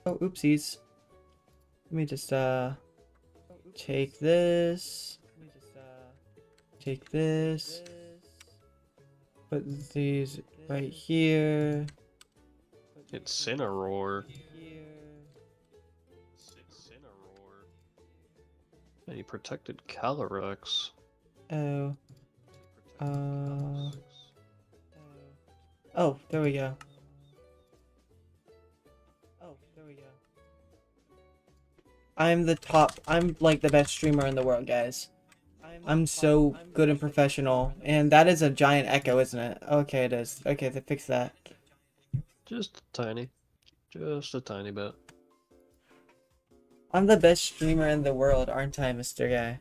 Oh, oopsies. Let me just, take this. Take this. Put these right here. Incineroar. Any protected Calyrex? Oh. Oh, there we go. I'm like the best streamer in the world, guys. I'm so good and professional. And that is a giant echo, isn't it? Okay, it is. Okay, they fix that. Just tiny. Just a tiny bit. I'm the best streamer in the world, aren't I, Mr. Guy?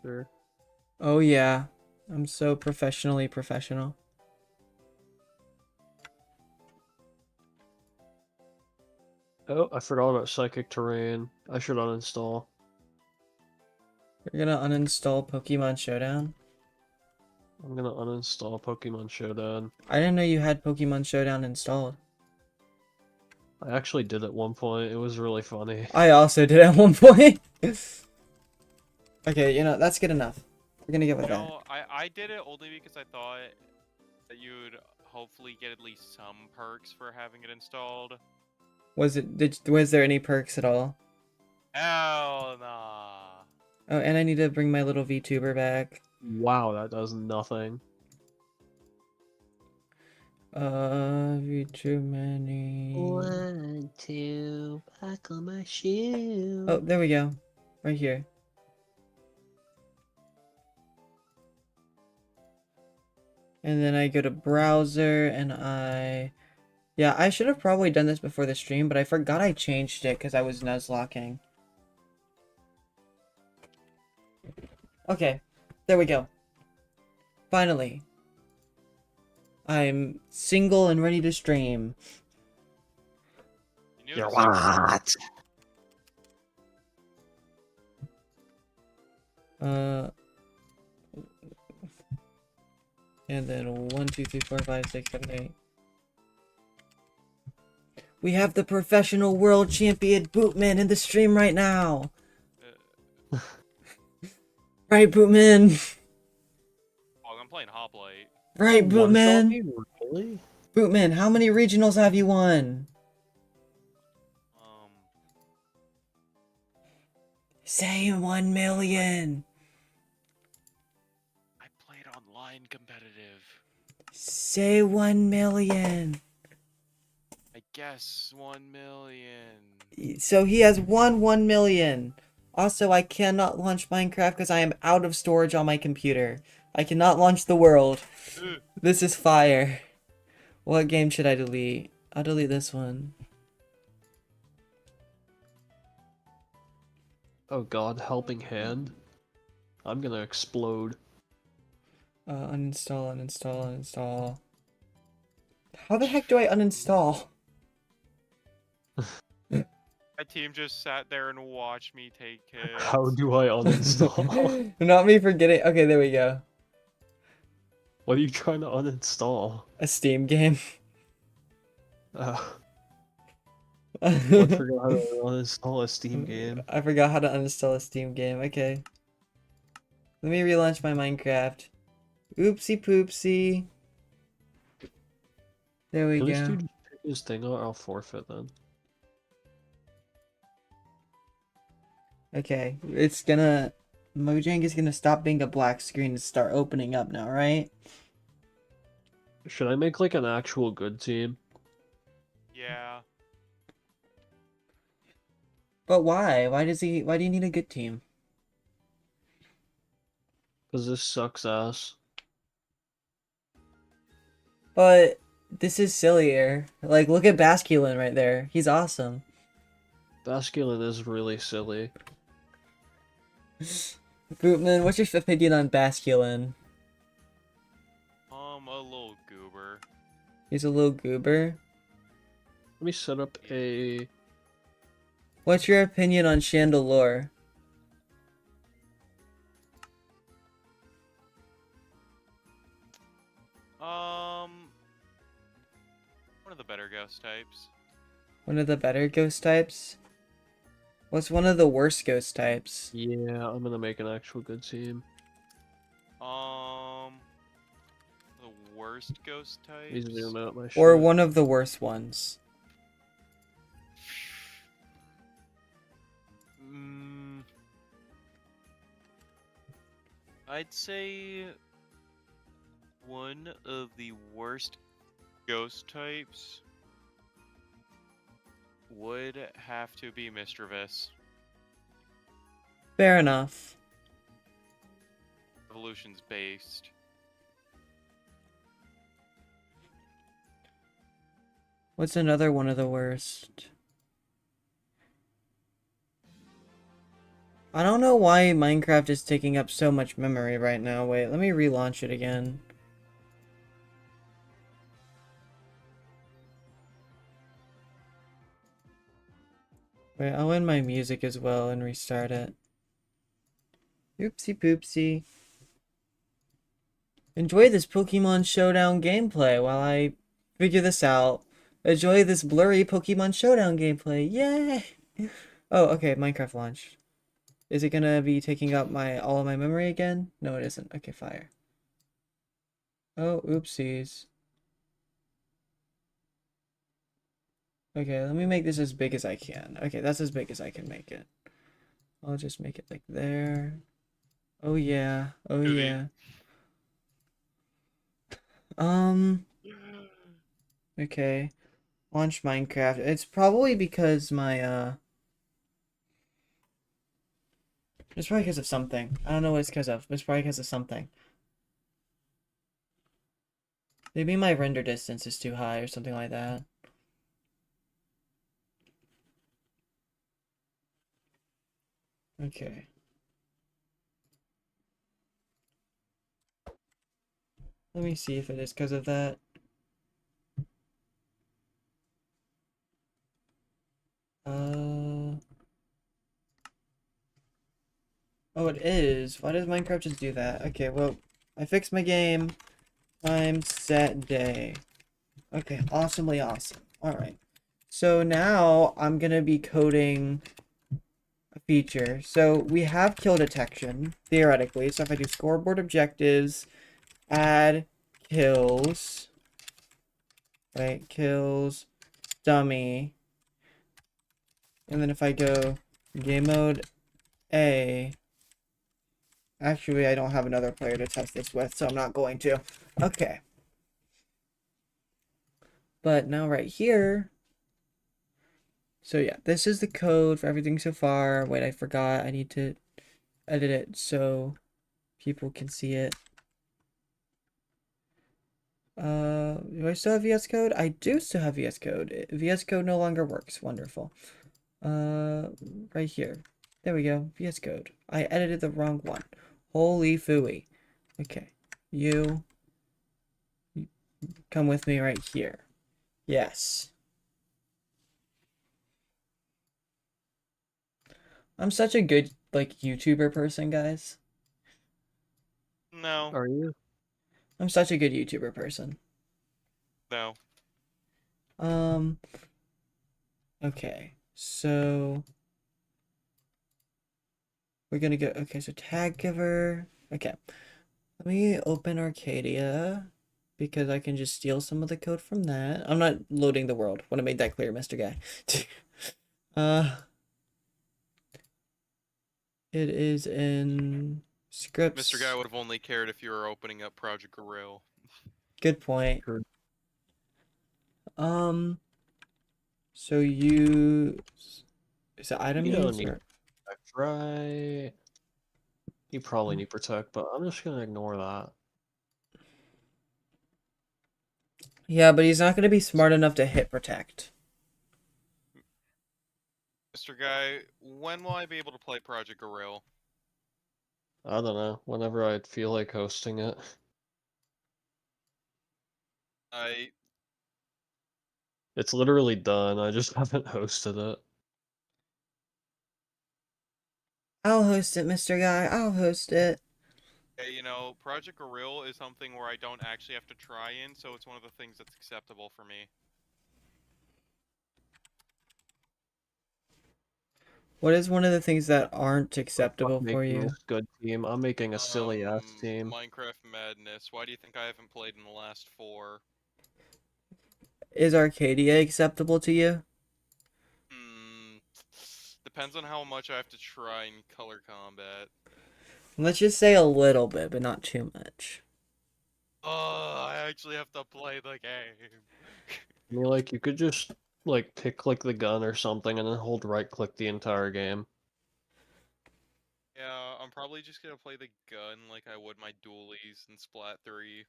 Sure. Oh yeah. I'm so professionally professional. Oh, I forgot about Psychic Terrain. I should uninstall. You're gonna uninstall Pokemon Showdown? I'm gonna uninstall Pokemon Showdown. I didn't know you had Pokemon Showdown installed. I actually did at one point. It was really funny. I also did at one point. Okay, you know, that's good enough. We're gonna get with that. No, I did it only because I thought that you'd hopefully get at least some perks for having it installed. Was there any perks at all? Hell nah. Oh, and I need to bring my little VTuber back. Wow, that does nothing. Too many. 1, 2, buckle my shoe. Oh, there we go. Right here. And then I go to browser and yeah, I should have probably done this before the stream, but I forgot I changed it because I was nuzlocking. Okay, there we go. Finally. I'm single and ready to stream. You're what? And then 1, 2, 3, 4, 5, 6, 7, 8. We have the professional world champion Bootman in the stream right now. Right, Bootman. Oh, I'm playing Hoplite. Right, Bootman. Really? Bootman, how many regionals have you won? Say 1 million. I played online competitive. Say 1 million. I guess 1 million. So he has won 1 million. Also, I cannot launch Minecraft because I am out of storage on my computer. I cannot launch the world. This is fire. What game should I delete? I'll delete this one. Oh god, helping hand. I'm gonna explode. Uninstall, uninstall, uninstall. How the heck do I uninstall? My team just sat there and watched me take hits. How do I uninstall? Not me forgetting. Okay, there we go. What are you trying to uninstall? A Steam game. I forgot how to uninstall a Steam game. I forgot how to uninstall a Steam game. Okay. Let me relaunch my Minecraft. Oopsie poopsie. There we Can go. this dude just pick his thing out? I'll forfeit then. Okay, it's gonna... Mojang is gonna stop being a black screen and start opening up now, right? Should I make like an actual good team? Yeah. But why? Why do you need a good team? Because this sucks ass. But this is sillier. Like, look at Basculin right there. He's awesome. Basculin is really silly. Bootman, what's your opinion on Basculin? A little goober. He's a little goober. Let me set up a... What's your opinion on Chandelure? One of the better ghost types. One of the better ghost types? What's one of the worst ghost types? Yeah, I'm gonna make an actual good team. The worst ghost He's types. zooming out my Or shit. one of the worst ones? Mm, I'd say one of the worst ghost types would have to be Mischievous. Fair enough. Evolution's based. What's another one of the worst? I don't know why Minecraft is taking up so much memory right now. Wait, let me relaunch it again. Wait, I'll end my music as well and restart it. Oopsie poopsie. Enjoy this Pokemon Showdown gameplay while I figure this out. Enjoy this blurry Pokemon Showdown gameplay. Yay! Oh, okay, Minecraft launched. Is it gonna be taking up all of my memory again? No, it isn't. Okay, fire. Oh, oopsies. Okay, let me make this as big as I can. Okay, that's as big as I can make it. I'll just make it like there. Oh yeah. Oh Dude. yeah. Um, okay. Launch Minecraft. It's probably because my it's probably because of something. I don't know what it's because of, but it's probably because of something. Maybe my render distance is too high or something like that. Okay. Let me see if it is because of that. Oh, it is. Why does Minecraft just do that? Okay, well, I fixed my game. Time, set, day. Okay, awesomely awesome. Alright. So now I'm gonna be coding a feature. So we have kill detection, theoretically. So if I do scoreboard objectives, add kills, right? Kills, dummy. And then if I go game mode A, actually I don't have another player to test this with, so I'm not going to. Okay. But now right here, so yeah, this is the code for everything so far. Wait, I forgot. I need to edit it so people can see it. Do I still have VS Code? I do still have VS Code. VS Code no longer works. Wonderful. Right here. There we go. VS Code. I edited the wrong one. Holy phooey. Okay. You come with me right here. Yes. I'm such a good, like, YouTuber person, guys. No, Are you? I'm such a good YouTuber person. no. Um, okay. So we're gonna go, okay, so tag giver. Okay. Let me open Arcadia because I can just steal some of the code from that. I'm not loading the world. Want to make that clear, Mr. Guy. uh, it is in scripts. Mr. Guy would have only cared if you were opening up Project Gorilla. Good point. Sure. So you is it item You don't use need or protect, right? You probably need protect, but I'm just gonna ignore that. yeah, but he's not gonna be smart enough to hit protect. Mr. Guy, when will I be able to play Project Gorilla? I don't know. Whenever I feel like hosting it. I It's literally done. I just haven't hosted it. I'll host it, Mr. Guy. I'll host it. Project Gorilla is something where I don't actually have to try in, so it's one of the things that's acceptable for me. What is one of the things that aren't Fuck acceptable for making you? this good team. I'm making a silly ass team. Minecraft Madness. Why do you think I haven't played in the last 4? Is Arcadia acceptable to you? Hmm. Depends on how much I have to try in color combat. Let's just say a little bit, but not too much. Oh, I actually have to play the game. I mean, like, you could just, like, pick, like, the gun or something and then hold right-click the entire game. Yeah, I'm probably just gonna play the gun like I would my dualies in Splat 3.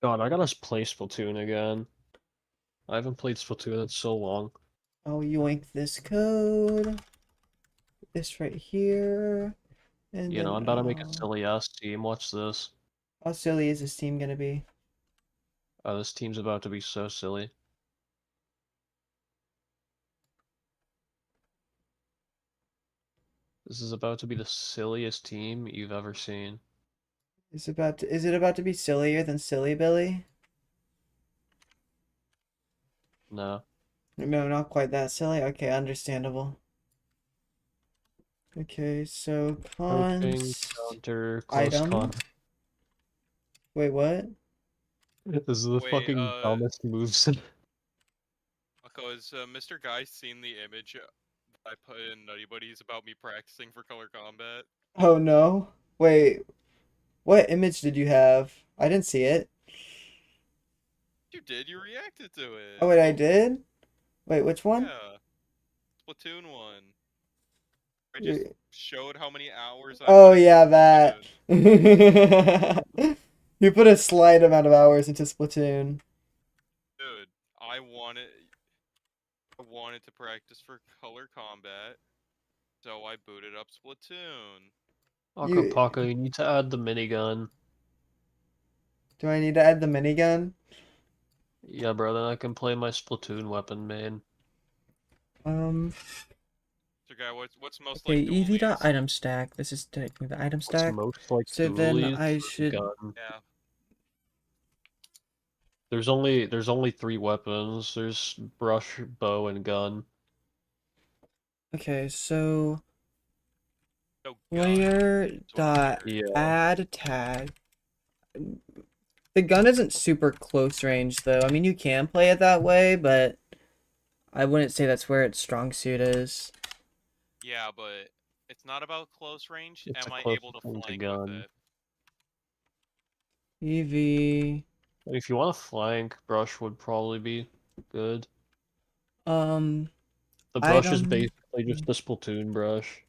God, I gotta play Splatoon again. I haven't played Splatoon in so long. I'll yoink this code. This right here. And You know, then, I'm about to make a silly ass team. Watch this. how silly is this team gonna be? This team's about to be so silly. This is about to be the silliest team you've ever seen. Is it about to be sillier than Silly Billy? No. No, not quite that silly. Okay, understandable. Okay, so Coaching, cons counter, close item. con. Wait, what? This is the Wait, fucking dumbest moves. because Mr. Guy seen the image I put in Nutty Buddies about me practicing for color combat? Oh no. Wait, what image did you have? I didn't see it. You did, you reacted to it. Oh wait, I did? Wait, which one? Yeah, Splatoon 1. I You- just showed how many hours I Oh put into yeah, that. Splatoon. You put a slight amount of hours into Splatoon. Dude, I wanted to practice for color combat, so I booted up Splatoon. You OcoPaco, you need to add the minigun. do I need to add the minigun? Yeah, bro, then I can play my Splatoon weapon main. So guy, what's most Okay, like dualies? ev.item stack. This is taking the item What's stack. most like So then dualies? I The should. gun. Yeah. There's only 3 weapons. There's brush, bow, and gun. Okay, so So player is what dot matters. Yeah. add tag. The gun isn't super close range though. I mean, you can play it that way, but I wouldn't say that's where its strong suit is. Yeah, but it's not about close range. It's Am a I close able to range flank with gun. it? EV. If you want to flank, brush would probably be good. Um, The brush is item. basically just the Splatoon brush.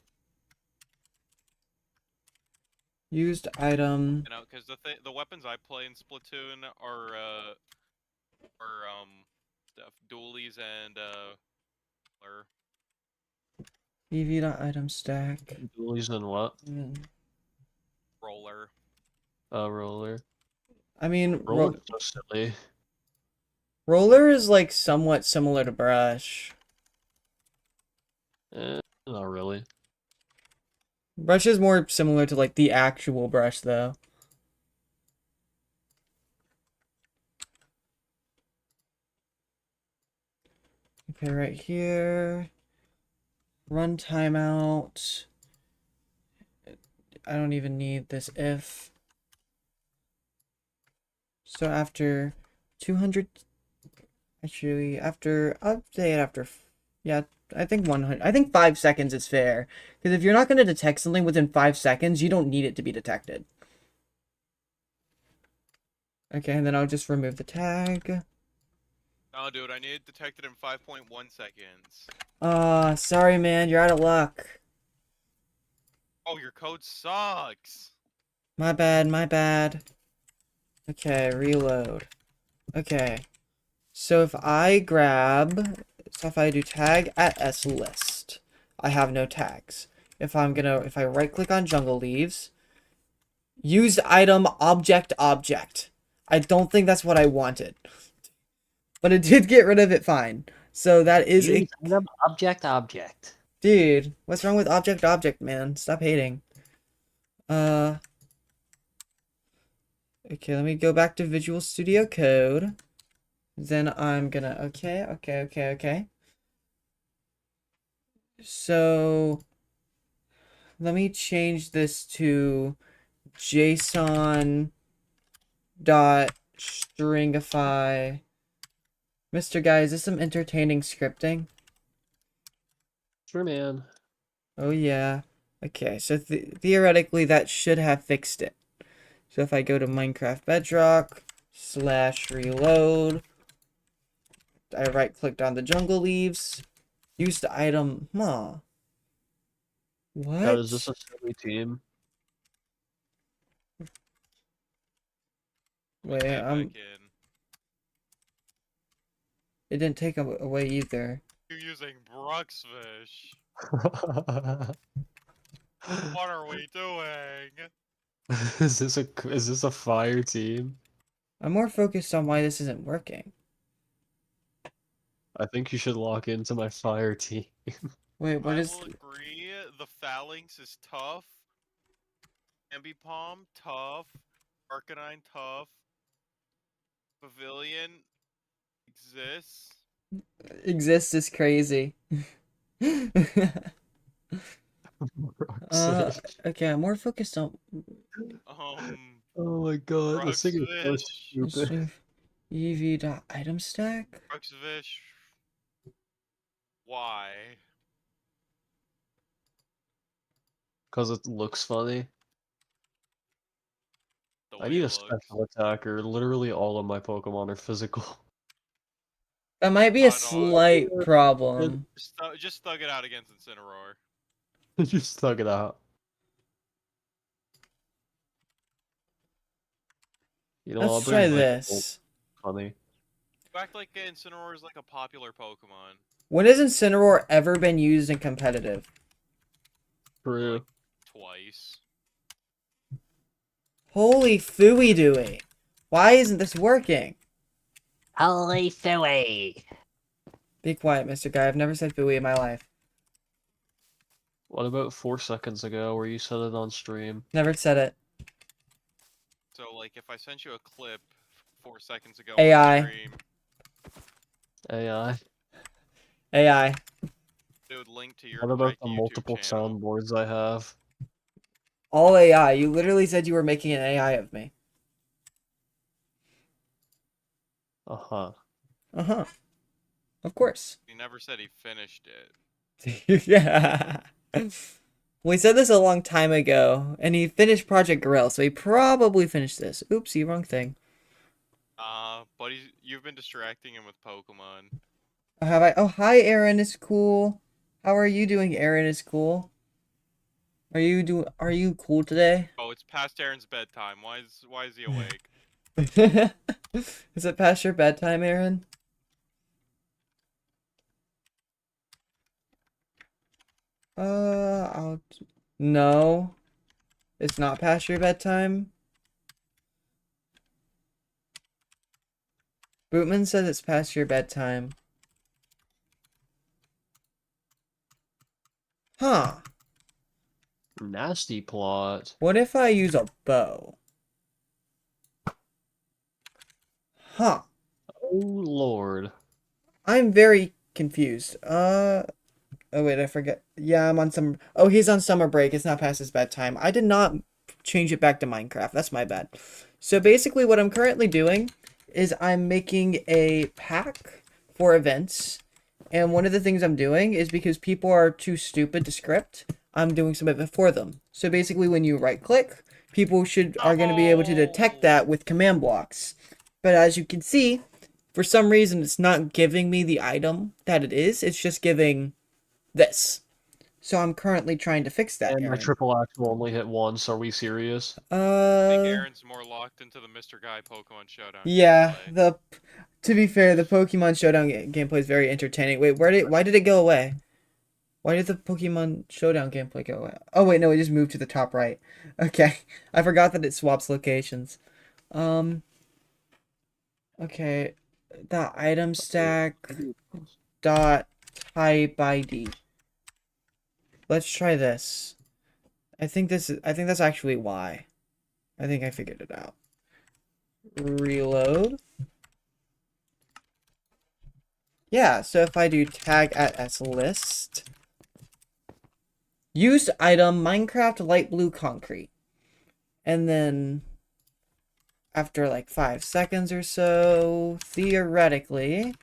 Used item. You know, because the weapons I play in Splatoon are stuff dualies and or EV.item stack. Dualies and what? roller. Roller. I mean, Roller's so silly. roller is like somewhat similar to brush. Not really. Brush is more similar to like the actual brush though. Okay, right here. Run timeout. I don't even need this if. So after 200, actually after, I'll say it after, yeah, I think 100, I think 5 seconds is fair. Because if you're not going to detect something within 5 seconds, you don't need it to be detected. Okay, and then I'll just remove the tag. Oh, dude, I need it detected in 5.1 seconds. Sorry man, you're out of luck. Oh, your code sucks. My bad, my bad. Okay, reload. Okay. So if I do tag at S list, I have no tags. If I right click on jungle leaves, used item object. I don't think that's what I wanted. But it did get rid of it fine. So that is Use item object. Dude, what's wrong with object, man? Stop hating. Okay, let me go back to Visual Studio Code. Then I'm gonna, okay. So let me change this to JSON dot stringify. Mr. Guy, is this some entertaining scripting? Sure, man. Oh yeah. Okay, so theoretically that should have fixed it. So if I go to Minecraft Bedrock /reload, I right clicked on the jungle leaves, use the item, Now, is this What? a silly team? Wait, Head back in. it didn't take away either. You're using Bruxfish. What are we doing? Is this a fire team? I'm more focused on why this isn't working. I think you should lock into my fire team. Wait, what I is... will agree. The phalanx is tough. Ambipom, tough. Arcanine, tough. Pavilion exists. exists is crazy. Okay, I'm more focused on... Oh my god, this thing is so Bruxfish. stupid. EV.item stack? Bruxfish. Why? Because it looks funny. The I way need it a looks. special attacker. Literally all of my Pokemon are physical. That might be a Hot dog. slight problem. Just thug it out against Incineroar. Just thug it out. You know, I'll Let's bring try my this. funny. You act like Incineroar is like a popular Pokemon. When has Incineroar ever been used in competitive? True. Like, twice. Holy phooey dooey. Why isn't this working? Holy phooey! Be quiet, Mr. Guy. I've never said phooey in my life. What about 4 seconds ago where you said it on stream? Never said it. So, like, if I sent you a clip 4 seconds ago AI. on stream, AI. AI. it would link to your What about correct the YouTube multiple channel. soundboards I have? All AI. You literally said you were making an AI of me. Uh-huh. Uh-huh. Of course. He never said he finished it. Yeah. We said this a long time ago, and he finished Project Gorilla, so he probably finished this. Oopsie, wrong thing. But you've been distracting him with Pokemon. Oh, have I? Oh, hi, Aaron is cool. How are you doing? Aaron is cool. Are you cool today? Oh, it's past Aaron's bedtime. Why is he awake? Is it past your bedtime, Aaron? No. It's not past your bedtime. Bootman says it's past your bedtime. Huh. Nasty plot. What if I use a bow? Huh. Oh lord. I'm very confused. Oh wait, I forget. Yeah, I'm on some... Oh, he's on summer break. It's not past his bedtime. I did not change it back to Minecraft. That's my bad. So basically what I'm currently doing is I'm making a pack for events. And one of the things I'm doing is because people are too stupid to script, I'm doing some of it for them. So basically when you right click, people are going to be able to detect that with command blocks. But as you can see, for some reason it's not giving me the item that it is. It's just giving this. So I'm currently trying to fix that, And my Aaron. triple axe will only hit once. Are we serious? I think Aaron's more locked into the Mr. Guy Pokemon Showdown. Yeah, gameplay. to be fair, the Pokemon Showdown gameplay is very entertaining. Wait, why did it go away? Why did the Pokemon Showdown gameplay go away? Oh wait, no, it just moved to the top right. Okay, I forgot that it swaps locations. Okay, the item stack dot type ID. Let's try this. I think that's actually why. I think I figured it out. Reload. Yeah, so if I do tag at slist, used item Minecraft light blue concrete. And then after like 5 seconds or so, theoretically,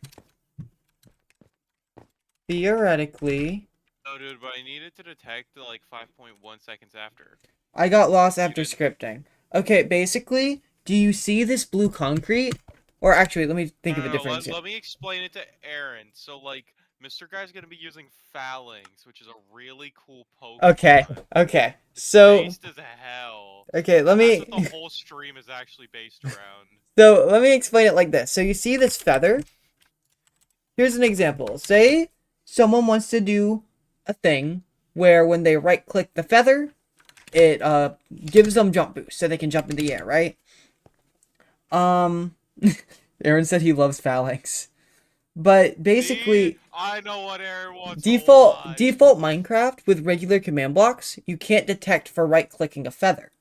No, dude, but I needed to detect like 5.1 seconds after. I got lost after didn't. scripting. Okay, basically, do you see this blue concrete? Or actually, let me think of a No, different let me explain it to Aaron. So, like, Mr. Guy's gonna be using Phalanx, which is a really cool Okay, Pokemon. okay. It's So, based as hell. okay, let That's what me the whole stream is actually based around. so let me explain it like this. So you see this feather? Here's an example. Say someone wants to do a thing where when they right click the feather, it gives them jump boost so they can jump in the air, right? Um Aaron said he loves Phalanx. But basically See? I know what Aaron wants to default watch. Minecraft with regular command blocks, you can't detect for right clicking a feather.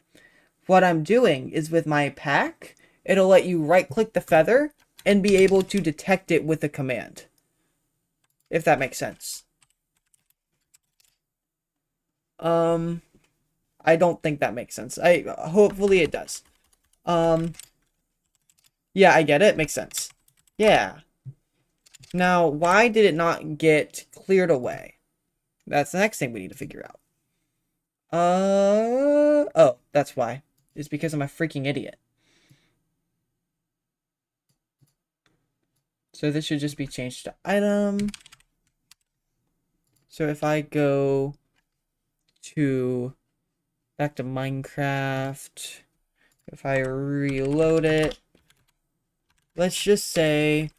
What I'm doing is with my pack, it'll let you right click the feather and be able to detect it with a command. If that makes sense. I don't think that makes sense. Hopefully it does. Yeah, I get it. Makes sense. Yeah. Now, why did it not get cleared away? That's the next thing we need to figure out. Oh, that's why. It's because I'm a freaking idiot. So this should just be changed to item. So if I go to back to Minecraft, if I reload it, let's just say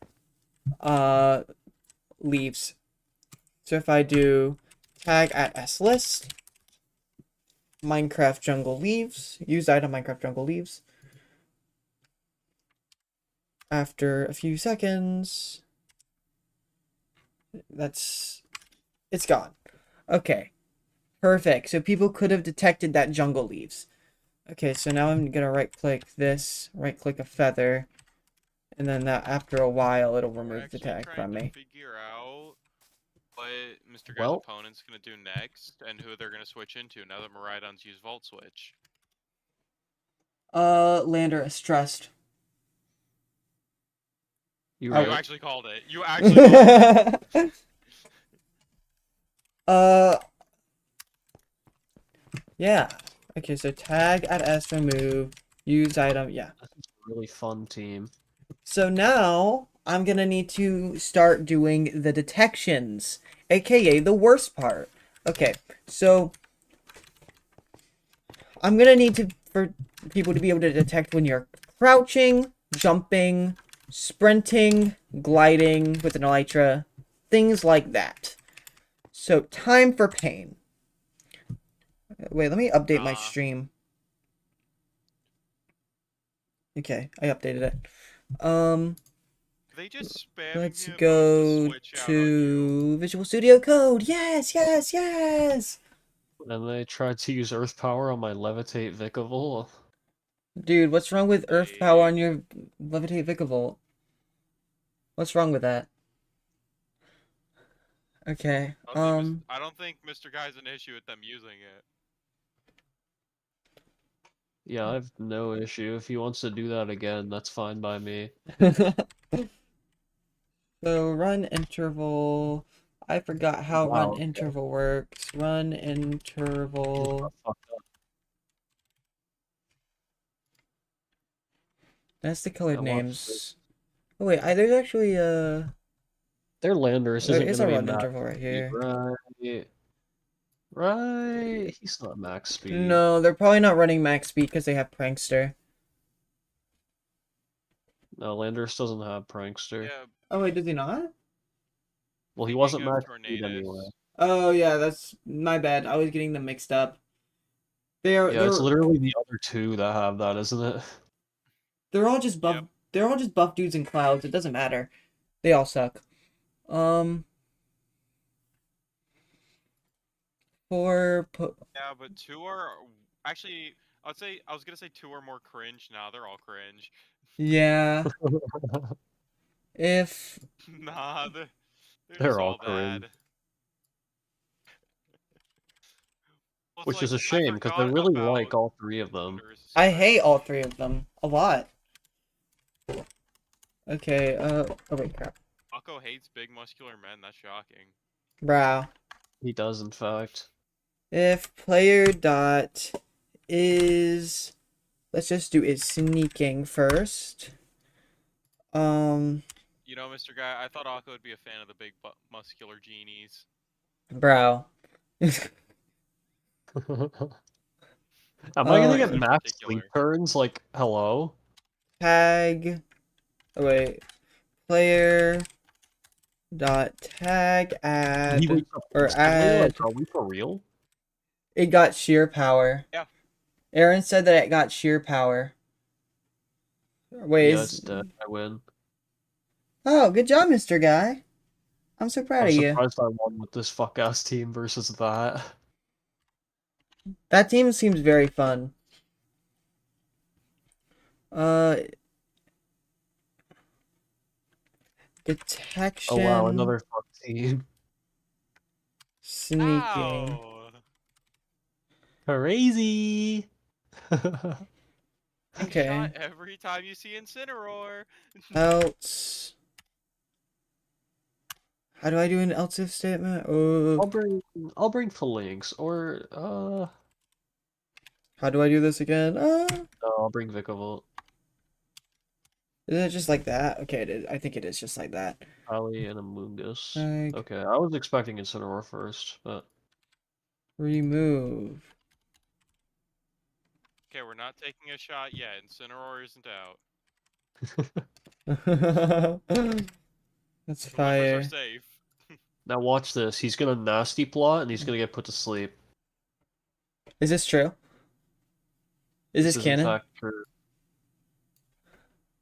leaves. So if I do tag at slist, Minecraft jungle leaves, use item Minecraft jungle leaves. After a few seconds, it's gone. Okay, perfect. So people could have detected that jungle leaves. Okay, so now I'm gonna right click this, right click a feather, and then that after a while it'll We're remove the actually tag trying from to me. figure out what Mr. Guy's Well, opponent's gonna do next and who they're gonna switch into now that Miraidon's used Volt Switch. Lander is stressed. you're Oh. You right. actually called it. You actually called it. uh, yeah. Okay, so tag at S remove, use item, yeah. This is a really fun team. So now I'm gonna need to start doing the detections, aka the worst part. Okay, so I'm gonna need for people to be able to detect when you're crouching, jumping, sprinting, gliding with an elytra, things like that. So time for pain. Wait, let me update my stream. Okay, I updated it. They just spamming Let's him go to switch out on to you. Visual Studio Code. Yes, yes, yes. And they tried to use Earth Power on my Levitate Vikavolt. Dude, what's wrong with Earth Power on your Levitate Vikavolt? What's wrong with that? Okay, I don't think Mr. Guy's an issue with them using it. Yeah, I have no issue. If he wants to do that again, that's fine by me. So run interval. I forgot how run Wow, okay. interval works. Run He's interval. not fucked up. That's the colored Now watch this. names. Oh wait, there's actually Their Landers there isn't is gonna a be run max interval right speed, here. right? Right? He's not max speed. No, they're probably not running max speed because they have Prankster. No, Landers doesn't have Prankster. Yeah, Oh wait, does he not? Well, he thinking wasn't of max speed Tornadus. anyway. Oh yeah, that's my bad. I was getting them mixed up. Yeah, it's They're literally the other two that have that, isn't it? they're all just buff. Yep. They're all just buff dudes in clouds. It doesn't matter. They all suck. Yeah, but two are actually. I was gonna say two are more cringe. Nah, they're all cringe. Yeah. If Nah, They're They're just all all cringe. bad. Well, it's Which is like, a I shame, because I forgot really about like all 3 of them. Wonders I hate all Strange. 3 of them a lot. Okay, oh wait, crap. Akko hates big muscular men. That's shocking. Brow. He does, in fact. If player dot is, let's just do is sneaking first. You know, Mr. Guy, I thought Akko would be a fan of the big muscular genies. Brow. Am I gonna get In max particular. sleep turns? Like, hello? Tag. Oh wait. Player dot tag He add wakes up or instantly? Like, add. are we for real? It got sheer power. Yeah. Aaron said that it got sheer power. Wait, Yeah, is... it's dead. I win. Oh, good job, Mr. Guy. I'm so proud I'm of you. surprised I won with this fuck-ass team versus that. That team seems very fun. Detection. Oh wow, another fuck team. Sneaking. Ow! Crazy! Big Okay. shot every time you see Incineroar. Else. How do I do an else if statement? I'll bring Phalanx, or How do I do this again? no, I'll bring Vikavolt. Is it just like that? Okay, it is. I think it is just like that. Ali and Amoonguss. Like, Okay, I was expecting Incineroar first, but remove. Okay, we're not taking a shot yet. Incineroar isn't out. That's The livers are fire. safe. now watch this. He's gonna nasty plot and he's gonna get put to sleep. Is this true? Is this in canon? fact true.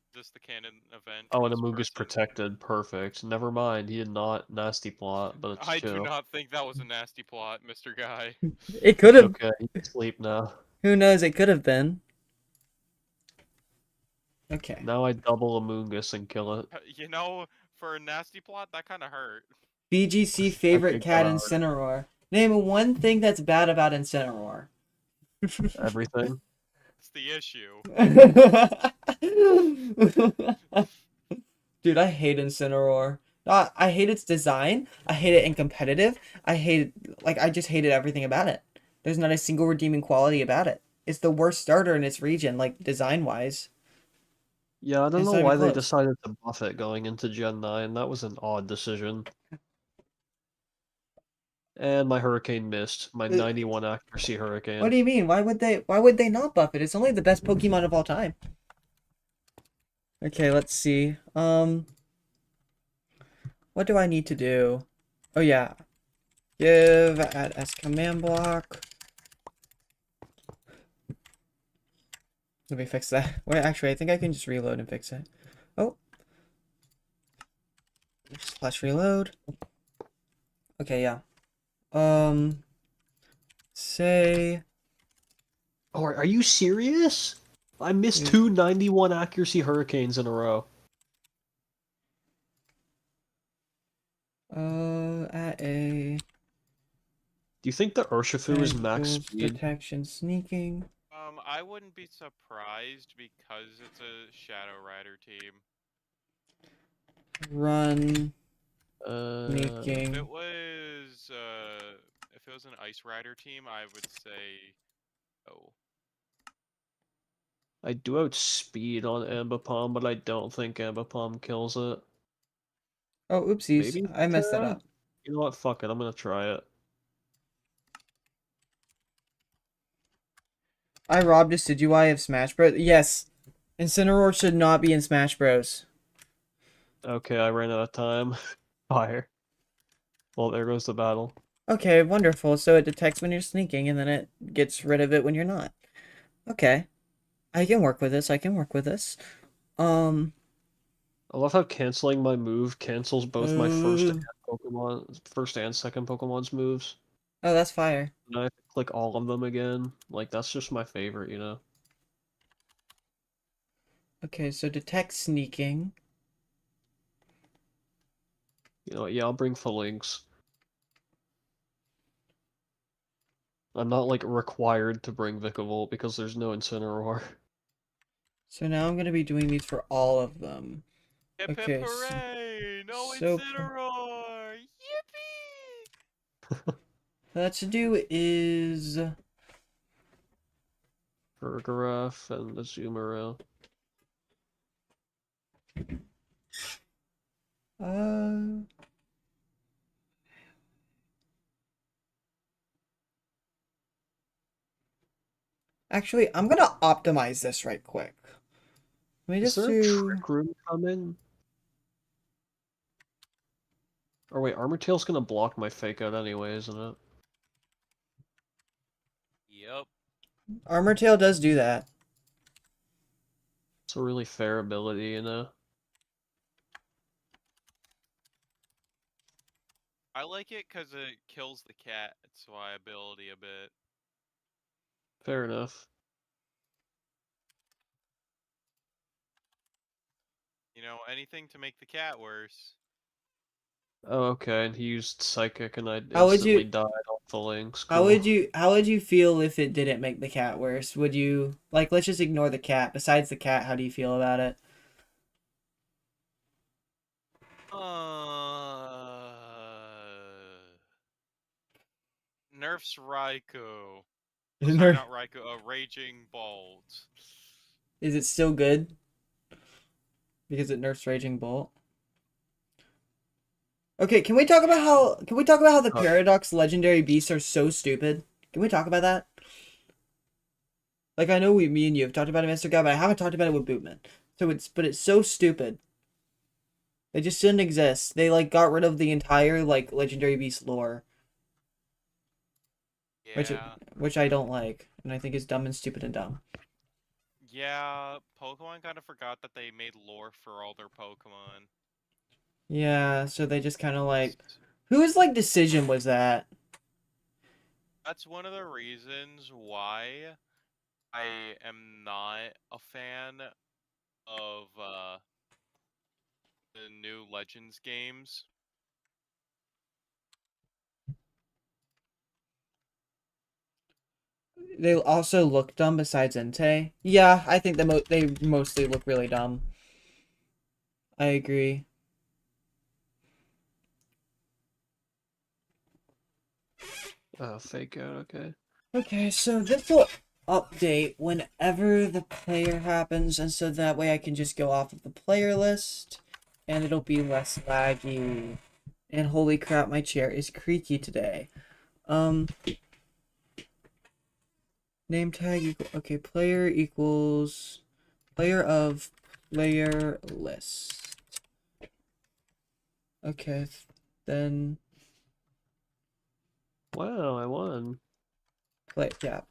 Is this the canon event? Oh, for and this Amoonguss person? protected. Perfect. Never mind. He did not nasty plot, but it's I do chill. not think that was a nasty plot, Mr. Guy. It could have. Okay, he can sleep now. Who knows? It could have been. Okay. Now I double Amoonguss and kill it. You know, for a nasty plot, that kind of hurt. BGC favorite think cat that Incineroar. Name one thing that's bad about Incineroar. Everything. It's the issue. Dude, I hate Incineroar. I hate its design. I hate it in competitive. I just hated everything about it. There's not a single redeeming quality about it. It's the worst starter in its region, like design-wise. Yeah, I don't It's know not even why they close. decided to buff it going into Gen 9. That was an odd decision. And my Hurricane missed. My 91 accuracy Hurricane. What do you mean? Why would they not buff it? It's only the best Pokemon of all time. Okay, let's see. What do I need to do? Oh yeah. Give at S command block. Let me fix that. Wait, actually, I think I can just reload and fix it. Oh. Slash reload. Okay, yeah. Say. Oh, are you serious? I missed two 91 accuracy Hurricanes in a row. At a. Do you think the Urshifu is max Tools, speed? detection, sneaking. I wouldn't be surprised because it's a Shadow Rider team. Run. Uh, Sneaking. If it was an Ice Rider team, I would say, oh. I do outspeed on Ambipom, but I don't think Ambipom kills it. Oh, oopsies. Maybe I messed that Terra? up. You know what? Fuck it. I'm gonna try it. I robbed a Decidueye of Smash Bros. Yes. Incineroar should not be in Smash Bros. Okay, I ran out of time. Fire. Well, there goes the battle. Okay, wonderful. So it detects when you're sneaking and then it gets rid of it when you're not. Okay. I can work with this. I can work with this. I love how canceling my move cancels both my first and second Pokemon's moves. Oh, that's fire. And I have to click all of them again. Like, that's just my favorite, you know? Okay, so detect sneaking. You know what, yeah, I'll bring Phalanx. I'm not, like, required to bring Vikavolt because there's no Incineroar. So now I'm gonna be doing these for all of them. Hip hip Okay, hooray! No so Incineroar! Yippee! let's do is Farigiraf and Azumarill. uh actually I'm gonna optimize this right quick. Let me Is just there a do Trick Room coming? Or wait, Armor Tail's gonna block my Fake Out anyway, isn't it? Yep. Armor Tail does do that. It's a really fair ability, you know? I like it because it kills the cat's viability a bit. Fair enough. You know, anything to make the cat worse. Oh, okay, and he used Psychic and I How would instantly you died off the links. how Cool. would you feel if it didn't make the cat worse? Would you like let's just ignore the cat. Besides the cat, how do you feel about it? Nerfs Raikou. Oh, Isn't sorry, there not Raikou. Raging Bolt. is it still good? Because it nerfs Raging Bolt. Okay, can we talk about how the Paradox legendary beasts are so stupid? Can we talk about that? Like I know me and you have talked about it, Mr. Guy, but I haven't talked about it with Bootman. But it's so stupid. They just shouldn't exist. They like got rid of the entire like legendary beast lore, Yeah. which I don't like, and I think is dumb and stupid and dumb. Yeah, Pokemon kind of forgot that they made lore for all their Pokemon. Yeah, so they just kind of like, whose like decision was that? That's one of the reasons why I am not a fan of the new Legends games. They also look dumb besides Entei. Yeah, I think they mostly look really dumb. I agree. Fake Out, okay. Okay, so this will update whenever the player happens, and so that way I can just go off of the player list, and it'll be less laggy. And holy crap, my chair is creaky today. Name tag equal, okay, player equals player of player list. Okay, then Wow, I won.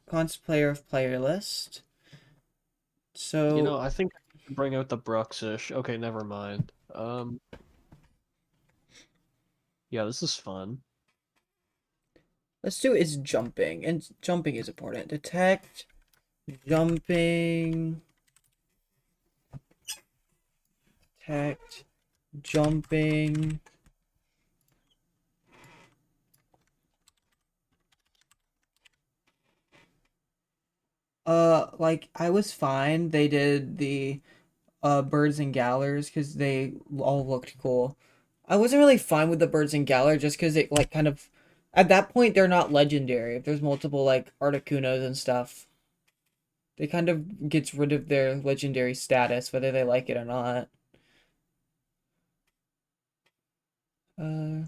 const player of player list. So You know, I think I should bring out the Bruxish. Okay, never mind. Yeah, this is fun. let's do is jumping, and jumping is important. Detect jumping. Detect jumping. Like I was fine. They did the birds and gallers because they all looked cool. I wasn't really fine with the birds and galler just because it like kind of at that point they're not legendary. If there's multiple like Articunos and stuff, they kind of gets rid of their legendary status whether they like it or not. Uh,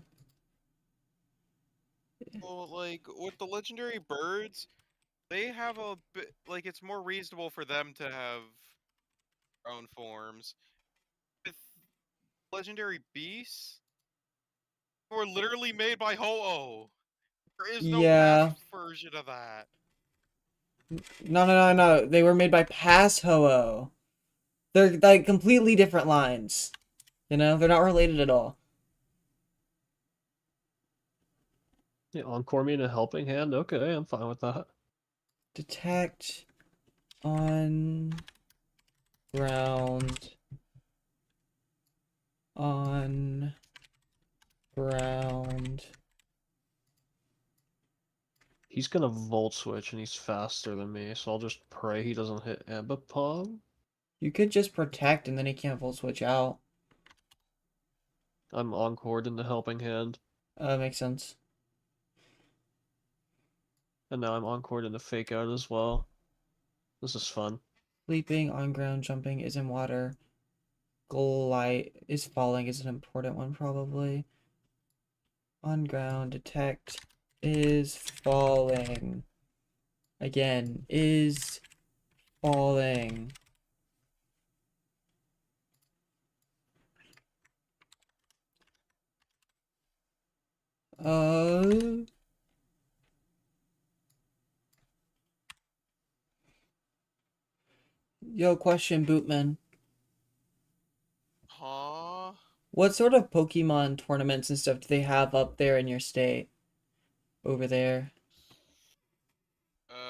Well, like with the legendary birds, they have a bit like it's more reasonable for them to have their own forms. With legendary beasts, they were literally made by Ho-Oh. There is no yeah. past version of that. No. They were made by Pass Ho-Oh. They're like completely different lines. You know, they're not related at all. Yeah, Encore me in a helping hand? Okay, I'm fine with that. Detect on ground on He's gonna Volt Switch and he's faster than me, so I'll just pray he doesn't hit Ambipom. You could just protect and then he can't full switch out. I'm Encored in the helping hand. Makes sense. And now I'm Encored in the fake out as well. This is fun. Sleeping, on ground, jumping is in water. Glide is falling is an important one probably. On ground, detect is falling. Again, is falling. Yo, question, Bootman. Huh? What sort of Pokemon tournaments and stuff do they have up there in your state? Over there?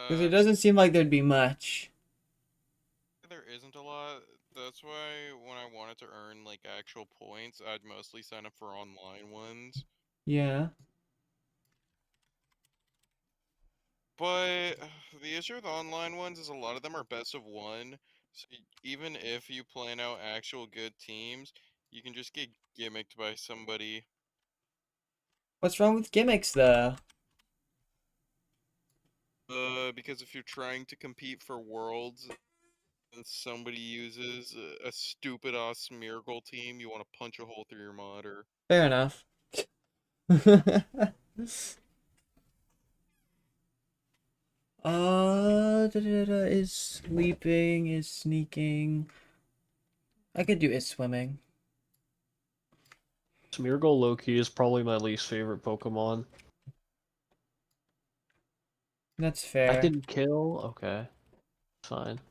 Because it doesn't seem like there'd be much. There isn't a lot. That's why when I wanted to earn like actual points, I'd mostly sign up for online ones. Yeah. But the issue with online ones is a lot of them are best of one. So even if you plan out actual good teams, you can just get gimmicked by somebody. What's wrong with gimmicks, though? Because if you're trying to compete for worlds and somebody uses a stupid ass Smeargle team, you want to punch a hole through your monitor. Fair enough. Is sleeping, is sneaking. I could do is swimming. Smeargle Loki is probably my least favorite Pokemon. That's I fair. didn't kill? Okay. Fine.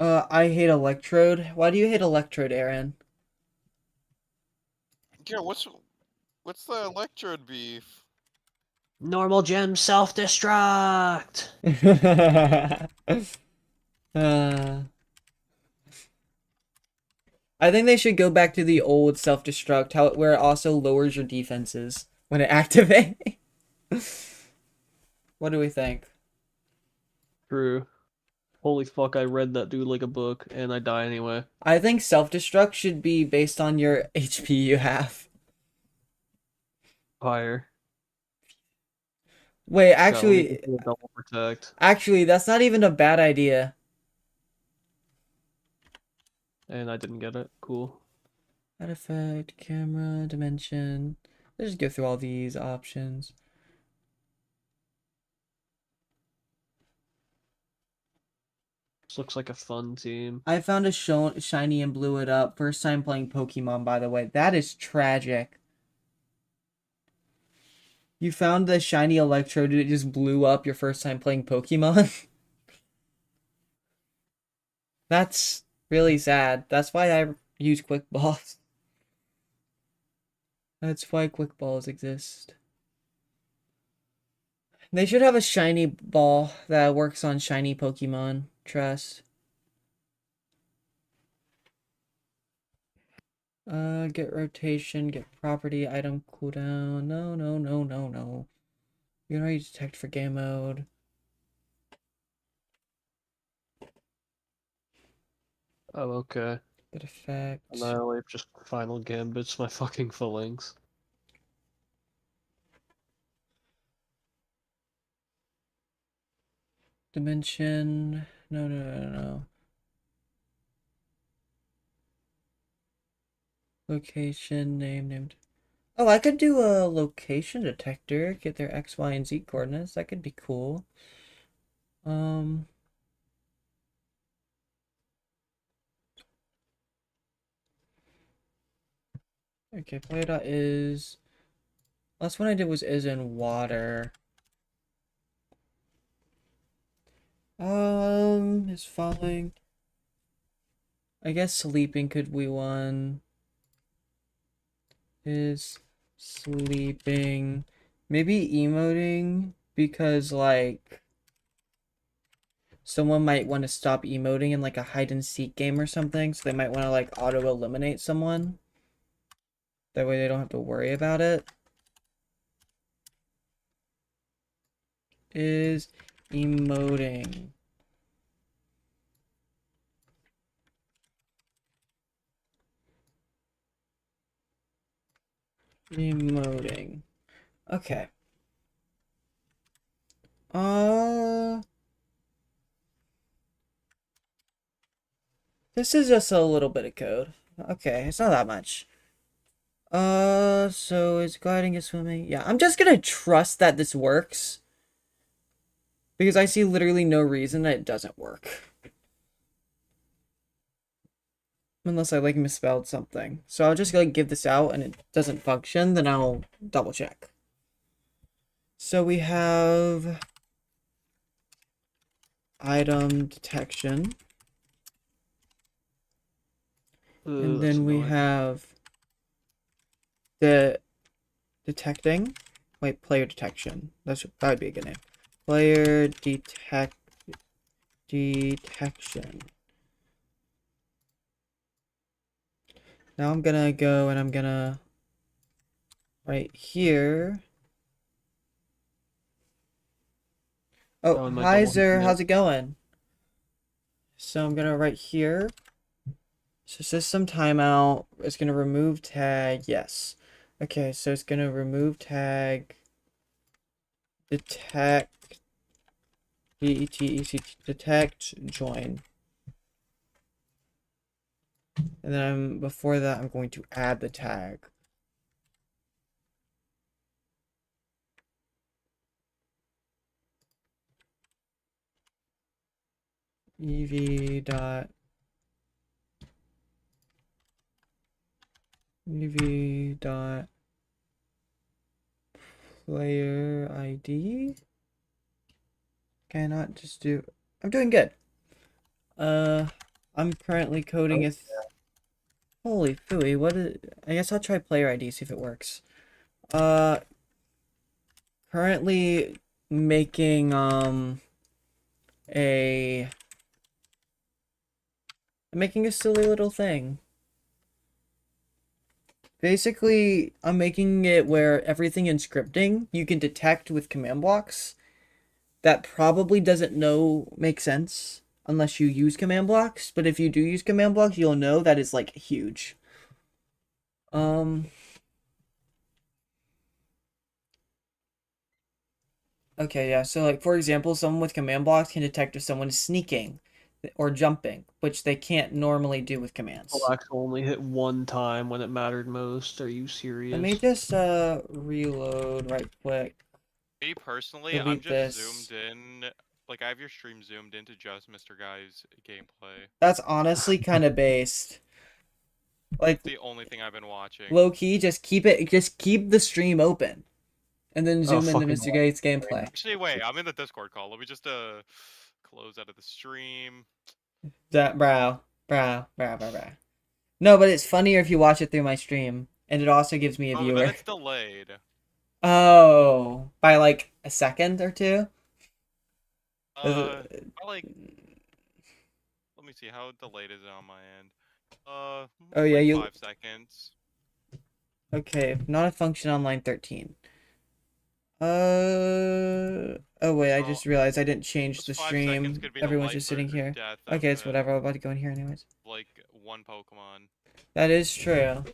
I hate Electrode. Why do you hate Electrode, Aaron? Yeah, what's the Electrode beef? Normal gem self-destruct. I think they should go back to the old self-destruct, where it also lowers your defenses when it activates. What do we think? True. Holy fuck, I read that dude like a book, and I die anyway. I think self-destruct should be based on your HP you have. Fire. Wait, Yeah, let me get actually, the double protect. that's not even a bad idea. And I didn't get it. Cool. Add effect, camera, dimension. Let's just go through all these options. This looks like a fun team. I found a shiny and blew it up. First time playing Pokemon, by the way. That is tragic. You found the shiny Electrode and it just blew up your first time playing Pokemon? That's really sad. That's why I use Quick Balls. That's why Quick Balls exist. They should have a shiny ball that works on shiny Pokemon. Trust. Get rotation, get property, item cooldown. No, no, no, no, no. You can already detect for game mode. Oh, okay. Good effect. Annihilate just final gambits my fucking Phalanx. Dimension. No, no, no, no. Location, named. Oh, I could do a location detector, get their X, Y, and Z coordinates. That could be cool. Okay, play dot is. Last one I did was is in water. Is falling. I guess sleeping could be one. Is sleeping. Maybe emoting because like someone might want to stop emoting in like a hide and seek game or something, so they might want to like auto eliminate someone. That way they don't have to worry about it. Is emoting. Emoting. Okay. This is just a little bit of code. Okay, it's not that much. So it's gliding and swimming. Yeah, I'm just gonna trust that this works. Because I see literally no reason that it doesn't work. Unless I like misspelled something. So I'll just like give this out and it doesn't function, then I'll double check. So we have item detection. And That's then we annoying. have the detecting. Wait, player detection. That would be a good name. Player detection. Now I'm gonna go and I'm gonna right here. Oh, Oh, and my hi dog Zer, is how's it going? So I'm gonna right here. So system timeout. It's gonna remove tag. Yes. Okay, so it's gonna remove tag. Detect. Detect join. And then before that, I'm going to add the tag. ev dot player ID. Can I not just do? I'm doing good. I'm currently coding a. Holy phooey! What is? I guess I'll try player ID, see if it works. Currently making a. I'm making a silly little thing. Basically, I'm making it where everything in scripting you can detect with command blocks. That probably doesn't make sense unless you use command blocks, but if you do use command blocks, you'll know that is like huge. Okay, yeah, so like for example, someone with command blocks can detect if someone is sneaking or jumping, which they can't normally do with commands. Black only hit one time when it mattered most. Are you Let me serious? just reload right quick. Me personally, I'm Delete just this. zoomed in. Like, I have your stream zoomed into just Mr. Guy's gameplay. That's honestly kind of based. Like It's the only thing I've been watching. low key, just keep the stream open, and then Oh, zoom into fucking Mr. Gates' gameplay. Actually, wait, I'm in the Discord call. Let me just close out of the stream. That brow. No, but it's funnier if you watch it through my stream, and it also gives me a Oh, then viewer. it's delayed. Oh, by like a second or two. I like. Let me see, how delayed is it on my end? Oh yeah, like you. 5 seconds. Okay, not a function on line 13. Oh wait, I So, just realized I didn't change those the 5 seconds stream. could be the Everyone's life just sitting or here. death of Okay, it's whatever. I'm about to go in here anyways. like one Pokemon. That is true.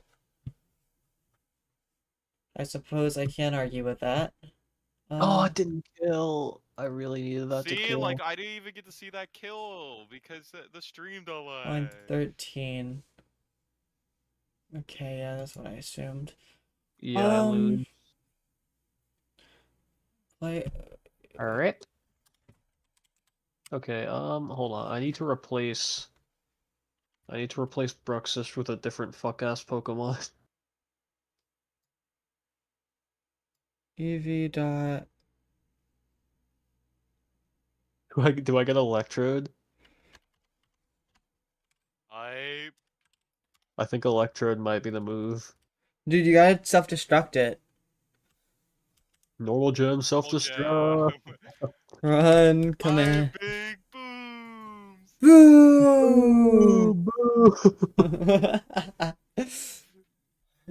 I suppose I can't argue with that. Oh, it didn't kill. I really needed that to See, kill. like I didn't even get to see that kill because the stream delay. Line 13. Okay, yeah, that's what I assumed. Yeah, I lose. Play. Alright. Okay, hold on. I need to replace Bruxus with a different fuck-ass Pokemon. EV dot. Do I get Electrode? I think Electrode might be the move. Dude, you gotta self-destruct it. Normal gem, self-destruct. Run, My command. big boo. Boo! Boo!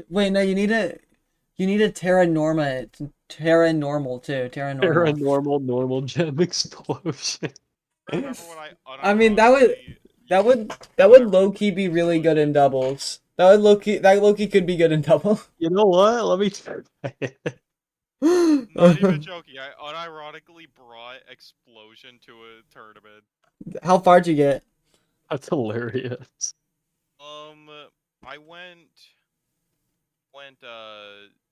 Wait, no, you need a Terra normal too. Terra normal. Paranormal normal gem explosion. Remember when I I mean, unironically that would unironically low key be really good in doubles. That low key could be good in double. You know what? Let me try it. not even joking, I unironically brought explosion to a tournament. How far'd you get? That's hilarious. I went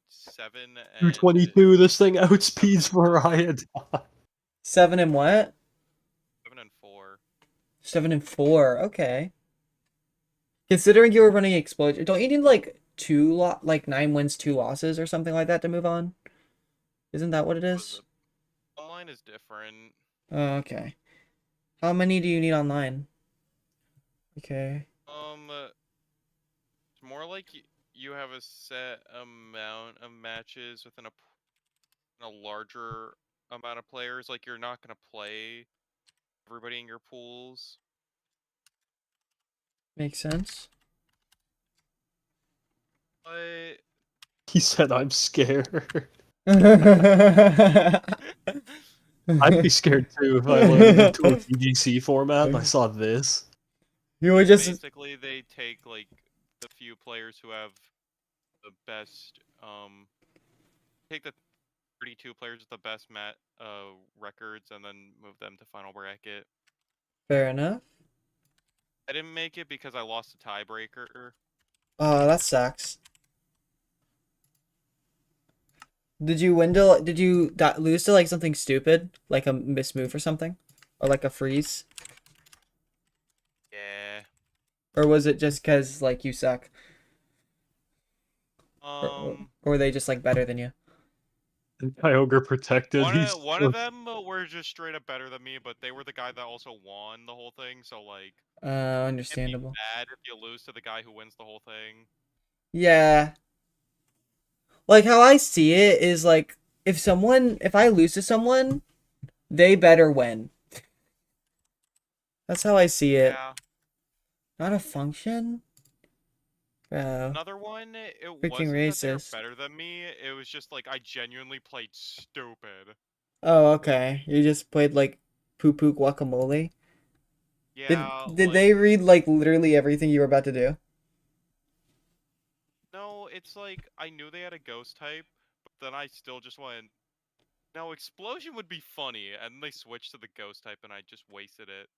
7 and 222, this thing outspeeds Mariah. 7 and what? 7 and 4. 7 and 4. Okay. Considering you were running explosion, don't you need like 9 wins, 2 losses or something like that to move on? Isn't that what it is? Online is different. Oh, okay. How many do you need online? Okay. It's more like you have a set amount of matches within a larger amount of players. Like you're not gonna play everybody in your pools. Makes sense. But He said, I'm scared. Fair I'd be scared too if I loaded into a VGC format and I saw this. You would just basically they take like the few players who have the best take the 32 players with the best records and then move them to final bracket. fair enough. I didn't make it because I lost a tiebreaker. Oh, that sucks. Did you lose to like something stupid, like a mismove or something, or like a freeze, Yeah. or was it just because like you suck, or were they just like better than you? Kyogre protected. One of them were just straight up better than me, but they were the guy that also won the whole thing. So like, it'd be Understandable. bad if you lose to the guy who wins the whole thing. Yeah. Like how I see it is like if I lose to someone, they better win. That's how I see it. Yeah. Not a function? Bro. Another one, it Freaking wasn't that they were racist. better than me. It was just like I genuinely played stupid. Oh, okay. You just played like poo poo guacamole? Yeah. Did they read like literally everything you were about to do? No, it's like I knew they had a ghost type, but then I still just went. No, explosion would be funny, and they switched to the ghost type, and I just wasted it.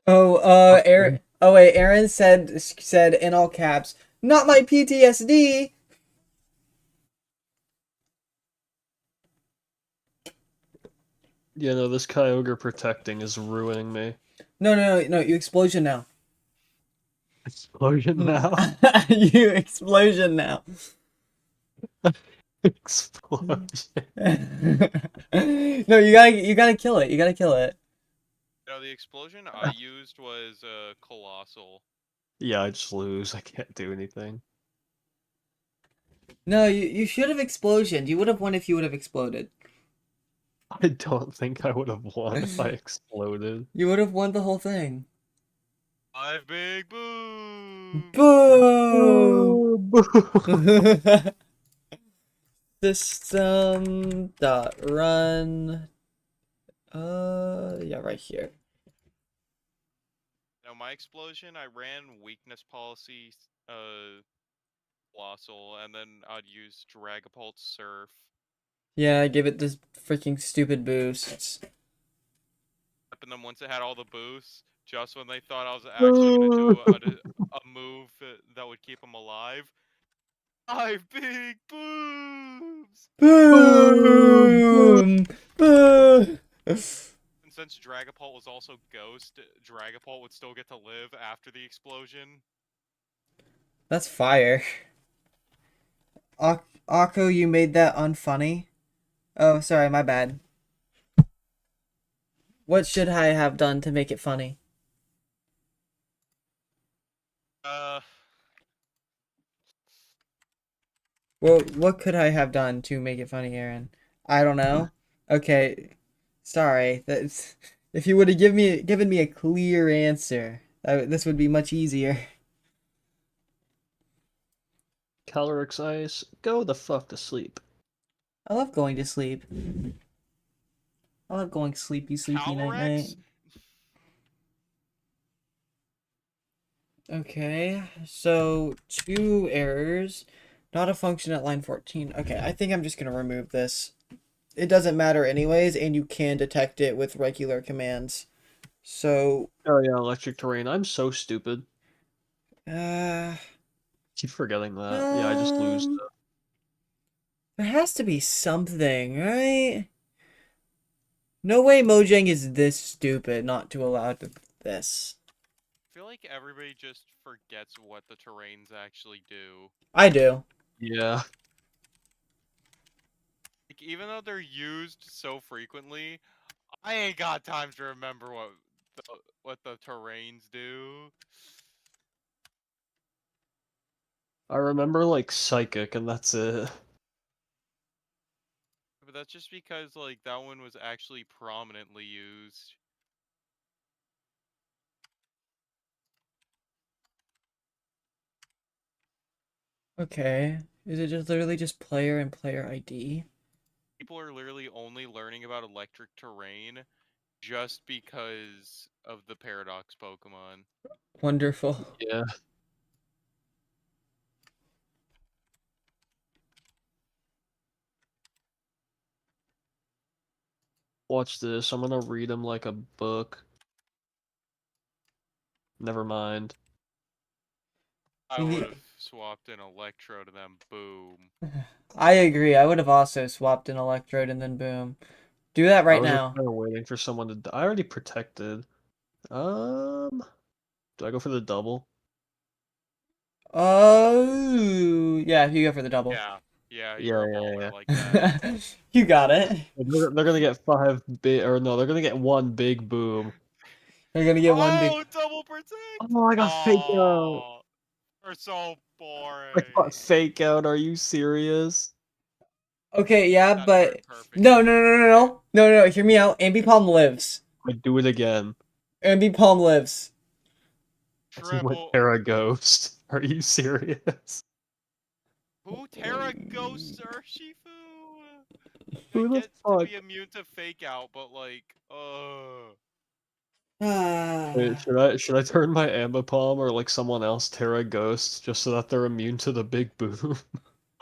Oh, Aaron. Oh wait, Aaron said in all caps, "Not my PTSD." Yeah, no, this Kyogre protecting is ruining me. No, you explosion now. Explosion now? You explosion now. Explosion. No, you gotta kill it. You gotta kill it. No, the explosion I used was colossal. Yeah, I just lose. I can't do anything. No, you should have explosion. You would have won if you would have exploded. I don't think I would have won if I exploded. You would have won the whole thing. 5 big boom. Boom! System dot run. Yeah, right here. Now my explosion, I ran weakness policy, colossal, and then I'd use Dragapult Surf. Yeah, I give it this freaking stupid boosts. And then once it had all the boosts, just when they thought I was actually gonna do a move that would keep him alive, 5 big booms! Boom! Boom! And since Dragapult was also Ghost, Dragapult would still get to live after the explosion. That's fire. Akko, you made that unfunny. Oh, sorry, my bad. What should I have done to make it funny? Well, what could I have done to make it funny, Aaron? I don't know. Okay, sorry. That's if you would have given me a clear answer, This would be much easier. Calyrex Ice, go the fuck to sleep. I love going to sleep. I love going sleepy, sleepy night night. Calyrex? Okay, so 2 errors. Not a function at line 14. Okay, I think I'm just gonna remove this. It doesn't matter anyways, and you can detect it with regular commands. So, Oh yeah, electric terrain. I'm so stupid. uh, Keep forgetting that. Yeah, I just lose. there has to be something, right? No way Mojang is this stupid not to allow this. I feel like everybody just forgets what the terrains actually do. I do. Yeah. Like, even though they're used so frequently, I ain't got time to remember what the terrains do. I remember like psychic and that's it. But that's just because like that one was actually prominently used. Okay. Is it just literally just player and player ID? People are literally only learning about electric terrain just because of the Paradox Pokemon. Wonderful. Yeah. Watch this. I'm gonna read him like a book. Never mind. I would have swapped in Electrode and then boom. I agree. I would have also swapped an Electrode and then boom. Do that I right was just now. kind of waiting for someone to. I already protected. Do I go for the double? Oh, yeah, you go for the double. Yeah, you're Yeah, a yeah, baller yeah. like that. You got it. They're gonna get 5 big, or no, they're gonna get 1 big boom. You're gonna get one big. Oh, double protect! Oh, I got fake out. Oh, you're so I got boring. fake out. Are you serious? Okay, yeah, That turned but perfect. no, no, no, no, no, no, no, no. Hear me out. Ambipom lives. I do it again. Ambipom lives. That's what Triple. Terra Ghost. Are you serious? Who Terra Ghosts Urshifu? I Who the get to fuck? be immune to fake out, but like, Wait, Ah. should I turn my Ambipom or like someone else Terra Ghost just so that they're immune to the big boom?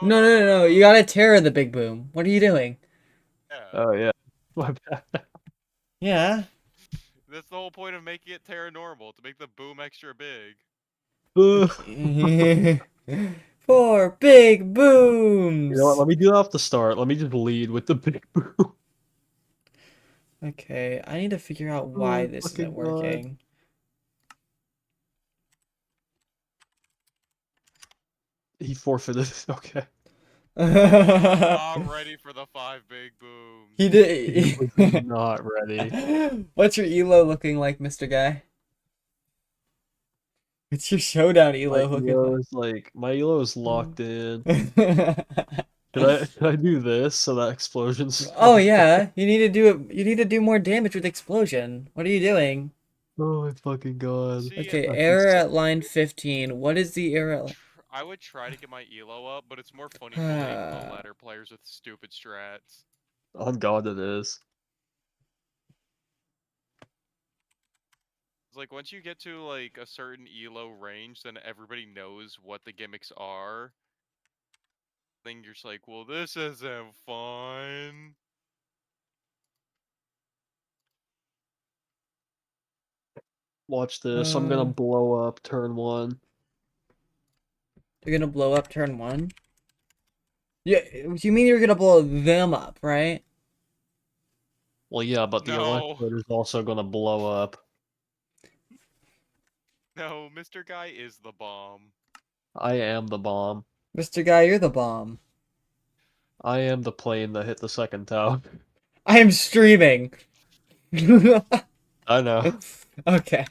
No, no, no, no. You gotta Terra the big boom. What are you doing? Yeah. Oh yeah. My bad. Yeah. That's the whole point of making it Terra normal, to make the boom extra big. Ugh. Okay. 4 big You know what? booms. Let me do that off the start. Let me just lead with the big boom. Okay, I need to figure out Oh why my this isn't fucking god. working. He forfeited. Okay. He was not ready for the 5 big booms. He He did. was not ready. What's your elo looking like, Mr. Guy? What's your showdown My elo looking elo like? is like my elo is locked in. Should I do this so that explosions? Oh yeah, you need to do it. You need to do more damage with explosion. What are you doing? Oh my fucking god. See, Okay, That's error insane. at line 15. What is the error? I would try to get my elo up, but it's more funny bullying low At... ladder players with stupid strats. On god it is. It's like once you get to like a certain elo range, then everybody knows what the gimmicks are. Then you're just like, well, this isn't fun. Watch this. I'm gonna blow up turn 1. You're gonna blow up turn 1? Yeah, you mean you're gonna blow them up, right? Well, yeah, but the No, electrode is also gonna blow up. no, Mr. Guy is the bomb. I am the bomb. Mr. Guy, you're the bomb. I am the plane that hit the second tower. I am streaming. I know. Okay.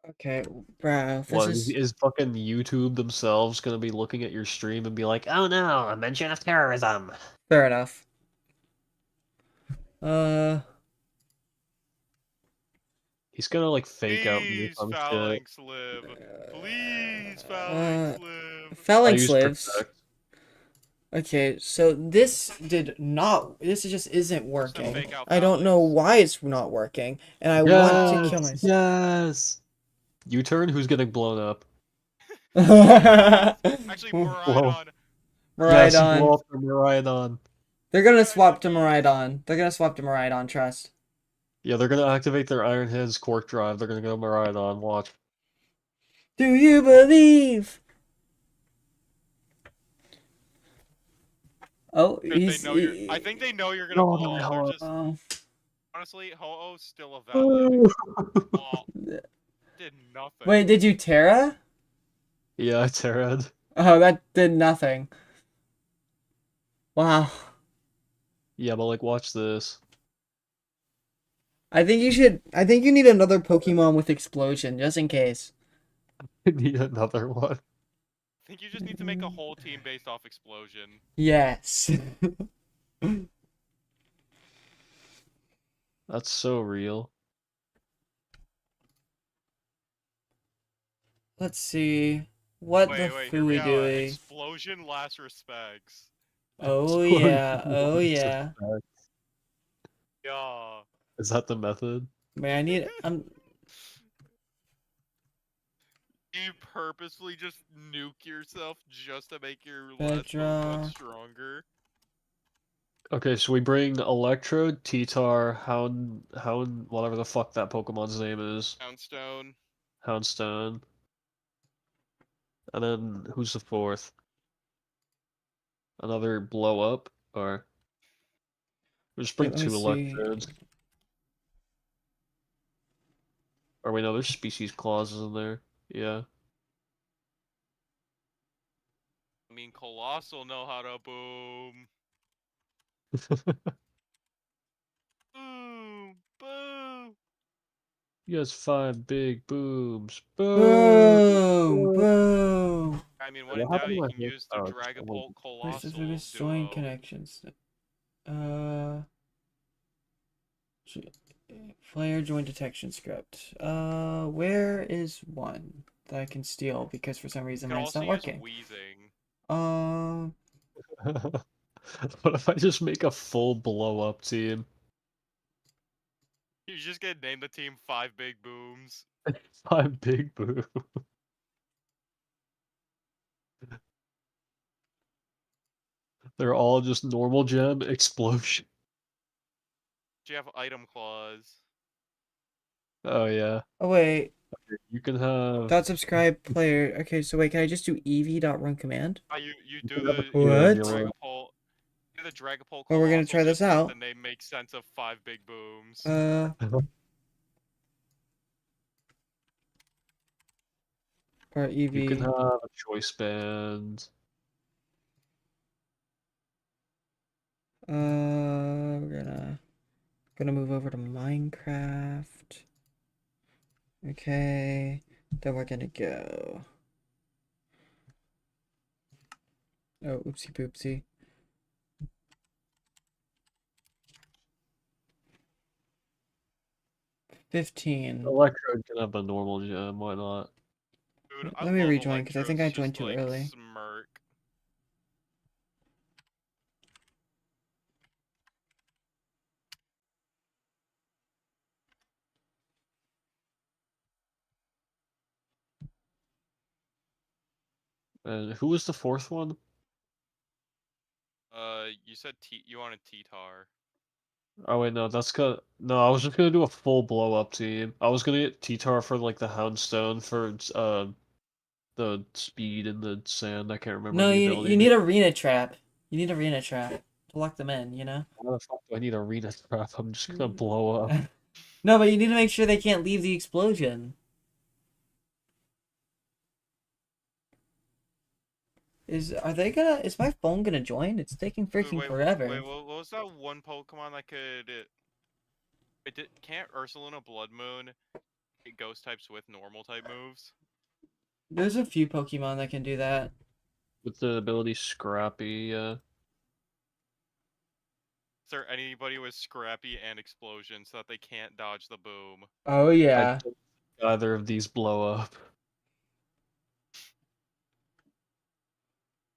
Okay, bruh, this What is is fucking YouTube themselves gonna be looking at your stream and be like, "Oh no, a mention of terrorism." fair enough. Uh, He's gonna like fake out me Please, some shit. fouling slib. Please, fouling uh, slib. I Felling use Slivs. protect. Okay, so this did not. This just isn't What's the working. fake out I don't know foulings? why it's not working, and I want to kill Yes, myself. yes. U-turn. Who's getting blown up? Actually, Blow. Miraidon. Yes, blow Miraidon. up the Miraidon. They're gonna swap Miraidon, to please. Miraidon. They're gonna swap to Miraidon, trust. Yeah, they're gonna activate their Iron Hands Cork Drive. They're gonna go Miraidon. Watch. Do you believe? Oh, If they he's. know you're, I think they know you're gonna No, blow up. They're no, just Oh. honestly, Ho-Oh's still a valid. no. Oh, did nothing. Wait, did you Terra? Yeah, Terad. Oh, that did nothing. Wow. Yeah, but like, watch this. I think you should. I think you need another Pokemon with explosion, just in case. I need another one. I think you just need to make a whole team based off explosion. Yes. That's so real. Let's see. What the Wait, hear me fooey out. dooey? Explosion last respects. Oh yeah. Oh yeah. Yeah. Is that the method? Man, I need. You purposefully just nuke yourself just to make your last Pokemon Bedrock. stronger. Okay, so we bring Electrode, T-Tar, whatever the fuck that Pokemon's name is, Houndstone. Houndstone, and then who's the fourth? Another Blow Up, or we just bring Wait, let me two see. Electrodes. Or we know there's species clauses in there. Yeah. I mean, Colossal know how to boom. Boom. Boom. You guys 5 big booms. Boom! Boom! Boom! I mean, when What in doubt, happened to you my can hit use the power? Dragapult Where's the Colossal biggest duo. join connections? J- Player join detection script. Where is one that I can steal? Because for some reason You can mine's also not use working. Wheezing. What if I just make a full blow up team? You just get named the team 5 Big Booms. 5 big boom. They're all just normal gem explosion. Do you have item clause? Oh yeah. Oh wait, You can have dot subscribe player. Okay, so wait, can I just do ev.run command? You you do can have the a you do the What? Dragapult. Do the Dragapult Well, we're gonna Colossal try this just to make out. the name make sense of 5 Big Booms. Or You can ev. have a choice band. We're gonna move over to Minecraft. Okay, then we're gonna go. Oh, oopsie poopsie. $15. Electrode can have a normal gem, why not? Dude, I Let me love rejoin because I think I Electrode's joined just too like early. smirk. And who was the fourth one? You said you wanted T-Tar. Oh wait, no, no, I was just gonna do a full blow up team. I was gonna get T-Tar for like the Houndstone for the speed in the sand. I can't remember No, the you ability. you need arena trap. You need arena trap to lock them in, you know? Why the fuck do I need arena trap? I'm just gonna blow up. No, but you need to make sure they can't leave the explosion. Is my phone gonna join? It's taking freaking forever. Wait, what was that one Pokemon that could? Can't Ursaluna Blood Moon ghost types with normal type moves. There's a few Pokemon that can do that. With the ability Scrappy, Is there anybody with Scrappy and Explosion so that they can't dodge the boom? Oh I yeah. don't think either of these blow up.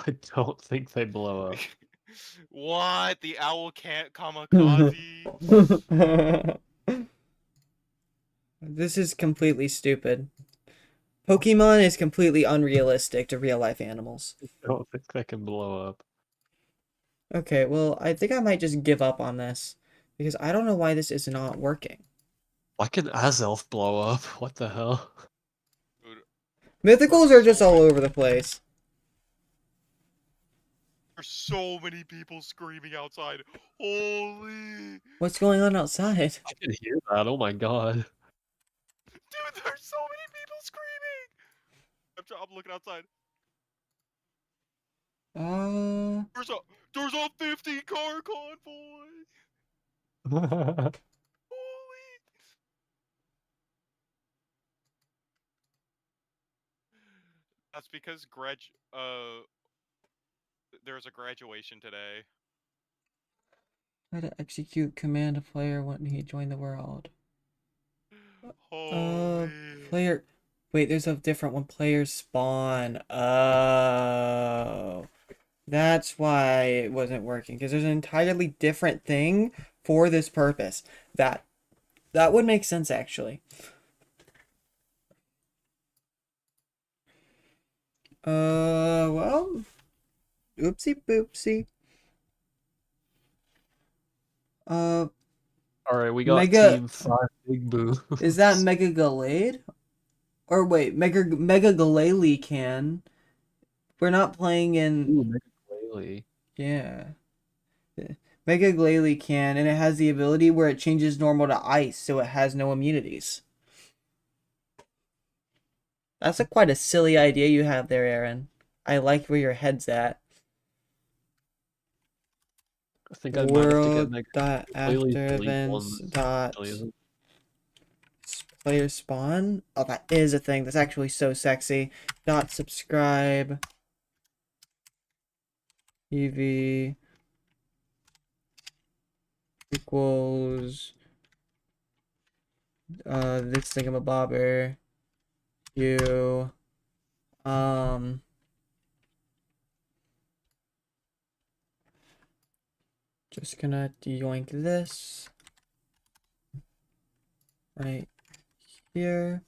I don't think they blow up. What? The owl can't kamikaze? This is completely stupid. Pokemon is completely unrealistic to real life animals. I don't think they can blow up. Okay, well, I think I might just give up on this because I don't know why this is not working. Why can Azelf blow up? What the hell? Dude, Mythicals are just all over the place. there's so many people screaming outside. Holy! What's going on outside? I can hear that. Oh my god. Dude, there's so many people screaming! I'm looking outside. Uh, There's a 50 car convoy! Holy! That's because there's a graduation today. how to execute command a player when he joined the world. Holy! Player. Wait, there's a different one. Player spawn. Oh. That's why it wasn't working. Because there's an entirely different thing for this purpose. That would make sense, actually. Well. Oopsie boopsie. Alright, we got Mega- Team 5 Big Boo. Is that Mega Gallade? Or wait, Mega Glalie can. We're not playing in. Ooh, Mega Glalie. Yeah. Mega Glalie can, and it has the ability where it changes normal to ice, so it has no immunities. That's quite a silly idea you have there, Aaron. I like where your head's at. I think I might have to get World Mega dot Glalie after Elite events one. dot Actually, isn't. player spawn. Oh, that is a thing. That's actually so sexy. Dot subscribe. EV equals this thingamabobber. You just gonna yoink this right here.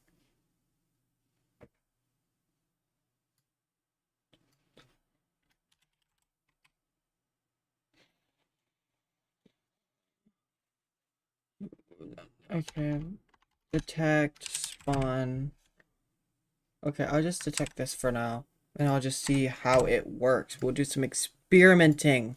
Okay, detect spawn. Okay, I'll just detect this for now, and I'll just see how it works. We'll do some experimenting.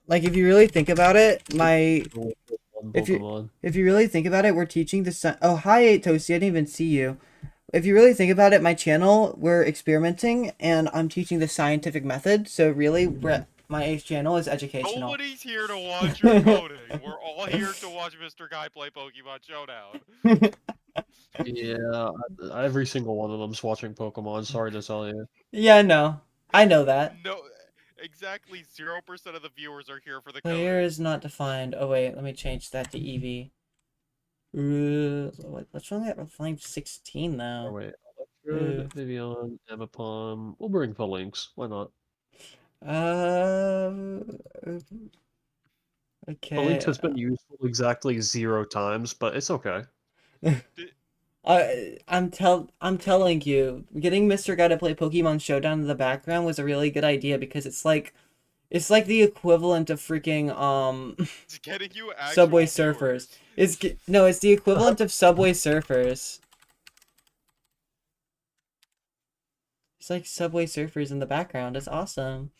Like, if you really think about it, One If you- Pokemon. if you really think about it, we're teaching the Oh, hi, 8Toasty. I didn't even see you. If you really think about it, my channel, we're experimenting, and I'm teaching the scientific method. So really, my channel is educational. Nobody's here to watch your coding. We're all here to watch Mr. Guy play Pokemon Showdown. Yeah, every single one of them's watching Pokemon. Sorry to tell you. Yeah, no. I know that. No, exactly 0% of the viewers are here for the Player coding. is not defined. Oh, wait. Let me change that to EV. Let's only at refined 16, Oh though. wait, Electrode, Vivian, Emapalm. We'll bring the links. Why not? Okay. The links has been useful exactly 0 times, but it's okay. I'm telling you, getting Mr. Guy to play Pokemon Showdown in the background was a really good idea because it's like the equivalent of freaking It's getting you actual Subway viewers. Surfers. It's the equivalent of Subway Surfers. It's like Subway Surfers in the background. It's awesome.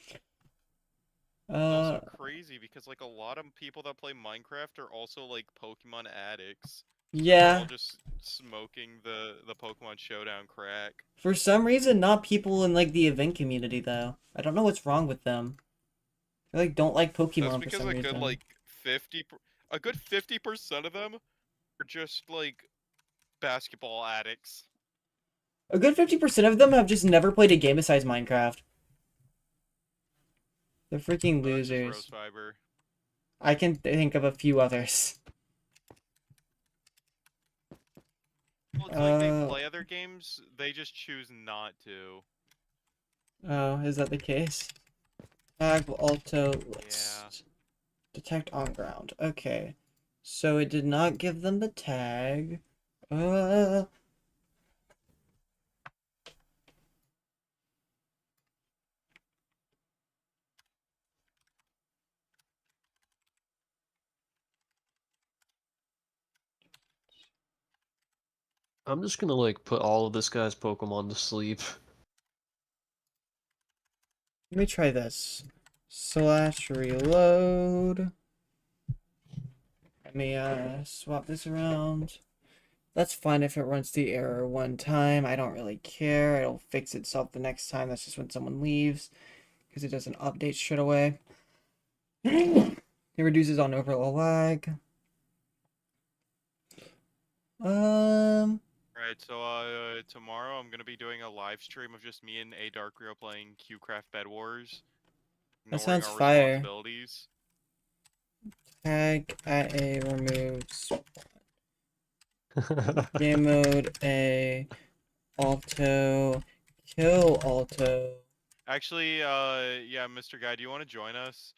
It's also crazy because like a lot of people that play Minecraft are also like Pokemon addicts. They're yeah. all just smoking the Pokemon Showdown crack. For some reason, not people in like the event community though. I don't know what's wrong with them. They like don't like That's Pokemon for because some a good reason. like 50, a good 50% of them are just like basketball addicts. A good 50% of them have just never played a game besides Minecraft. They're freaking So that's just losers. rose fiber. I can think of a few others. Well, it's like they play other games, they just choose not to. Oh, is that the case? Tag Alto list. Yeah. Detect on ground. Okay. So it did not give them the tag. I'm just gonna like put all of this guy's Pokemon to sleep. Let me try this. Slash reload. Let me swap this around. That's fine if it runs the error one time. I don't really care. It'll fix itself the next time. That's just when someone leaves. Because it doesn't update straight away. It reduces on overall lag. Right, so tomorrow I'm gonna be doing a live stream of just me and A Dark Rio playing QCraft Bed Wars. That Ignoring sounds our fire. responsibilities. Tag at a removes. Game mode A. Alto. Kill Alto. Actually, yeah, Mr. Guy, do you want to join us?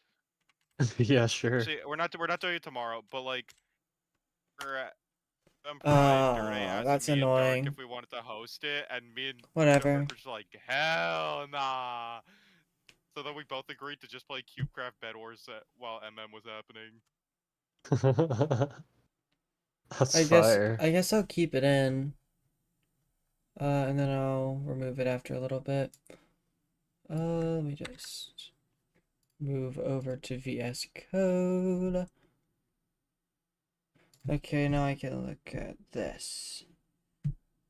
Yeah, sure. Actually, we're not doing it tomorrow, but like, we're at Prime. Dirty asked That's me and Dark annoying. if we wanted to host it, and me and Whatever. Dark were just like, hell nah. So then we both agreed to just play CubeCraft Bed Wars while MM was happening. That's fire. I guess I'll keep it in. And then I'll remove it after a little bit. Let me just move over to VS Code. Okay, now I can look at this.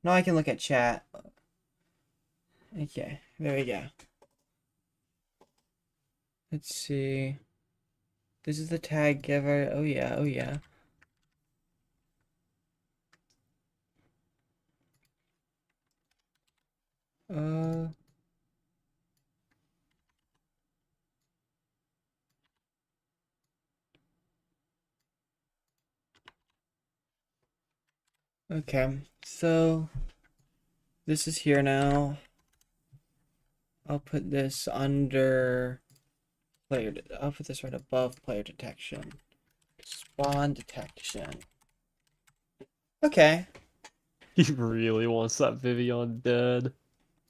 Now I can look at chat. Okay, there we go. Let's see. This is the tag giver. Oh yeah, oh yeah. Uh, okay. So this is here now. I'll put this under I'll put this right above player detection. Spawn detection. Okay. He really wants that Vivian dead.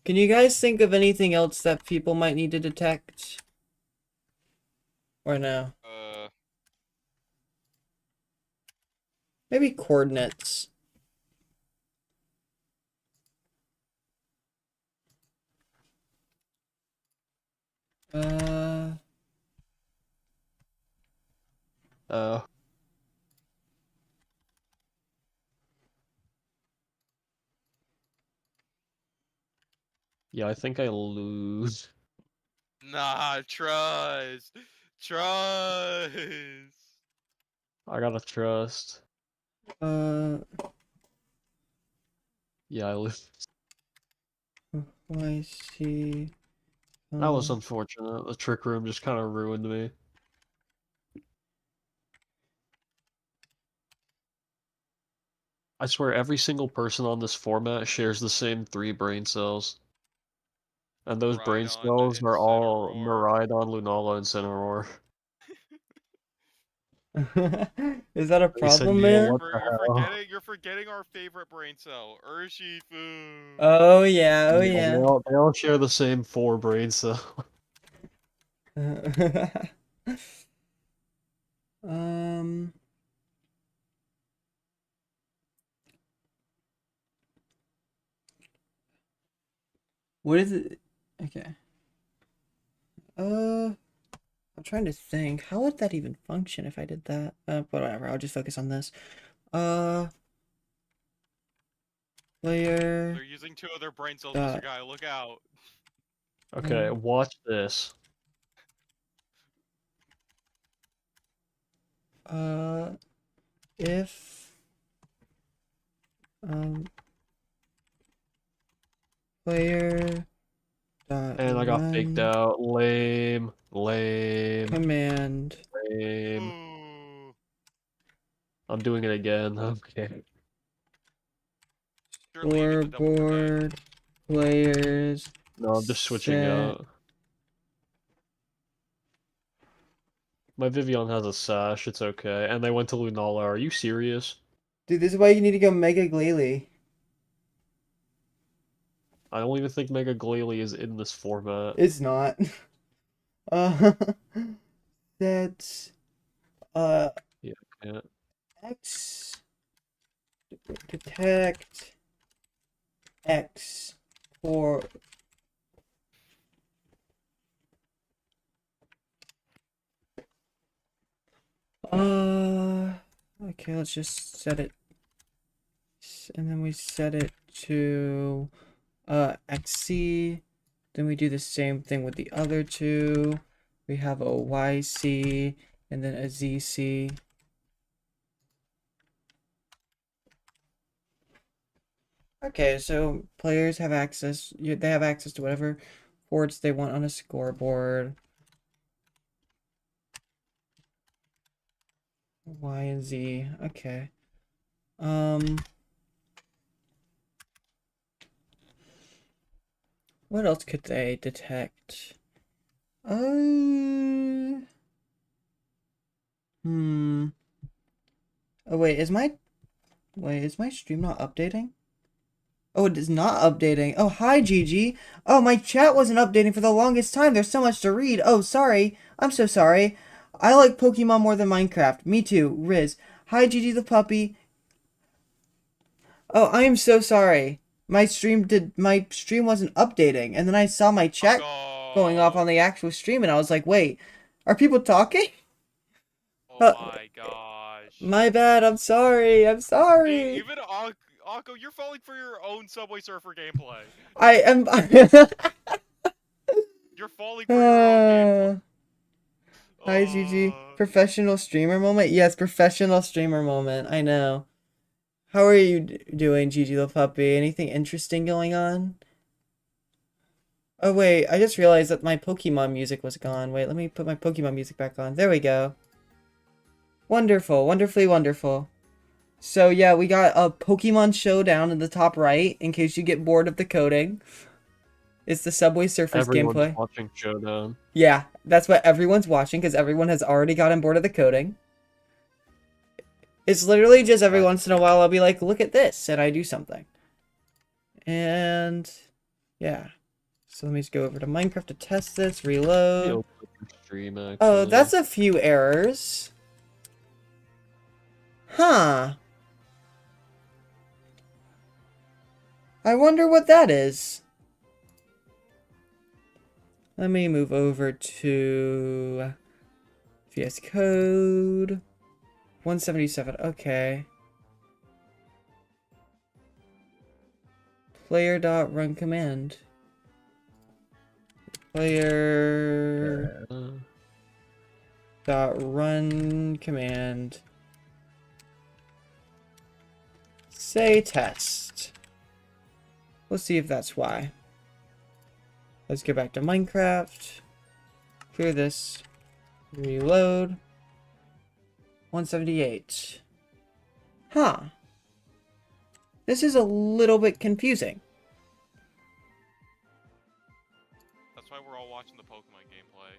Can you guys think of anything else that people might need to detect? Or no? Maybe coordinates. Uh, Uh, yeah, I think I lose. Nah, trust. Trust. I gotta trust. uh, Yeah, I lose. I see. That was unfortunate. The trick room just kind of ruined me. I swear every single person on this format shares the same 3 brain cells. And those brain Rhydon, cells are all Incineroar. Miraidon, Lunala, and Cineroar. Is that a They said, problem, yo, man? what the hell? You're forgetting our favorite brain cell, Urshifu. Oh yeah, oh Yeah, yeah. they all share the same 4 brain cells. Um, what is it? Okay. I'm trying to think. How would that even function if I did that? But whatever. I'll just focus on this. Player. They're using 2 of their brain cells, Mr. Dot. Guy. Look out. Okay, watch this. If Player dot And I got faked run out. Lame. Lame. command. Lame. Ooh. I'm doing it again. Okay. Surely you get the double for that. Scoreboard players. No, I'm just switching set. out. My Vivian has a sash, it's okay. And they went to Lunala. Are you serious? Dude, this is why you need to go Mega Glalie. I don't even think Mega Glalie is in this format. It's not. Uh, that's Yeah. X detect X for okay, let's just set it, and then we set it to XC. Then we do the same thing with the other two. We have a YC and then a ZC. Okay, so players have access, they have access to whatever boards they want on a scoreboard. Y and Z, okay. What else could they detect? Oh wait, is my stream not updating? Oh, it is not updating. Oh, hi, Gigi. Oh, my chat wasn't updating for the longest time. There's so much to read. Oh, sorry. I'm so sorry. I like Pokemon more than Minecraft. Me too, Riz. Hi, Gigi the puppy. Oh, I am so sorry. My stream wasn't updating, and then I saw my chat going off on the actual stream, and I was like, wait, are people talking? Oh my gosh. My bad. I'm sorry. I'm sorry. Even Akko, you're falling for your own Subway Surfer gameplay. I am. You're falling for your own gameplay. Hi, Gigi. Professional streamer moment? Yes, professional streamer moment. I know. How are you doing, Gigi the puppy? Anything interesting going on? Oh, wait. I just realized that my Pokemon music was gone. Wait, let me put my Pokemon music back on. There we go. Wonderful. Wonderfully wonderful. So, yeah, we got a Pokemon Showdown in the top right, in case you get bored of the coding. It's the Subway Surfers gameplay. Watching Showdown. Yeah, that's what everyone's watching, because everyone has already gotten bored of the coding. It's literally just every once in a while I'll be like, look at this, and I do something. And, yeah. So let me just go over to Minecraft to test this, reload. Oh, that's a few errors. Huh. I wonder what that is. Let me move over to VS Code 177. Okay. Player.run command. Player.run command. Say test. Let's see if that's why. Let's go back to Minecraft. Clear this. Reload. 178. Huh. This is a little bit confusing. That's why we're all watching the Pokemon gameplay.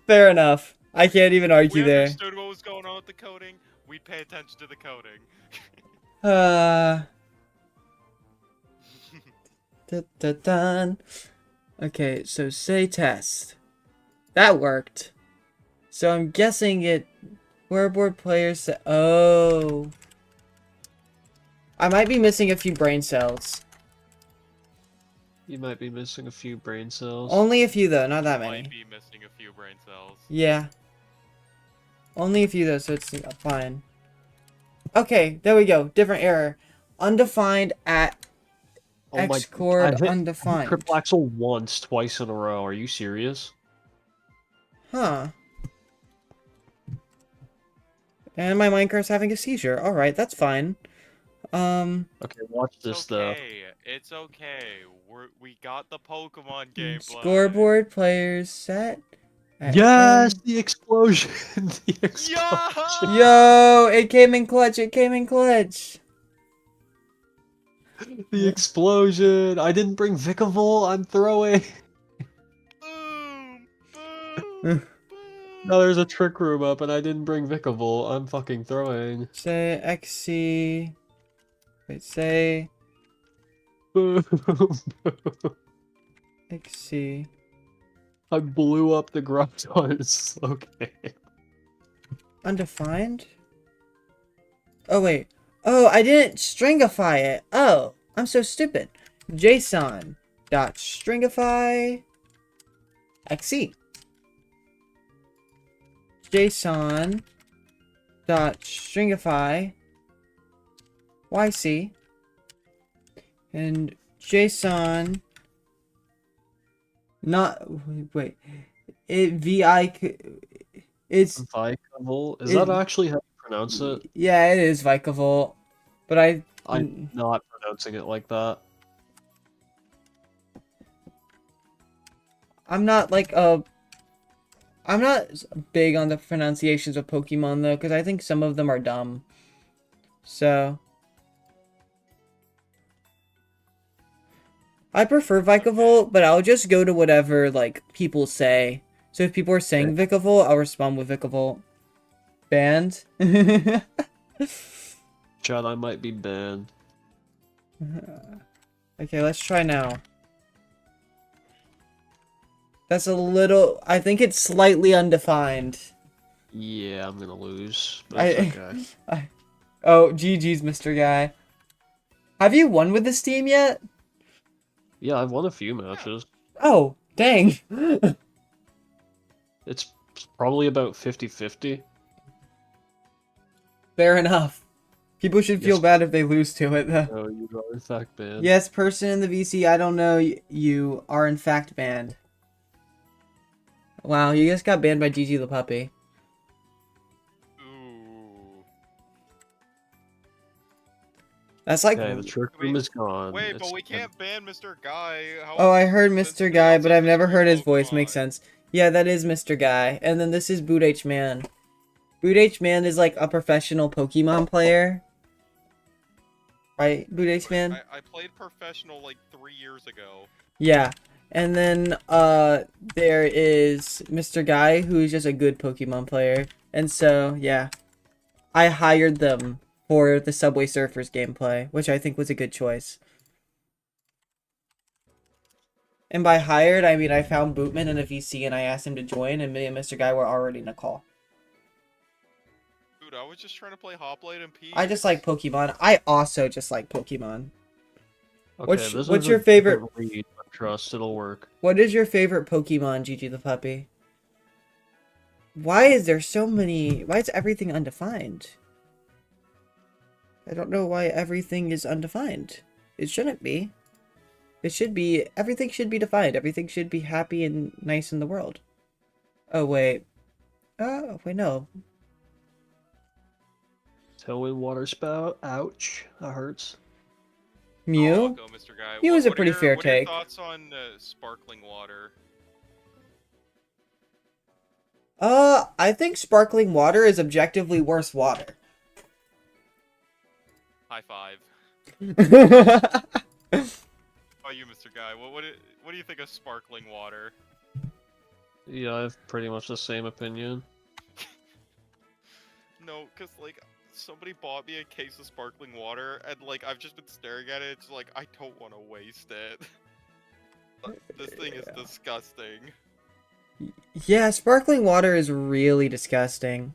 Fair enough. I can't even argue We there. understood what was going on with the coding. We'd pay attention to the coding. Dun. Okay, so say test. That worked. So I'm guessing it. Whereboard players. Oh. I might be missing a few brain cells. You might be missing a few brain cells. Only a few though, not that many. Might be missing a few brain cells. Yeah. Only a few though, so it's fine. Okay, there we go. Different error. Undefined at X-Cord undefined. Triple Axel once, twice in a row. Are you serious? Huh. And my Minecraft's having a seizure. Alright, that's fine. Okay, watch It's this though. okay. It's okay. We got the Pokemon gameplay. Scoreboard players set. at Yes, 10. the explosion. The explosion. Yeah! Yo, it came in clutch. It came in clutch. The explosion. I didn't bring Vikavolt. I'm throwing. Boom! Boom! Uh. Boom! No, there's a trick room up, and I didn't bring Vikavolt. I'm fucking throwing. Say XC. Wait, say Boom. XC. I blew up the garage on its slow game. Undefined? Oh, wait. Oh, I didn't stringify it. Oh, I'm so stupid. JSON dot stringify XC. JSON dot stringify YC. And JSON not wait. It's Vikavolt? Is It- that actually how you pronounce it? yeah, it is Vikavolt, but I'm not pronouncing it like that. I'm not big on the pronunciations of Pokemon though, because I think some of them are dumb. So I prefer Vikavolt, but I'll just go to whatever like people say. So if people are saying Vikavolt, I'll respond with Vikavolt. Banned. Chad, I might be banned. Okay, let's try now. That's a little. I think it's slightly undefined. Yeah, I'm gonna lose, but it's okay. Oh, GG's, Mr. Guy. Have you won with this team yet? Yeah, I've won a few matches. Oh, dang. It's probably about 50-50. Fair enough. People should feel Yes. bad if they lose to it, though. Oh, you are in fact banned. Yes, person in the VC, I don't know, you are in fact banned. Wow, you just got banned by Gigi the puppy. Ooh. That's like... Okay, the trick room is gone. Wait, but It's we can't ban Mr. Guy. How Oh, I heard since Mr. they Guy, also but I've never mystery heard his voice. Pokemon. Makes sense. Yeah, that is Mr. Guy. And then this is Boot H Man. Boot H Man is like a professional Pokemon player. Right, Boot H Man? I played professional like 3 years ago. Yeah. And then there is Mr. Guy, who's just a good Pokemon player. And so, yeah. I hired them for the Subway Surfers gameplay, which I think was a good choice. And by hired, I mean I found Bootman in a VC and I asked him to join, and me and Mr. Guy were already in a call. Dude, I was just trying to play Hoplite and Peach. I just like Pokemon. I also just like Pokemon. okay, what's- this what's is your a favorite- different lead, but trust, it'll work. What is your favorite Pokemon, Gigi the puppy? Why is there so many... Why is everything undefined? I don't know why everything is undefined. It shouldn't be. It should be... Everything should be defined. Everything should be happy and nice in the world. Oh, wait. Oh, wait, no. Tailwind water spout. Ouch. That hurts. Mew? Oh, I'll go, Mr. Guy. Mew is a What are pretty your- fair what are your take. thoughts on sparkling water? I think sparkling water is objectively worse water. High five. Oh, you, Mr. Guy. What do you think of sparkling water? Yeah, I have pretty much the same opinion. No, cause like somebody bought me a case of sparkling water, and like I've just been staring at it. It's like I don't want to waste it. This thing is disgusting. Yeah, sparkling water is really disgusting.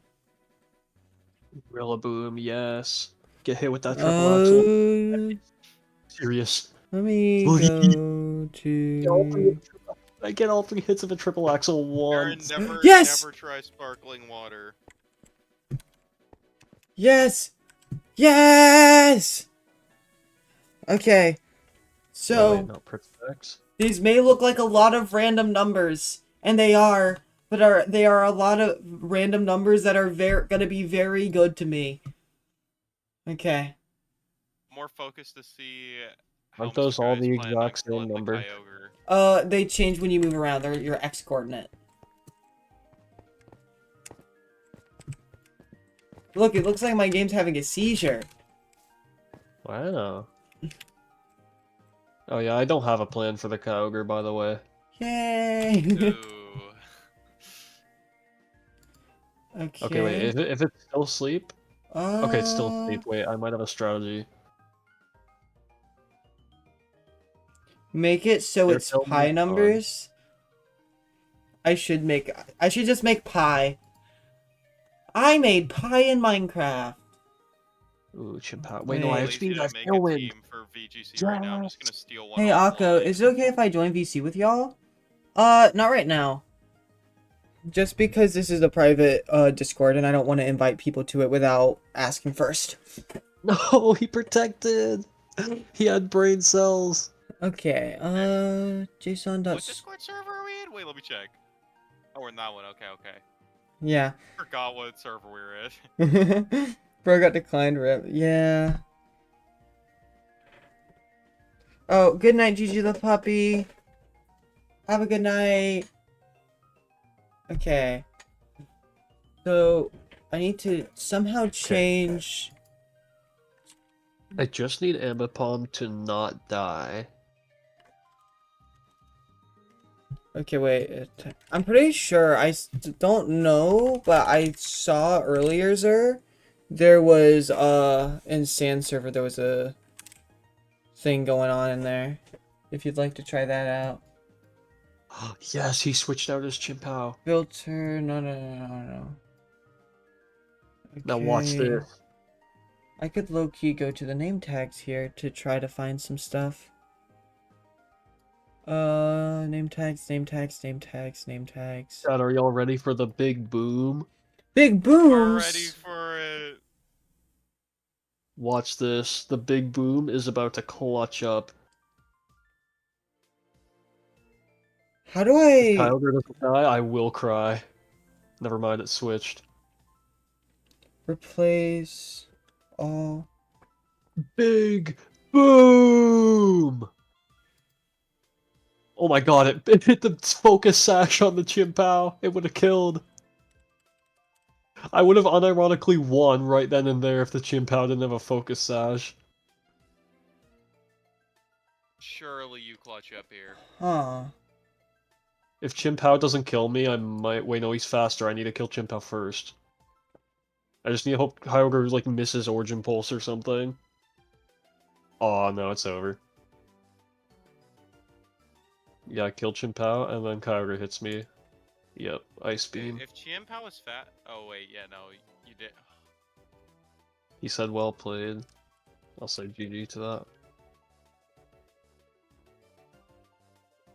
Rillaboom, yes. Get hit with that triple axle. Oh, Serious. let me Please. go Get all three to... I get all 3 hits of a triple axle Aaron, once. never, Yes! never try sparkling water. Yes! Yes! Okay. Oh, So, wait, not perfect. these may look like a lot of random numbers, and they are, But they are a lot of random numbers that are gonna be very good to me. Okay. More focused to see how Aren't Mr. those all Guy's the planning on exact same killing the number? Kyogre. They change when you move around. They're your X coordinate. Look, it looks like my game's having a seizure. Wow. Oh yeah, I don't have a plan for the Kyogre, by the way. Yay! Ooh. Okay, wait, Okay. if it's still asleep? Okay, it's still Uh, asleep. Wait, I might have a strategy. make it so Here, it's tell me pi it's on. numbers. I should just make pi. I made pi in Minecraft. Ooh, Chimpa. Wait, no, I Wait. have Lazy speed, I to have make a Tailwind! team for VGC right now. I'm just gonna Yes! steal one Hey, Akko, offline. is it okay if I join VC with y'all? Not right now. Just because this is a private Discord and I don't want to invite people to it without asking first. No, he protected! He had brain cells! Okay, JSON What dot Discord server are we in? Wait, let me check. Oh, we're in that one. Okay, okay. yeah. Forgot what server we were in. Bro got declined rip. Yeah. Oh, good night, Gigi the puppy. Have a good night. Okay. So, I need to somehow change... I just need Ambipom to not die. Okay, wait. I'm pretty sure, don't know, but I saw earlier, there was, in Sand Server, there was a thing going on in there. If you'd like to try that out. Yes, he switched out his Chimpao. Filter, no. Now watch Okay. this. I could low-key go to the name tags here to try to find some stuff. Name tags. God, are y'all ready for the big boom? Big We're ready booms! for it. Watch this. The big boom is about to clutch up. How do If I... Kyogre doesn't die, I will cry. Never mind, it switched. replace all... Big boom! Oh my god, it hit the focus sash on the Chimpao. It would have killed. I would have unironically won right then and there if the Chimpao didn't have a focus sash. Surely you clutch up here. Huh. If Chimpao doesn't kill me, I might... Wait, no, he's faster. I need to kill Chimpao first. I just need to hope Kyogre, like, misses Origin Pulse or something. Oh, no, it's over. Yeah, I kill Chimpao, and then Kyogre hits me. Yep, Ice Beam. If Chimpao was fat... Oh, wait, yeah, no, you did... He said well played. I'll say GG to that.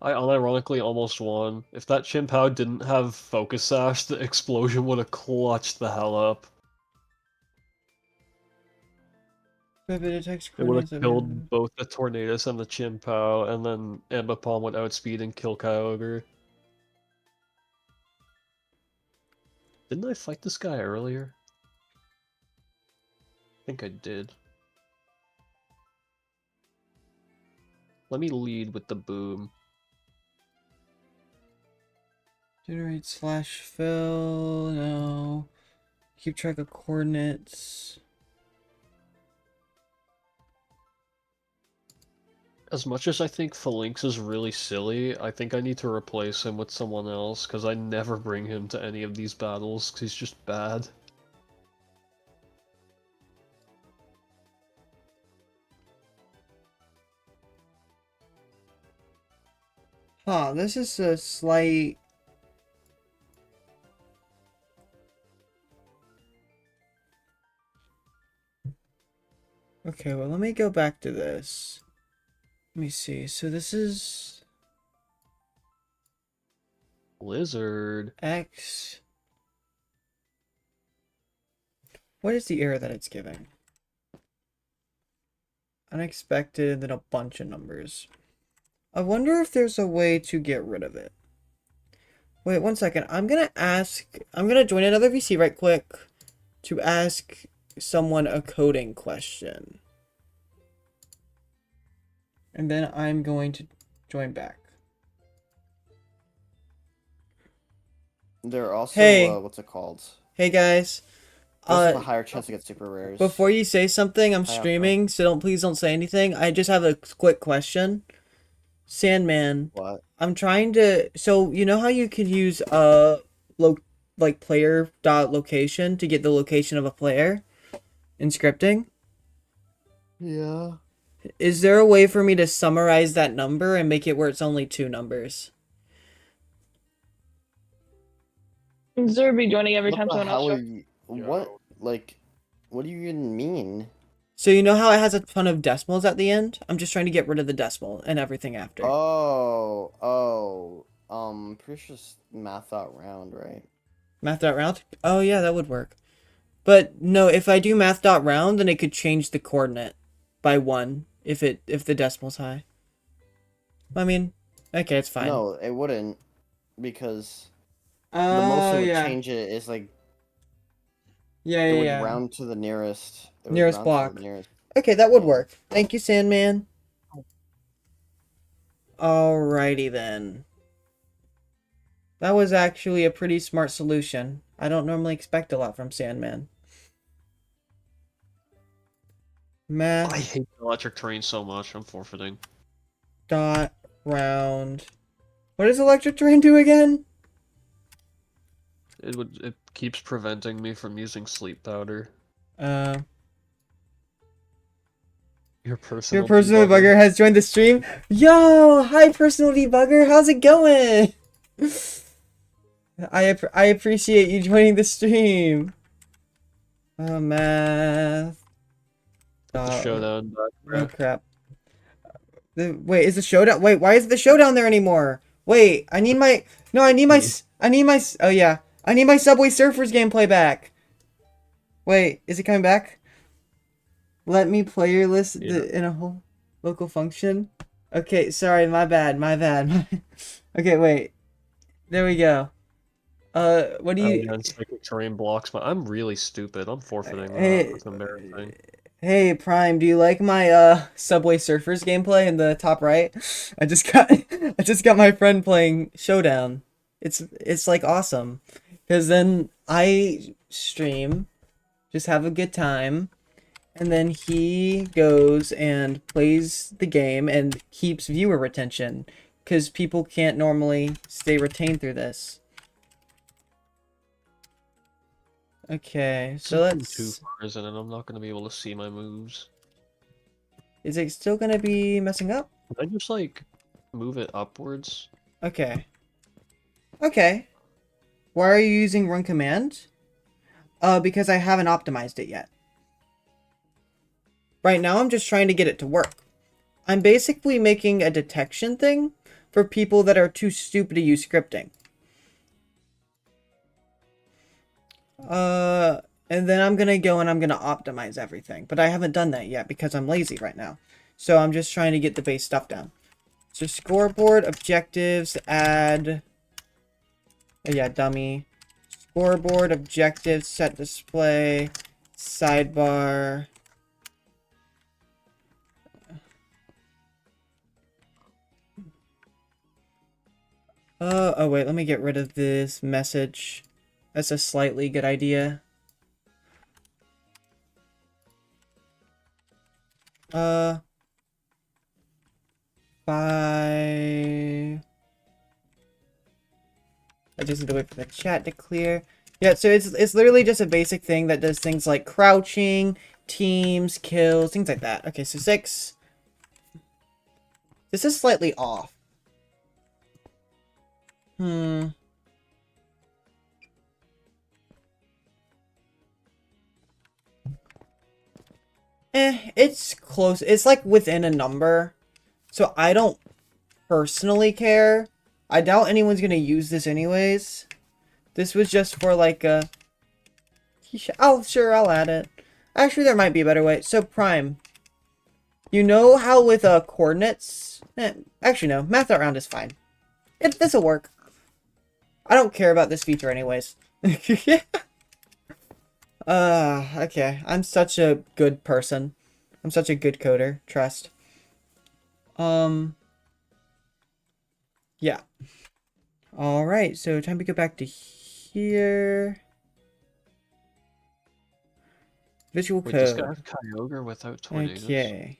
I unironically almost won. If that Chimpao didn't have Focus Sash, the explosion would have clutched the hell up. It would have killed both the Tornadus and the Chimpao, and then Ambipom would outspeed and kill Kyogre. Didn't I fight this guy earlier? I think I did. Let me lead with the boom. Generate slash fill, no. Keep track of coordinates. As much as I think Phalanx is really silly, I think I need to replace him with someone else, because I never bring him to any of these battles, because he's just bad. Huh, this is a slight... Okay, well, let me go back to this. Let me see. So this is Lizard. X. What is the error that it's giving? Unexpected, and then a bunch of numbers. I wonder if there's a way to get rid of it. Wait, 1 second. I'm gonna join another VC right quick to ask someone a coding question. And then I'm going to join back. There are also, Hey. what's it called? Hey guys. There's have a higher chance to get super rares. Before you say something, I'm Hi, Alpha. streaming, so please don't say anything. I just have a quick question. Sandman, What? I'm trying to, so you know how you could use like player dot location to get the location of a player in scripting? Yeah. Is there a way for me to summarize that number and make it where it's only 2 numbers? Zero be joining every What time the someone hell else are joins. you? What? Like, what do you even mean? So you know how it has a ton of decimals at the end? I'm just trying to get rid of the decimal and everything after. Pretty sure it's math out round, right? Math dot round? Oh yeah, that would work. But no, if I do math dot round, then it could change the coordinate by 1 if the decimal's high. I mean, okay, it's fine. No, it wouldn't, because the most it would change it is like it would round to the nearest. It would Nearest round block. To the nearest. Okay, that would Yeah. work. Thank you, Sandman. Alrighty then. That was actually a pretty smart solution. I don't normally expect a lot from Sandman. I Math hate the electric terrain so much. I'm forfeiting. dot round. What does electric terrain do again? It keeps preventing me from using sleep powder. Your personal debugger has joined the stream. Yo, hi personal debugger. How's it going? I appreciate you joining the stream. Math. The showdown. Oh crap. Wait, is the showdown? Wait, why is the showdown there anymore? Wait, I need my. No, I need my. Oh yeah, I need my Subway Surfers gameplay back. Wait, is it coming back? Let me play your list in a whole local function. Okay, sorry, my bad. Okay, wait. There we go. What do you? Psychic terrain blocks. I'm really stupid. I'm forfeiting. Hey, That's embarrassing. Hey Prime, do you like my Subway Surfers gameplay in the top right? I just got my friend playing Showdown. It's like awesome. Cause then I stream, just have a good time, and then he goes and plays the game and keeps viewer retention. Cause people can't normally stay retained through this. Okay, so let's... Too far, isn't it? I'm not going to be able to see my moves. Is it still going to be messing up? Can I just, like, move it upwards? Okay. Okay. Why are you using run command? Because I haven't optimized it yet. Right now, I'm just trying to get it to work. I'm basically making a detection thing for people that are too stupid to use scripting. And then I'm gonna go and I'm gonna optimize everything. But I haven't done that yet because I'm lazy right now. So I'm just trying to get the base stuff down. So scoreboard, objectives, add... Oh yeah, dummy. Scoreboard, objectives, set display, sidebar... Oh wait, let me get rid of this message. That's a slightly good idea. Bye. I just need to wait for the chat to clear. Yeah, so it's literally just a basic thing that does things like crouching, teams, kills, things like that. Okay, so 6. This is slightly off. It's close. It's like within a number. So I don't personally care. I doubt anyone's gonna use this anyways. This was just for like a... Oh, sure, I'll add it. Actually, there might be a better way. So, Prime. You know how with coordinates... Actually, no. Math that round is fine. This'll work. I don't care about this feature anyways. Okay. I'm such a good person. I'm such a good coder. Trust. Yeah. Alright, so time to go back to here. Visual Wait, this guy code. have Kyogre without tornadoes? Okay.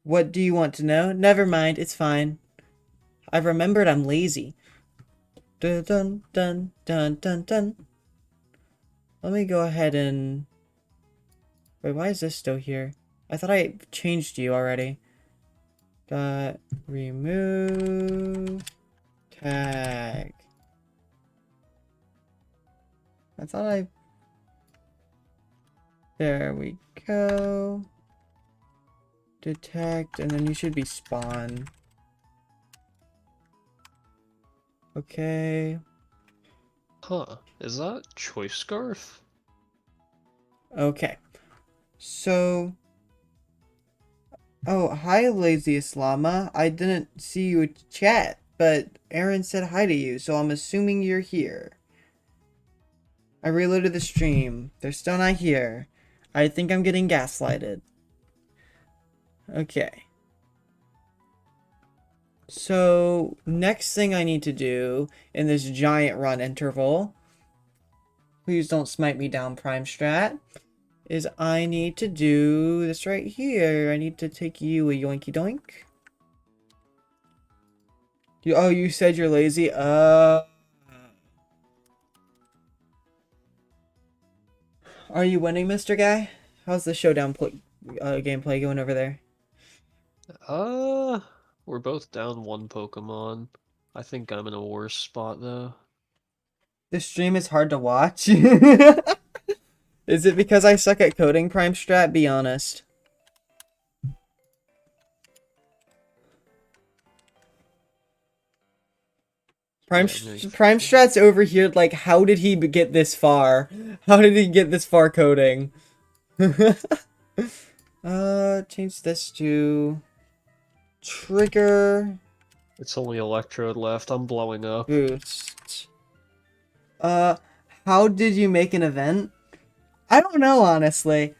What do you want to know? Never mind, it's fine. I've remembered I'm lazy. Dun dun dun dun dun dun. Let me go ahead and... Wait, why is this still here? I thought I changed you already. Dot remove tag. I thought I... There we go. Detect, and then you should be spawn. Okay. Huh. Is that Choice Scarf? Okay. So... Oh, hi, Laziest Llama. I didn't see you chat, but Aaron said hi to you, so I'm assuming you're here. I reloaded the stream. They're still not here. I think I'm getting gaslighted. Okay. So, next thing I need to do in this giant run interval, please don't smite me down, Prime Strat, is I need to do this right here. I need to take you a yoinky doink. Oh, you said you're lazy? Are you winning, Mr. Guy? How's the showdown gameplay going over there? We're both down one Pokemon. I think I'm in a worse spot, though. The stream is hard to watch. Is it because I suck at coding, Prime Strat? Be honest. Prime Strat's over here like, how did he get this far? How did he get this far coding? Change this to trigger It's only Electrode left. I'm blowing up. boost. How did you make an event? I don't know, honestly.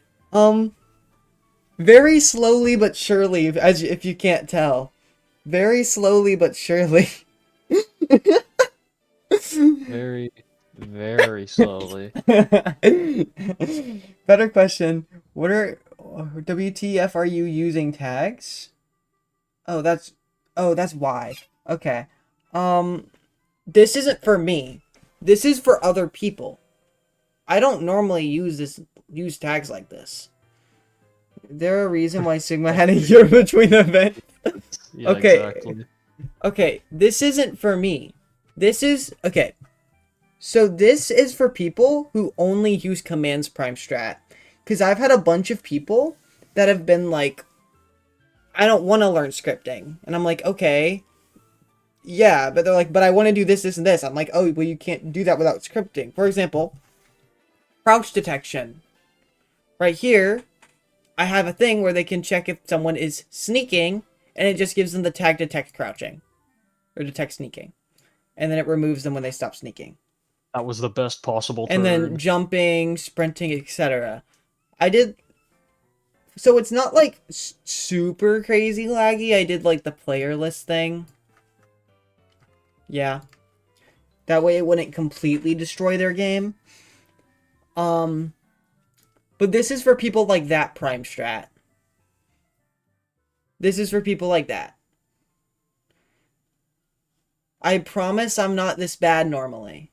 Very slowly but surely, as if you can't tell. Very slowly but surely. Very, very slowly. Better question. What are WTF are you using tags? Oh, that's why. Okay. This isn't for me. This is for other people. I don't normally use tags like this. Is there a reason why Sigma had a year between events? Yeah, Okay. exactly. Okay, this isn't for me. This is... Okay. So this is for people who only use commands, Prime Strat. Because I've had a bunch of people that have been like, I don't want to learn scripting. And I'm like, okay. Yeah, but they're like, but I want to do this, this, and this. I'm like, oh, well, you can't do that without scripting. For example, crouch detection. Right here, I have a thing where they can check if someone is sneaking, and it just gives them the tag detect crouching. Or detect sneaking. And then it removes them when they stop sneaking. That was the best possible turn. And then jumping, sprinting, etc. I did... So it's not, like, super crazy laggy. I did, like, the player list thing. Yeah. That way it wouldn't completely destroy their game. But this is for people like that, Prime Strat. This is for people like that. I promise I'm not this bad normally.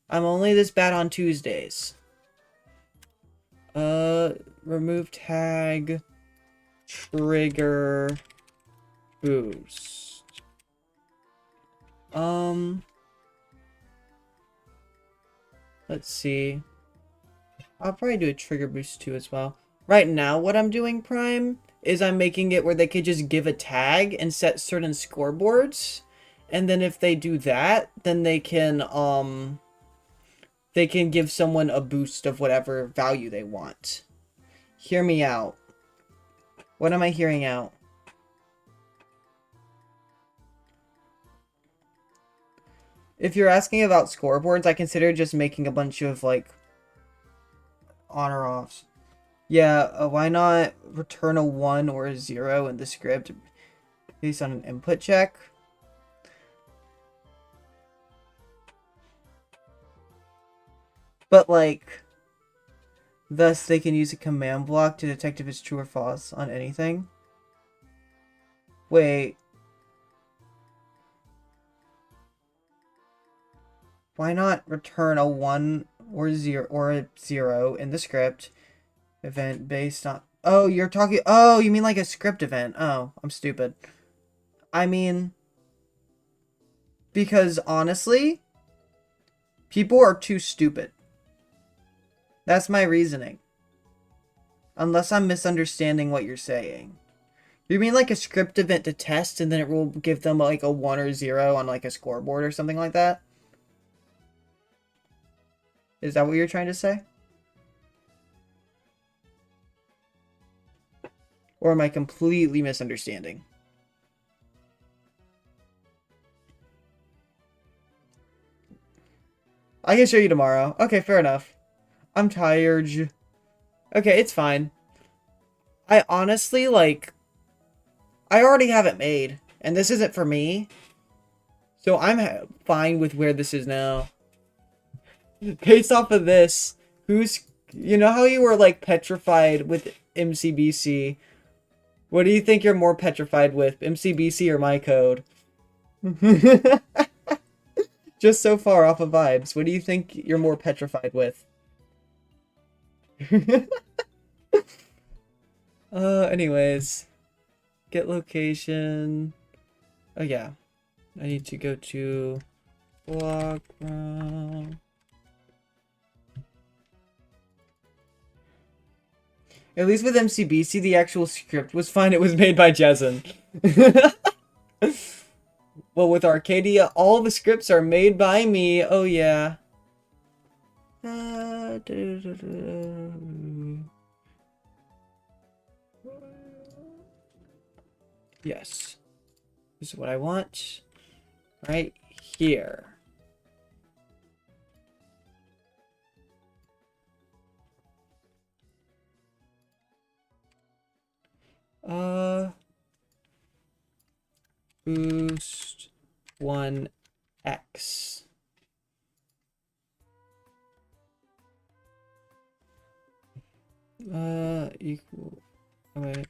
I'm only this bad on Tuesdays. Remove tag. Trigger. Boost. Let's see. I'll probably do a trigger boost too as well. Right now, what I'm doing, Prime, is I'm making it where they could just give a tag and set certain scoreboards. And then if they do that, then they can give someone a boost of whatever value they want. Hear me out. What am I hearing out? If you're asking about scoreboards, I consider just making a bunch of, like, on or offs. Yeah, why not return a 1 or a 0 in the script based on an input check? But, like, thus they can use a command block to detect if it's true or false on anything. Wait. Why not return a 1 or a 0 in the script event based on... Oh, you're talking... Oh, you mean like a script event. Oh, I'm stupid. I mean... Because, honestly, people are too stupid. That's my reasoning. Unless I'm misunderstanding what you're saying. You mean like a script event to test and then it will give them like a 1 or 0 on like a scoreboard or something like that? Is that what you're trying to say? Or am I completely misunderstanding? I can show you tomorrow. Okay, fair enough. I'm tired. Okay, it's fine. I honestly, like... I already have it made. And this isn't for me. So I'm fine with where this is now. Based off of this, who's... You know how you were, like, petrified with MCBC? What do you think you're more petrified with? MCBC or my code? Just so far off of vibes. What do you think you're more petrified with? Anyways. Get location. Oh, yeah. I need to go to block round. At least with MCBC, the actual script was fine. It was made by Jason. Well, with Arcadia, all the scripts are made by me. Oh, yeah. Yes. This is what I want. Right here. Boost 1x. Equal. Oh, wait.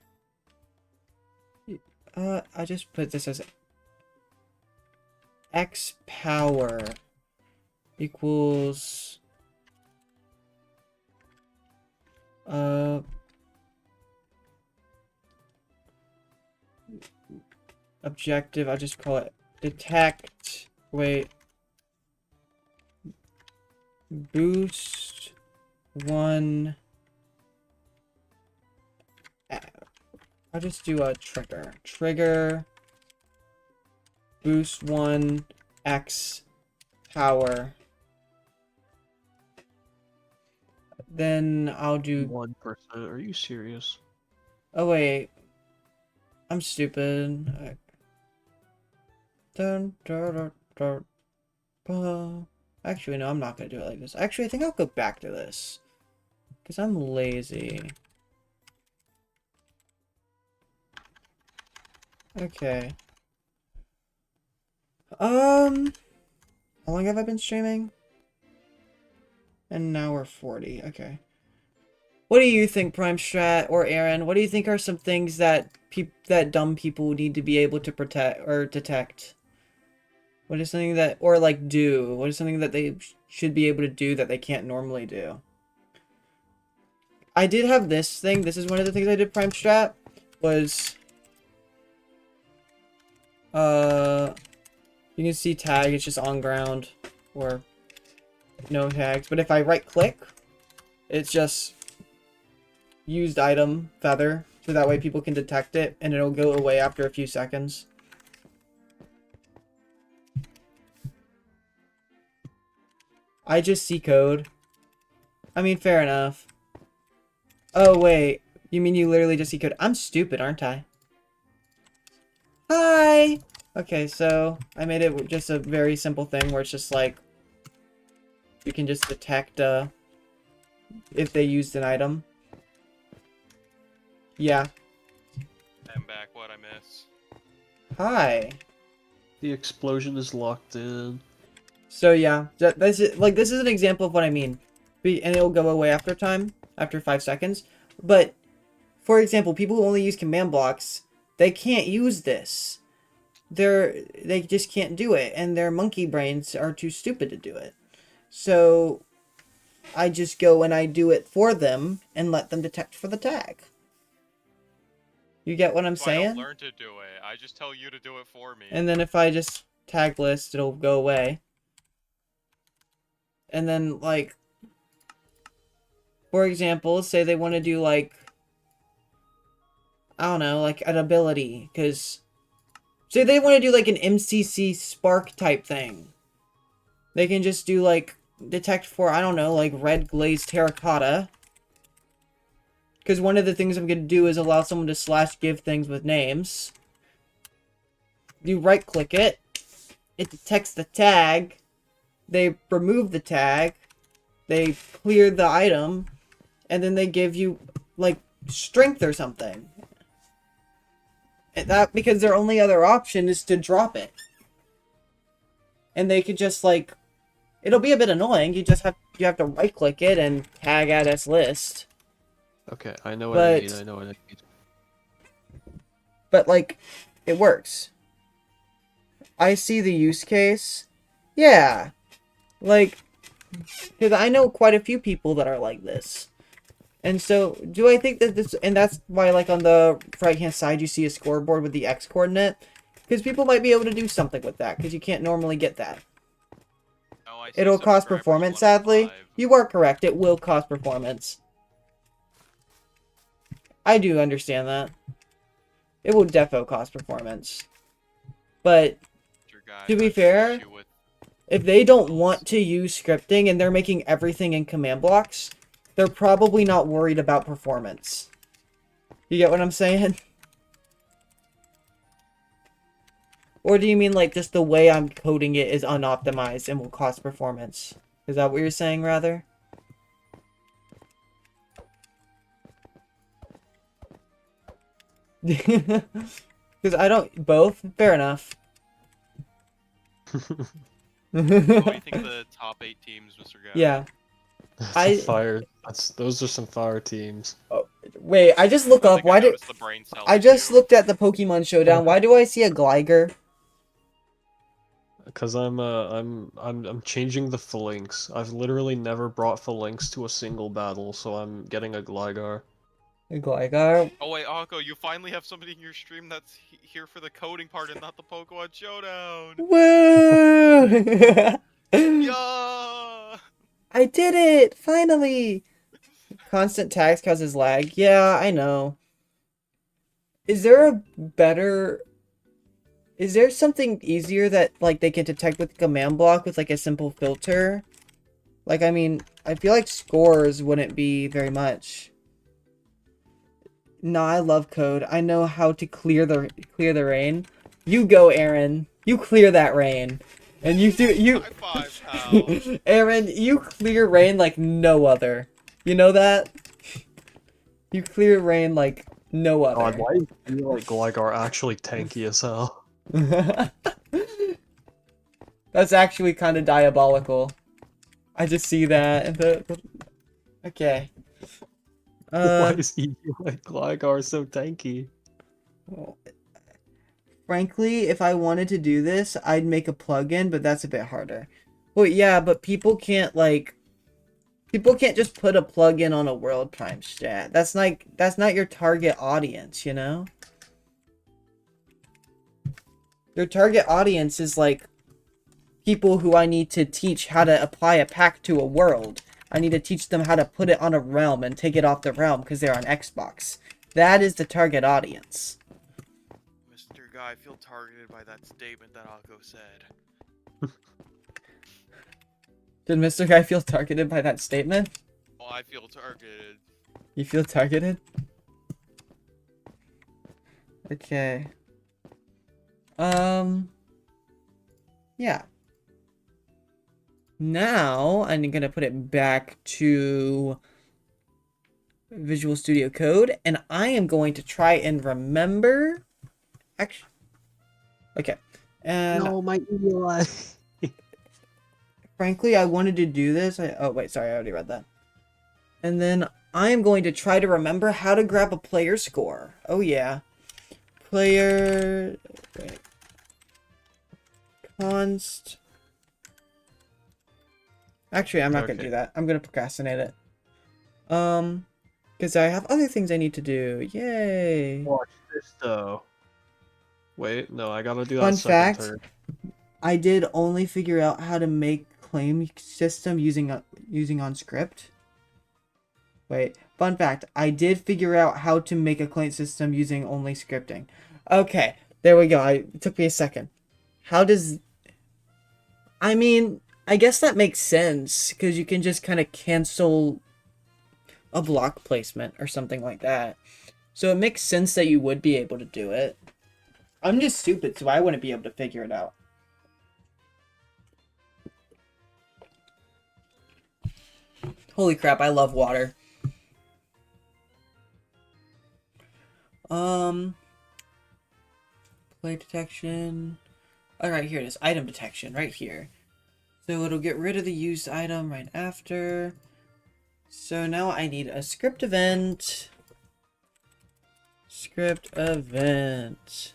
I just put this as x power equals objective. I'll just call it detect. Wait. Boost 1. I'll just do a trigger. Trigger. Boost 1 x power. Then I'll do 1%. Are you serious? Oh wait. I'm stupid. Actually, no, I'm not gonna do it like this. Actually, I think I'll go back to this. Because I'm lazy. Okay. How long have I been streaming? And now we're 40. Okay. What do you think, Prime Strat or Aaron? What do you think are some things that dumb people need to be able to protect or detect? What is something that, or like do? What is something that they should be able to do that they can't normally do? I did have this thing. This is one of the things I did, Prime Strat, was you can see tag, it's just on ground or no tags. But if I right click, it's just used item feather, so that way people can detect it and it'll go away after a few seconds. I just see code. I mean, fair enough. Oh wait, you mean you literally just see code? I'm stupid, aren't I? Hi! Okay, so I made it just a very simple thing where it's just like you can just detect if they used an item. Yeah. I'm back. What I miss? Hi. The explosion is locked in. So yeah, this is an example of what I mean. And it'll go away after 5 seconds. But for example, people who only use command blocks, they can't use this. They just can't do it, and their monkey brains are too stupid to do it. So I just go and I do it for them and let them detect for the tag. You get what I'm So I don't saying? learn to do it. I just tell you to do it for me. And then if I just tag list, it'll go away. And then, like, for example, say they want to do, like, I don't know, like an ability, because say they want to do, like, an MCC Spark type thing. They can just do, like, detect for, I don't know, like, red glazed terracotta. Because one of the things I'm going to do is allow someone to /give things with names. You right-click it. It detects the tag. They remove the tag. They clear the item. And then they give you, like, strength or something. And that, because their only other option is to drop it. And they could just, like... It'll be a bit annoying. You have to right-click it and tag add as list. Okay, I know what I But- need. I know what I need. But, like, it works. I see the use case. Yeah. Like, because I know quite a few people that are like this. And so, do I think that this... And that's why, like, on the right-hand side, you see a scoreboard with the X coordinate. Because people might be able to do something with that, because you can't normally get that. No, I see It'll cost subscribers performance, 1 out of sadly. 5. You are correct. It will cost performance. I do understand that. It will defo cost performance. But Your guy to be has an fair, issue with- if they don't want to use scripting and they're making everything in command blocks, they're probably not worried about performance. You get what I'm saying? Or do you mean like just the way I'm coding it is unoptimized and will cost performance? Is that what you're saying, rather? Because I don't... Both? Fair enough. What do you think of the top 8 teams, Mr. Guy? Yeah. That's I- a fire. Those are some fire teams. Wait, I just look I up. think Why did... noticed the brain cell I just issue. looked at the Pokemon Showdown. Why do I see a Gligar? Because I'm changing the Phalanx. I've literally never brought Phalanx to a single battle, so I'm getting a Gligar. A Gligar? Oh wait, Akko, you finally have somebody in your stream that's here for the coding part and not the Pokemon Showdown! Woo! Yeah! I did it! Finally! Constant tags causes lag. Yeah, I know. Is there a better... Is there something easier that, like, they can detect with command block with, like, a simple filter? Like, I mean, I feel like scores wouldn't be very much. No, I love code. I know how to clear the rain. You go, Aaron. You clear that rain. And you High five, pal. Aaron, you clear rain like no other. You know that? You clear rain like no other. God, why do you feel like Gligar actually tanky as hell? That's actually kind of diabolical. I just see that. And okay. Why is like Gligar so tanky? Frankly, if I wanted to do this, I'd make a plugin, but that's a bit harder. Well, yeah, but people can't just put a plugin on a world prime stat. That's not your target audience, you know? Your target audience is like people who I need to teach how to apply a pack to a world. I need to teach them how to put it on a realm and take it off the realm because they're on Xbox. That is the target audience. Mr. Guy, I feel targeted by that statement that Akko said. Did Mr. Guy feel targeted by that statement? Oh, I feel targeted. You feel targeted? Okay. Yeah. Now I'm gonna put it back to Visual Studio Code, and I am going to try and remember. Actually, okay. And No, my Eli. frankly, I wanted to do this. Oh wait, sorry, I already read that. And then I am going to try to remember how to grab a player score. Oh yeah, player. Wait. Const. Actually, I'm not gonna do that. I'm gonna procrastinate it. Because I have other things I need to do. Yay! Watch this though. Wait, no, I gotta do that Fun second fact: turn. I did only figure out how to make claim system using on script. Wait, fun fact: I did figure out how to make a claim system using only scripting. Okay, there we go. It took me a second. How does? I mean, I guess that makes sense because you can just kind of cancel a block placement or something like that. So it makes sense that you would be able to do it. I'm just stupid, so I wouldn't be able to figure it out. Holy crap, I love water. Play detection. Alright, here it is. Item detection, right here. So it'll get rid of the used item right after. So now I need a script event. Script event.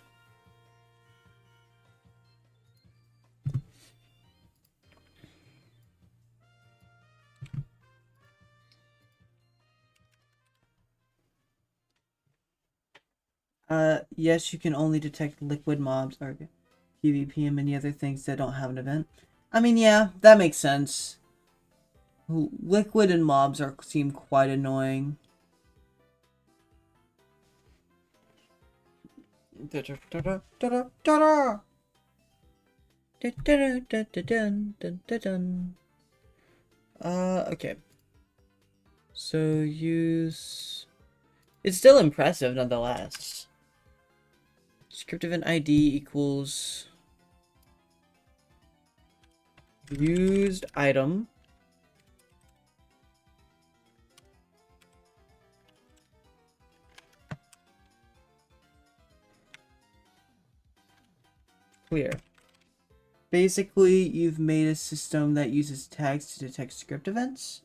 Yes, you can only detect liquid mobs or PvP and many other things that don't have an event. I mean, yeah, that makes sense. Liquid and mobs seem quite annoying. Okay. So use... It's still impressive nonetheless. Script event ID equals used item. Clear. Basically, you've made a system that uses tags to detect script events.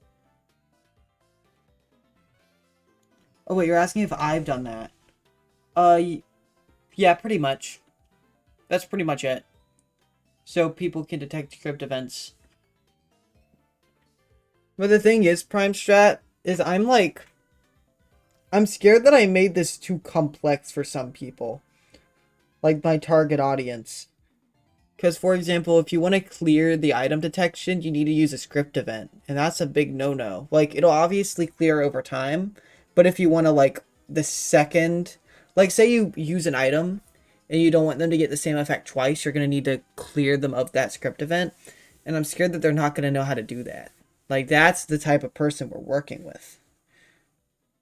Oh wait, you're asking if I've done that. Yeah, pretty much. That's pretty much it. So people can detect script events. But the thing is, Prime Strat, is I'm scared that I made this too complex for some people. Like my target audience. Because, for example, if you want to clear the item detection, you need to use a script event. And that's a big no-no. Like, it'll obviously clear over time. But if you want to, like, the second... Like, say you use an item, and you don't want them to get the same effect twice, you're going to need to clear them of that script event. And I'm scared that they're not going to know how to do that. Like, that's the type of person we're working with.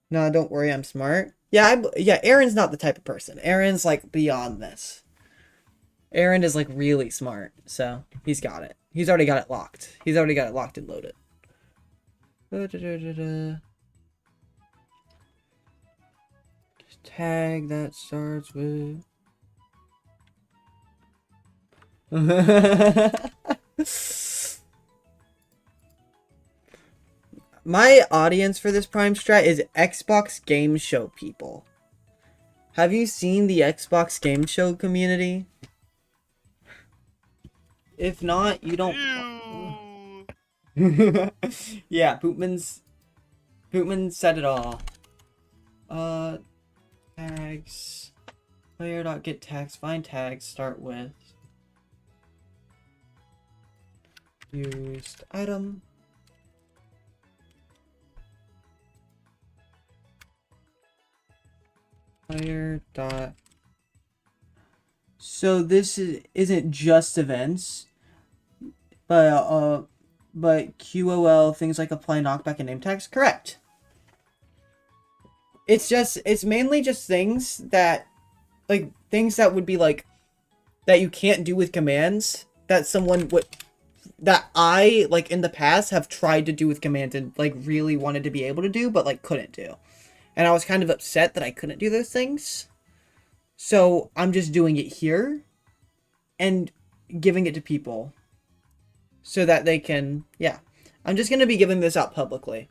No, don't worry, I'm smart. Yeah, Aaron's not the type of person. Aaron's, like, beyond this. Aaron is, like, really smart, so he's got it. He's already got it locked. He's already got it locked and loaded. Tag that starts with... My audience for this Prime Strat is Xbox Game Show people. Have you seen the Xbox Game Show community? If not, you don't... Yeah, Poopman said it all. Tags. Player.get tags. Find tags. Start with used item. Player dot. So this isn't just events, but QOL, things like apply knockback and name tags. Correct. It's mainly just things that would be like that you can't do with commands that someone would that I like in the past have tried to do with commands and like really wanted to be able to do but like couldn't do. And I was kind of upset that I couldn't do those things. So I'm just doing it here and giving it to people so that they can, yeah. I'm just going to be giving this out publicly.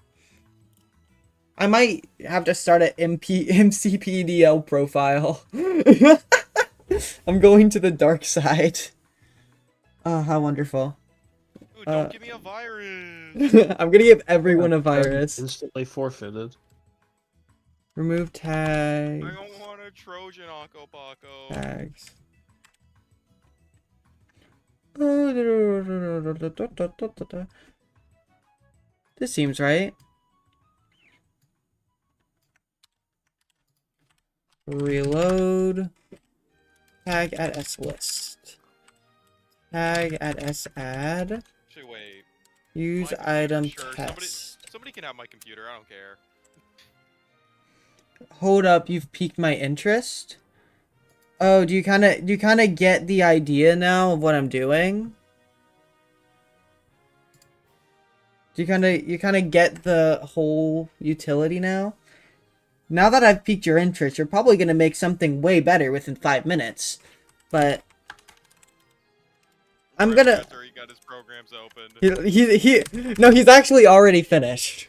I might have to start an MCPDL profile. I'm going to the dark side. Oh, how wonderful. Dude, don't give me a virus. I'm gonna give everyone a virus. Instantly forfeited. Remove tag. I don't want a Trojan OcoPaco. Tags. This seems right. Reload. Tag at S list. Tag at S add. Actually, wait. Use My item computer, sure. test. Somebody can have my computer. I don't care. Hold up, you've piqued my interest. Oh, do you kind of get the idea now of what I'm doing? Do you kind of get the whole utility now? Now that I've piqued your interest, you're probably going to make something way better within 5 minutes. But I'm going to He got his programs opened. No, he's actually already finished.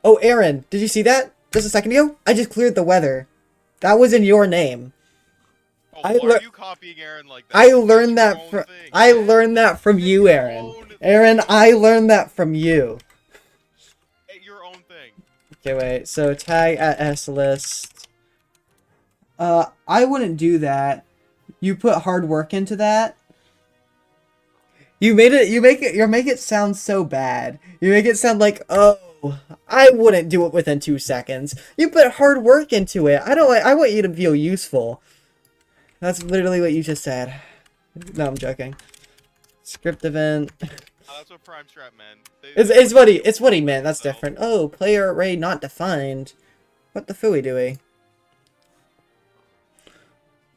Oh, Aaron, did you see that just a second ago? I just cleared the weather. That was in your name. Oh, I why are you copying Aaron like that? I learned that from learned that from you, Aaron. Aaron, I learned that from you. Your own thing. Okay, wait. So tag at S list. I wouldn't do that. You put hard work into that. You make it sound so bad. You make it sound like, oh, I wouldn't do it within 2 seconds. You put hard work into it. I want you to feel useful. That's literally what you just said. No, I'm joking. Script event. That's what Prime Strap meant. It's what he meant. That's different. Oh, player array not defined. What the phooey dooey?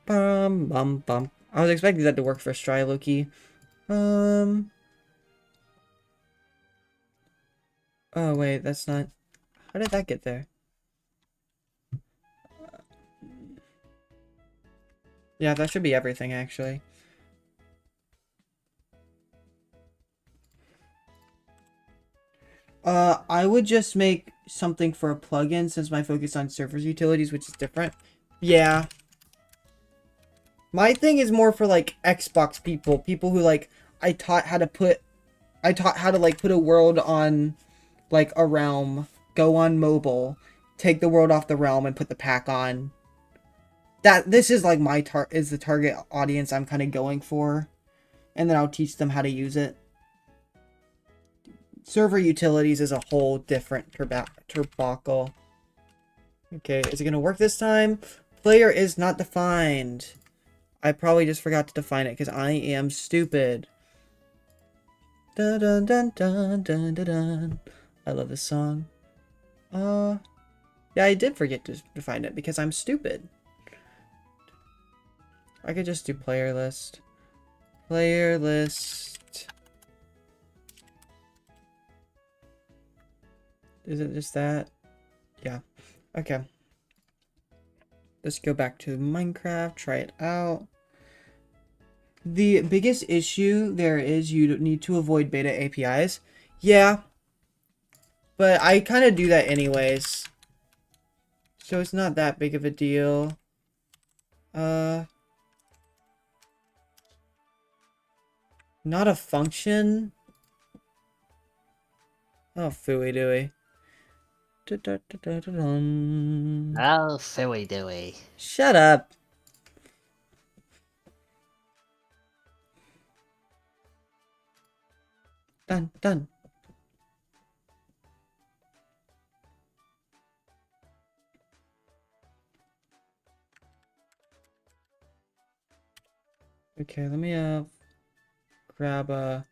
Bum bum bum. I was expecting that to work for Stry Loki. Oh wait, that's not. How did that get there? Yeah, that should be everything actually. I would just make something for a plugin since my focus on servers utilities, which is different. Yeah. My thing is more for like Xbox people who like I taught how to like put a world on like a realm, go on mobile, take the world off the realm and put the pack on. This is like the target audience I'm kind of going for, and then I'll teach them how to use it. Server utilities is a whole different turbacle. Okay, is it gonna work this time? Player is not defined. I probably just forgot to define it because I am stupid. Dun dun dun dun dun dun dun. I love this song. Yeah, I did forget to define it because I'm stupid. I could just do player list. Player list. Is it just that? Yeah. Okay. Let's go back to Minecraft, try it out. The biggest issue there is you need to avoid beta APIs. Yeah. But I kind of do that anyways. So it's not that big of a deal. Not a function? Oh, phooey dooey. Oh, phooey dooey. Shut up. Done, done. Okay, let me grab a.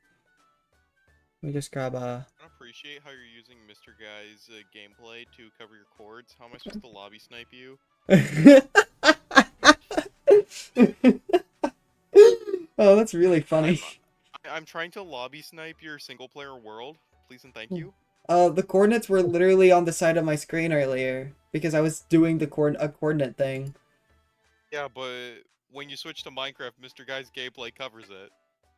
Let me just grab a. I appreciate how you're using using Mr. Guy's gameplay to cover your cords, how am I supposed to lobby snipe you? Oh, that's really funny. I'm trying to lobby snipe your single player world. Please and thank you. The coordinates were literally on the side of my screen earlier because I was doing the coordinate thing. Yeah, but when you switch to Minecraft, Mr. Guy's gameplay covers it.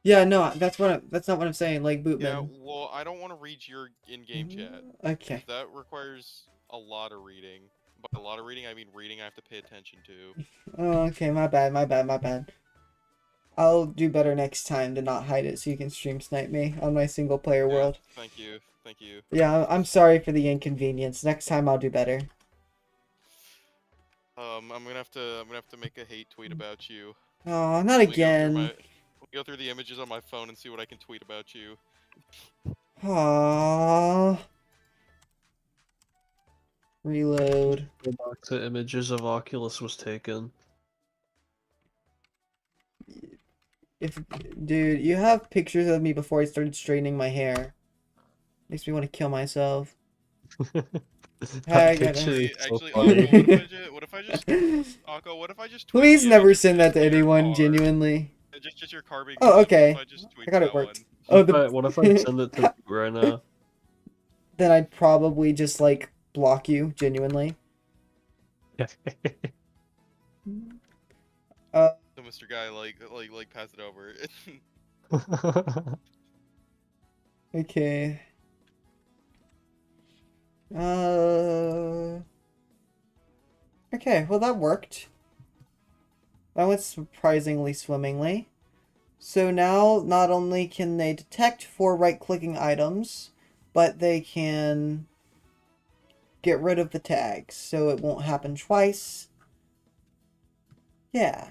Yeah, no, that's not what I'm saying. Like Bootman. Yeah, well, I don't want to read your in-game chat. Okay. That requires a lot of reading. By a lot of reading, I mean reading I have to pay attention to. Oh, okay, my bad. I'll do better next time to not hide it so you can stream snipe me on my single player world. Thank you. Yeah, I'm sorry for the inconvenience. Next time I'll do better. I'm gonna have to make a hate tweet about you. Oh, not again. Let me go through the images on my phone and see what I can tweet about you. Aww. Reload. Go back to images of Oculus was taken. Dude, you have pictures of me before I started straightening my hair. Makes me want to kill myself. Actually, Akko, what if I just Akko, what if I just tweet Please the never images send that to of your anyone, car? genuinely. Just your car being Oh, visible, okay. if I just tweet I got it that worked. one. Oh, What if I send it to you right now? Then I'd probably just, like, block you, genuinely. So Mr. Guy, like pass it over. Okay. Okay, well that worked. That went surprisingly swimmingly. So now, not only can they detect for right-clicking items, but they can get rid of the tags, so it won't happen twice. Yeah.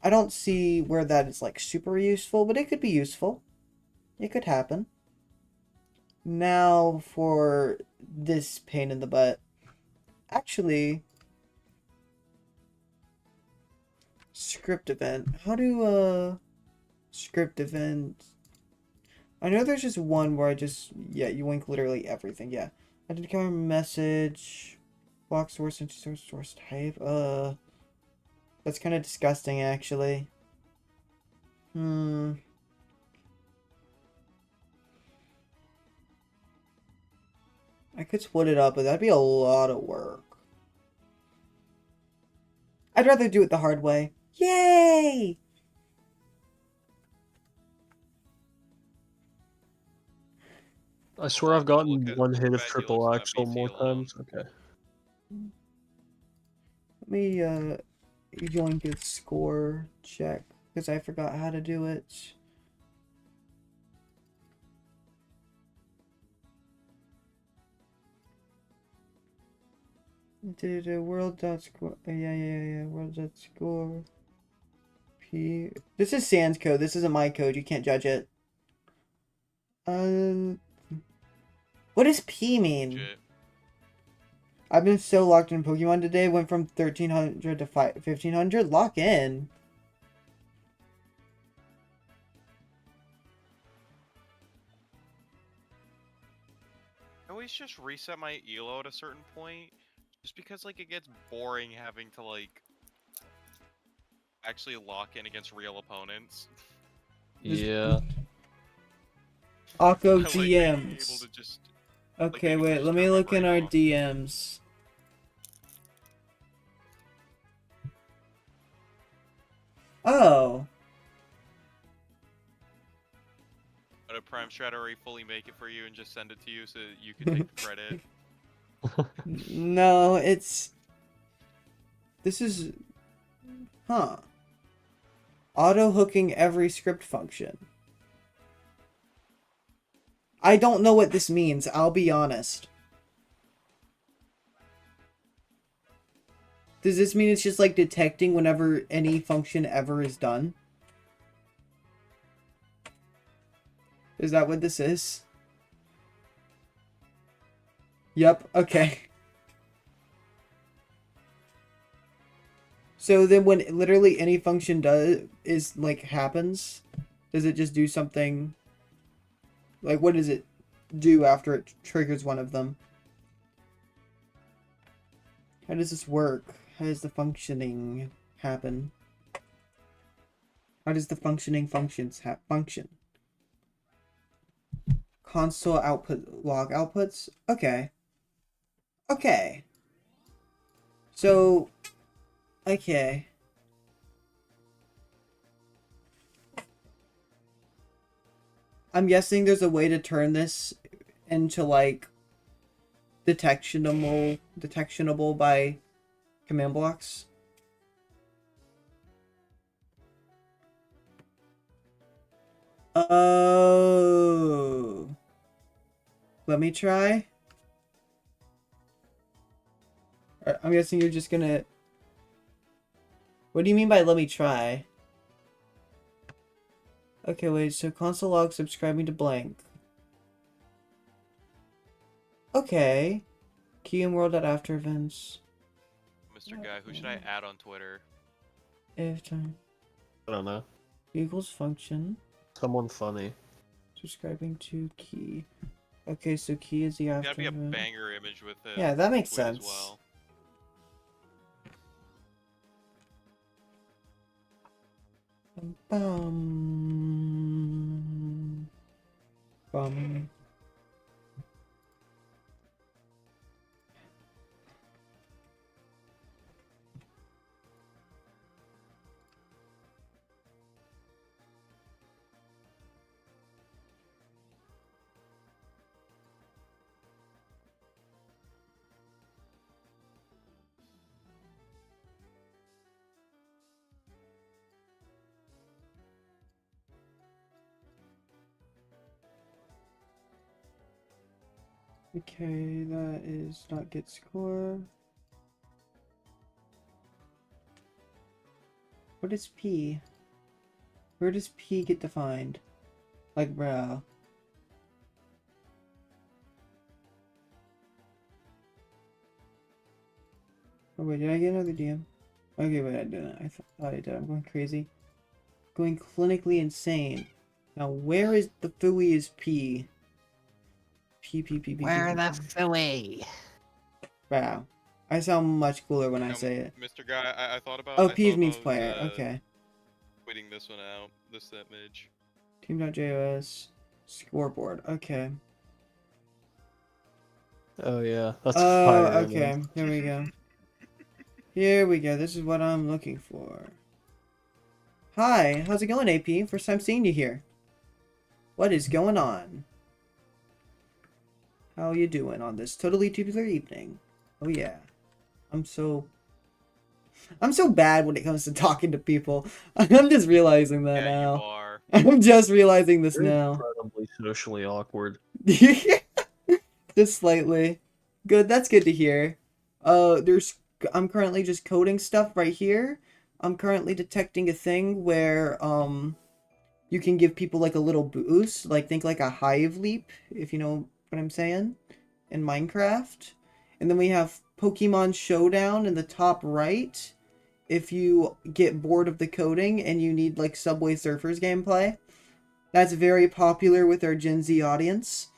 I don't see where that is, like, super useful, but it could be useful. It could happen. Now for this pain in the butt. Actually, script event. How do, script event... I know there's just one where yeah, you link literally everything, yeah. Identifier message, block source, and source type, that's kind of disgusting, actually. I could split it up, but that'd be a lot of work. I'd rather do it the hard way. Yay! I swear I've gotten one hit of triple axle more times. Okay. Let me, join good score check, because I forgot how to do it. World.score. Yeah. World.score. P. This is Sans code. This isn't my code. You can't judge it. What does P mean? Shit. I've been so locked in Pokemon today. Went from 1300 to 1500. Lock in. I always just reset my elo at a certain point, just because like it gets boring having to like actually lock in against real opponents. Yeah. Occo I like being able DMs. to just, Okay, like, wait. just Let me turn my look in brain our off. DMs. Oh. But a Prime Strat already fully make it for you and just send it to you so that you can take the credit. No, it's... This is... Huh. Auto-hooking every script function. I don't know what this means, I'll be honest. Does this mean it's just like detecting whenever any function ever is done? Is that what this is? Yep, okay. So then when literally any function happens, does it just do something? Like, what is it? do after it triggers one of them. How does this work? How does the functioning happen? How does the functioning function? Console output log outputs? Okay. Okay. So, okay. I'm guessing there's a way to turn this into like detectionable by command blocks. Oh. Let me try. I'm guessing you're just gonna... What do you mean by let me try? Okay, wait, so console log subscribing to blank. Okay. Key in world at after events. Mr. Guy, who should I add on Twitter? If time I don't know. equals function. Someone funny. Subscribing to key. Okay, so key is the There's after gotta be a event. banger image with it. Yeah, that makes tweet as sense. well. Bum. Bum. Okay, that is not get score. What is P? Where does P get defined? Like, bro. Oh wait, did I get another DM? Okay, wait, I didn't. I thought I did. I'm going crazy. Going clinically insane. Now, where is the fooey is P? P. Where the phooey? Wow. I sound much cooler when I say it. Mr. Guy, I thought about. Oh, I P thought means about, player. Okay. Tweeting this one out. This image. Team.js. Scoreboard. Okay. Oh yeah, that's Oh, fire. okay. Here we go. Here we go. This is what I'm looking for. Hi, how's it going, AP? First time seeing you here. What is going on? How you doing on this totally tubular evening? Oh yeah. I'm so bad when it comes to talking to people. I'm just realizing that Yeah, now. you are. I'm just realizing this You're now. incredibly socially awkward. Just slightly. Good, that's good to hear. I'm currently just coding stuff right here. I'm currently detecting a thing where you can give people like a little boost, like think like a hive leap, if you know what I'm saying, in Minecraft. And then we have Pokemon Showdown in the top right. If you get bored of the coding and you need like Subway Surfers gameplay, that's very popular with our Gen Z audience.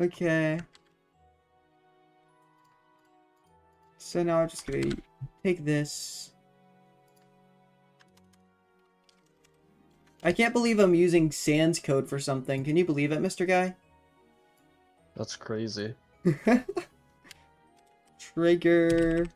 Okay. So now I'm just gonna take this. I can't believe I'm using sans code for something. Can you believe it, Mr. Guy? That's crazy. Trigger.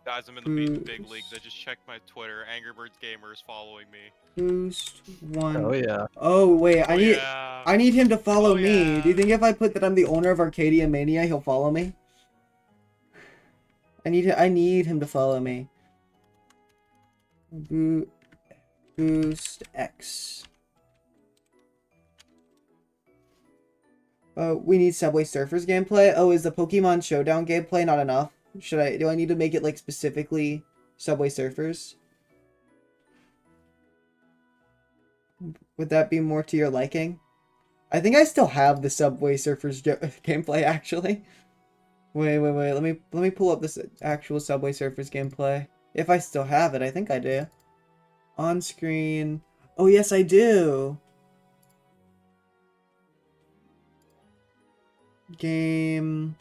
Guys, I'm in the big leagues. I just checked my Twitter. Angry Birds Gamer is following me. Boost one. Oh yeah. Oh wait, I need him to follow me. Yeah. Do you think if I put that I'm the owner of Arcadia Mania, he'll follow me? I need him to follow me. Boost X. Oh, we need Subway Surfers gameplay. Oh, is the Pokemon Showdown gameplay not enough? Do I need to make it like specifically Subway Surfers? Would that be more to your liking? I think I still have the Subway Surfers gameplay actually. Wait. Let me pull up this actual Subway Surfers gameplay. If I still have it, I think I do. On screen. Oh, yes, I do. Game.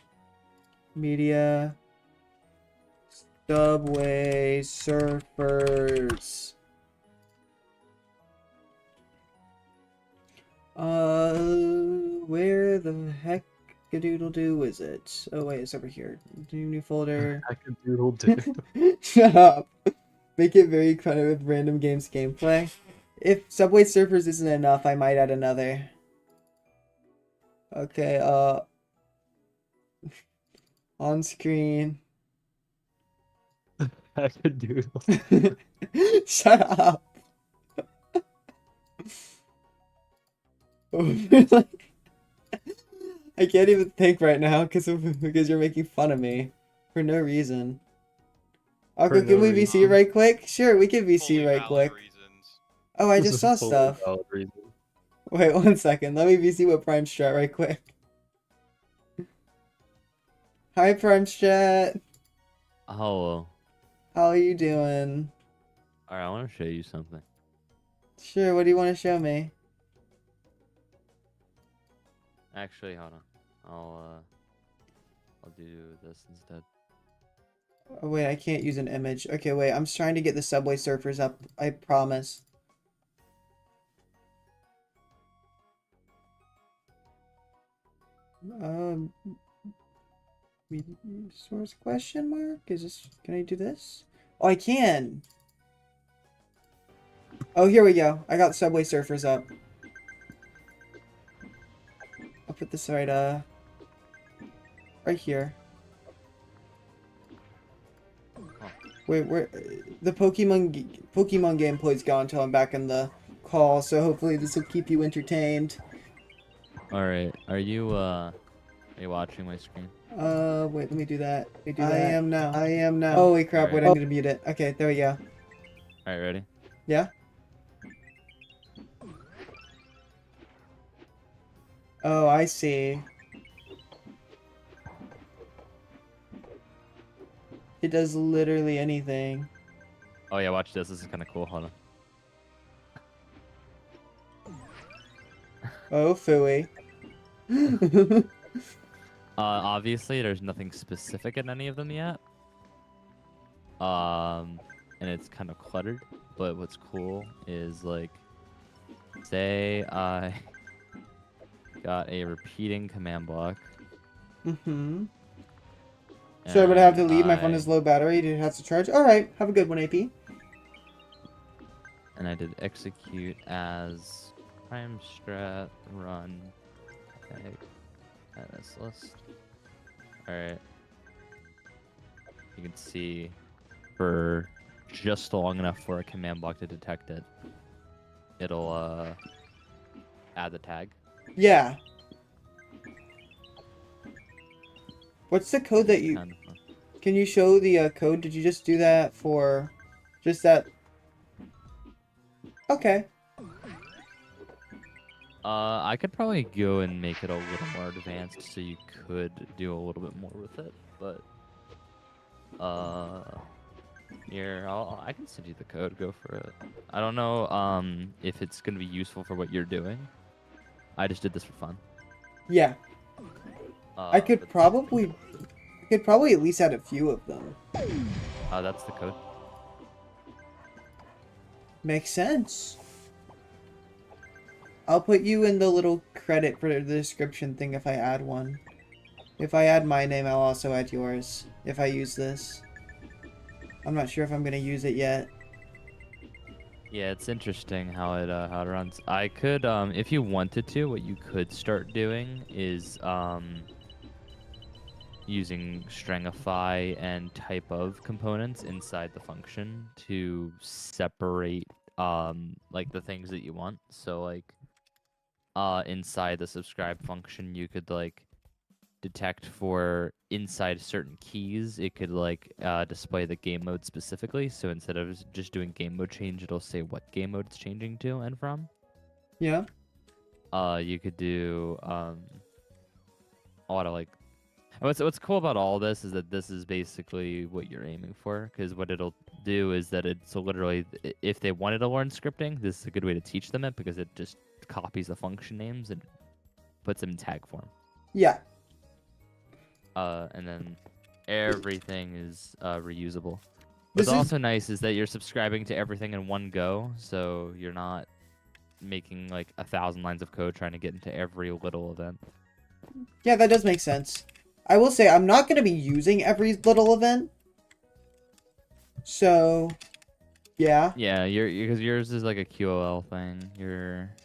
Media. Subway Surfers. Where the heck a doodle do is it? Oh wait, it's over here. New folder. I can doodle do. Shut up. Make it very kind of with random games gameplay. If Subway Surfers isn't enough, I might add another. Okay, on screen. I can doodle. Shut up. I can't even think right now because you're making fun of me for no reason. Okay, For can no we VC reason. right quick? Sure, we can VC Fully right valid quick. reasons. Oh, I This just is saw a fully stuff. valid reason. Wait 1 second. Let me VC with Prime Strat right quick. Hi, Prime Strat. Hello. How are you doing? Alright, I want to show you something. Sure, what do you want to show me? Actually, hold on. I'll do this instead. Oh, wait, I can't use an image. Okay, wait, I'm trying to get the Subway Surfers up. I promise. Source question mark? Is this, can I do this? Oh, I can. Oh, here we go. I got Subway Surfers up. I'll put this right here. Wait, where the Pokemon gameplay's gone until I'm back in the call, so hopefully this will keep you entertained. Alright, are you watching my screen? Wait, let me do that. I am now. now. Holy crap, Alright. wait, I'm gonna mute it. Okay, there we go. Alright, ready? Yeah? Oh, I see. It does literally anything. Oh yeah, watch this. This is kind of cool. Hold on. Oh, phooey. Obviously, there's nothing specific in any of them yet. And it's kind of cluttered. But what's cool is, like, say I got a repeating command block. Mm-hmm. Sorry, but I have to leave. My phone I- is low battery. It has to charge. Alright, have a good one, AP. And I did execute as prime strat run at this list. Alright. You can see for just long enough for a command block to detect it, it'll add the tag. Yeah. What's the code that you... Kind of fun. Can you show the code? Did you just do that for... Just that... Okay. I could probably go and make it a little more advanced so you could do a little bit more with it, but here I can send you the code. Go for it. I don't know if it's gonna be useful for what you're doing. I just did this for fun. Yeah. I could but- probably at least add a few of them. That's the code. Makes sense. I'll put you in the little credit for the description thing if I add one. If I add my name, I'll also add yours. If I use this. I'm not sure if I'm gonna use it yet. Yeah, it's interesting how it runs. I could, if you wanted to, what you could start doing is using stringify and type of components inside the function to separate like the things that you want. So like inside the subscribe function, you could like detect for inside certain keys, it could like display the game mode specifically. So instead of just doing game mode change, it'll say what game mode it's changing to and from. Yeah. You could do a lot of like What's cool about all this is that this is basically what you're aiming for, because what it'll do is that it's literally, if they wanted to learn scripting, this is a good way to teach them it, because it just copies the function names and puts them in tag form. Yeah. And then everything is reusable. This What's is- also nice is that you're subscribing to everything in one go, so you're not making like 1,000 lines of code trying to get into every little event. Yeah, that does make sense. I will say I'm not going to be using every little event. So, yeah. Yeah, because yours is like a QOL thing.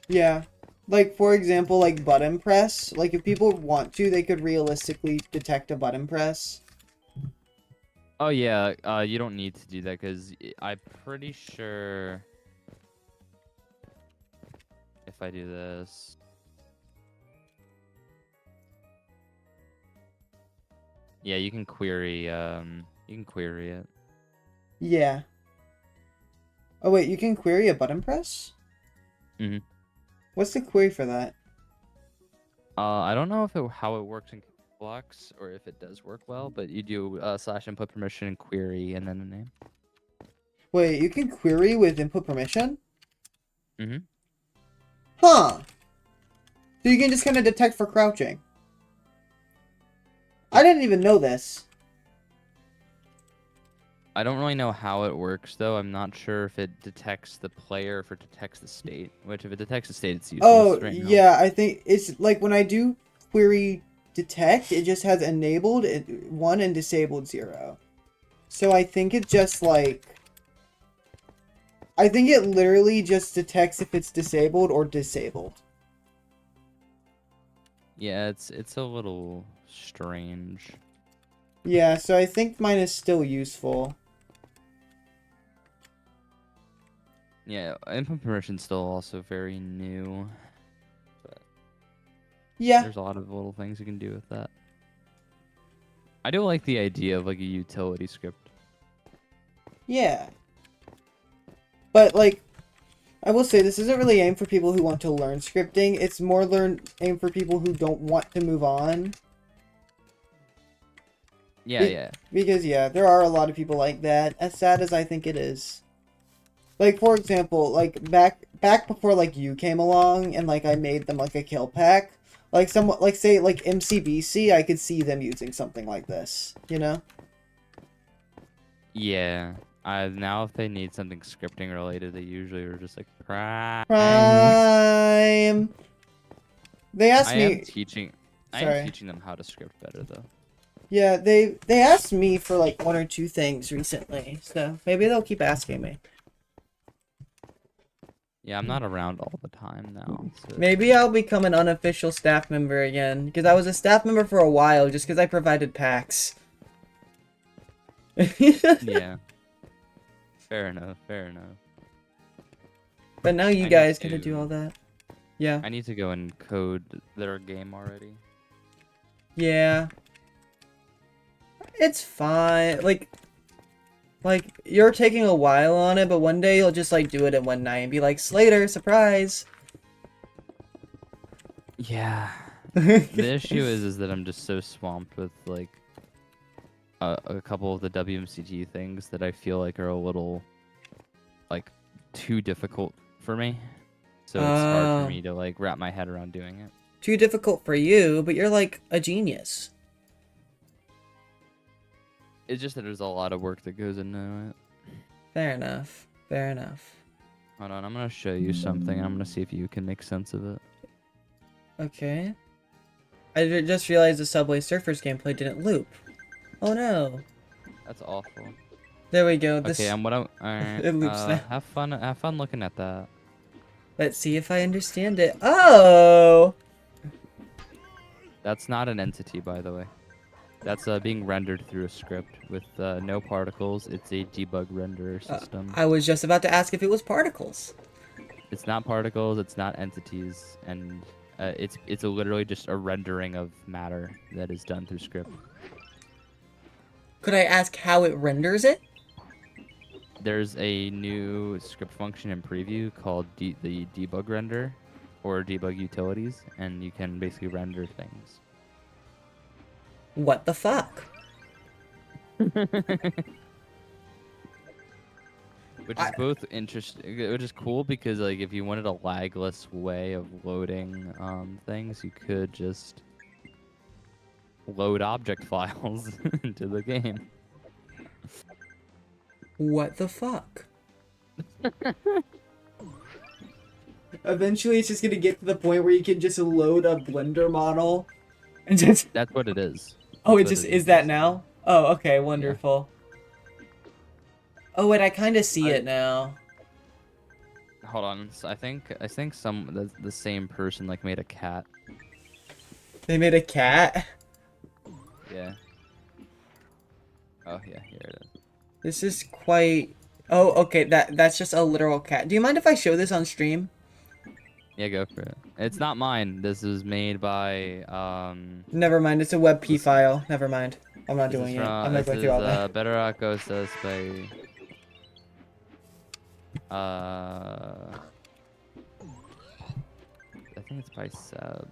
Yeah. Like, for example, like button press. Like, if people want to, they could realistically detect a button press. Oh yeah, you don't need to do that because I'm pretty sure if I do this, yeah, you can query it. Yeah. Oh, wait, you can query a button press? Mhm. What's the query for that? I don't know how it works in blocks or if it does work well, but you do / input permission and query and then the name. Wait, you can query with input permission? Mhm. Huh. So you can just kind of detect for crouching. I didn't even know this. I don't really know how it works though. I'm not sure if it detects the player or if it detects the state. Which if it detects the state, it's useless. Oh, right now. yeah, I think it's like when I do query detect, it just has enabled 1 and disabled 0. So I think it just like... I think it literally just detects if it's disabled or disabled. Yeah, it's a little strange. Yeah, so I think mine is still useful. Yeah, input permission's still also very new. But Yeah. there's a lot of little things you can do with that. I do like the idea of like a utility script. Yeah. But like, I will say this isn't really aimed for people who want to learn scripting. It's more aimed for people who don't want to move on. Yeah. Because yeah, there are a lot of people like that. As sad as I think it is. Like, for example, like back before like you came along and like I made them like a kill pack. Like somewhat like say like MCBC, I could see them using something like this, you know? Yeah. Now if they need something scripting related, they usually are just like Prime. They asked I me. am teaching them how to script better though. Yeah, they asked me for like 1 or 2 things recently, so maybe they'll keep asking me. Yeah, I'm not around all the time now. So. Maybe I'll become an unofficial staff member again, because I was a staff member for a while just because I provided packs. Yeah. Fair enough. But now you guys get to do all that. Yeah. I need to go and code their game already. Yeah. It's fine. Like, you're taking a while on it, but one day you'll just, like, do it in one night and be like, Slater, surprise! Yeah. The issue is that I'm just so swamped with, like, a couple of the WMCG things that I feel like are a little, like, too difficult for me. So it's hard for me to, like, wrap my head around doing it. Too difficult for you, but you're, like, a genius. It's just that there's a lot of work that goes into it. Fair enough. Hold on, I'm gonna show you something. I'm gonna see if you can make sense of it. Okay. I just realized the Subway Surfers gameplay didn't loop. Oh no. That's awful. There we go. Okay, alright. It loops now. Have fun looking at that. Let's see if I understand it. Oh! That's not an entity, by the way. That's being rendered through a script with no particles. It's a debug renderer system. I was just about to ask if it was particles. It's not particles. It's not entities, and it's literally just a rendering of matter that is done through script. Could I ask how it renders it? There's a new script function in preview called the debug render, or debug utilities, and you can basically render things. What the fuck? Which is both interesting, which is cool because like if you wanted a lagless way of loading things, you could just load object files into the game. What the fuck? Eventually, it's just gonna get to the point where you can just load a Blender model and just. That's what it is. Oh, it That's just what is that now? Oh, okay, wonderful. Oh wait, I kind of see it now. Hold on, so I think the same person like made a cat. They made a cat. Yeah. Oh yeah, here it is. This is quite. Oh, okay. That's just a literal cat. Do you mind if I show this on stream? Yeah, go for it. It's not mine. This was made by Never mind. It's a WebP file. Never mind. I'm not this is doing it. from, I'm not this going is through all that. Bedrock Detection by I think it's by Seb.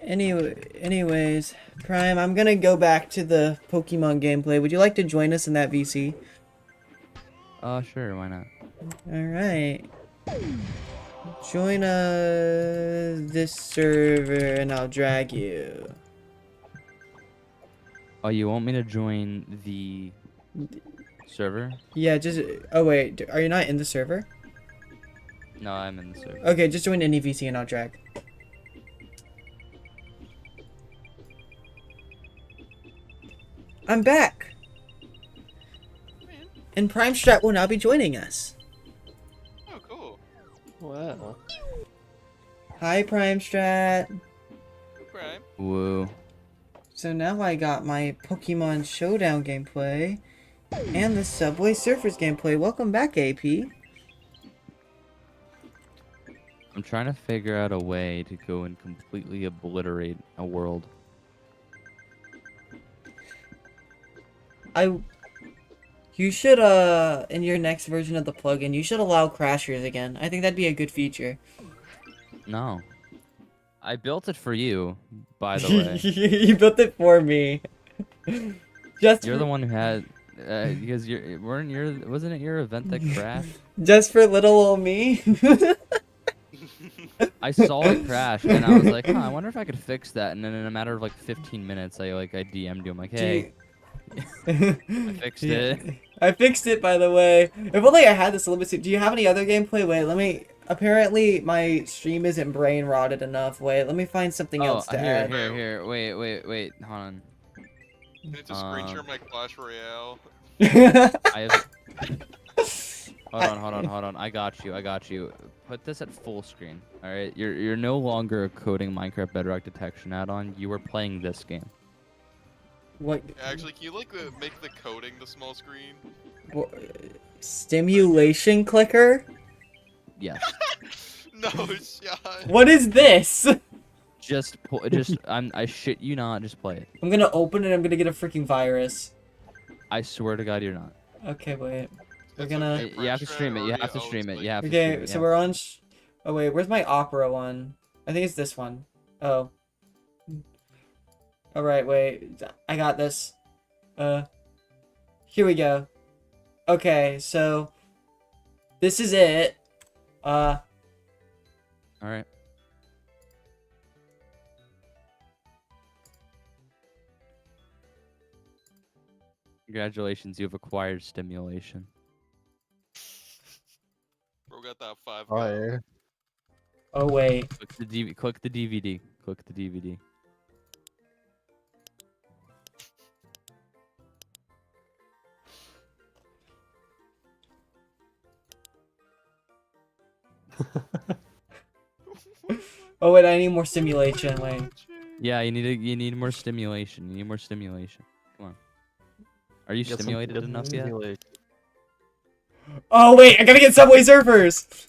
Anyways, Prime, I'm gonna go back to the Pokemon gameplay. Would you like to join us in that VC? Sure, why not? Alright. Join this server and I'll drag you. Oh, you want me to join the server? Yeah, just. Oh, wait. Are you not in the server? No, I'm in the server. Okay, just join any VC and I'll drag. I'm back! And Prime Strat will now be joining us. Oh, cool. Wow. Hi, Prime Strat. Prime. Whoa. So now I got my Pokemon Showdown gameplay and the Subway Surfers gameplay. Welcome back, AP. I'm trying to figure out a way to go and completely obliterate a world. You should, in your next version of the plugin, you should allow crashers again. I think that'd be a good feature. No. I built it for you, by the way. You built it for me. You're the one who had, because wasn't it your event that crashed? Just for little old me? I saw it crash, and I was like, huh, I wonder if I could fix that. And then in a matter of like 15 minutes, I DM'd you. I'm like, hey, I fixed it. I fixed it, by the way. If only I had this a little bit sooner. Do you have any other gameplay? Wait, let me. Apparently, my stream isn't brain rotted enough. Wait, let me find something else to add. Here. Wait. Hold on. Can you just screen share my Clash Royale? I have. Hold on. I got you. Put this at full screen. All right. You're no longer coding Minecraft Bedrock Detection Addon. You are playing this game. What? Actually, can you like make the coding the small screen? Stimulation clicker? Yes. No shot. What is this? I shit you not. Just play it. I'm gonna open it. I'm gonna get a freaking virus. I swear to God, you're not. Okay, wait. We're It's gonna. okay, You have to Fresh stream it. You already have to owns, stream it. like- You have to stream Okay, it. so we're on. Oh wait, where's my opera one? I think it's this one. Oh. All right, wait. I got this. Here we go. Okay, so this is it. All right. Congratulations, you've acquired stimulation. Bro got that 5. Fire. Oh wait. Click the DVD. Click the DVD. Oh wait, I need more stimulation. Wait. Yeah, you need more stimulation. You need more stimulation. Come on. Are you stimulated enough yet? Oh wait, I gotta get Subway Surfers.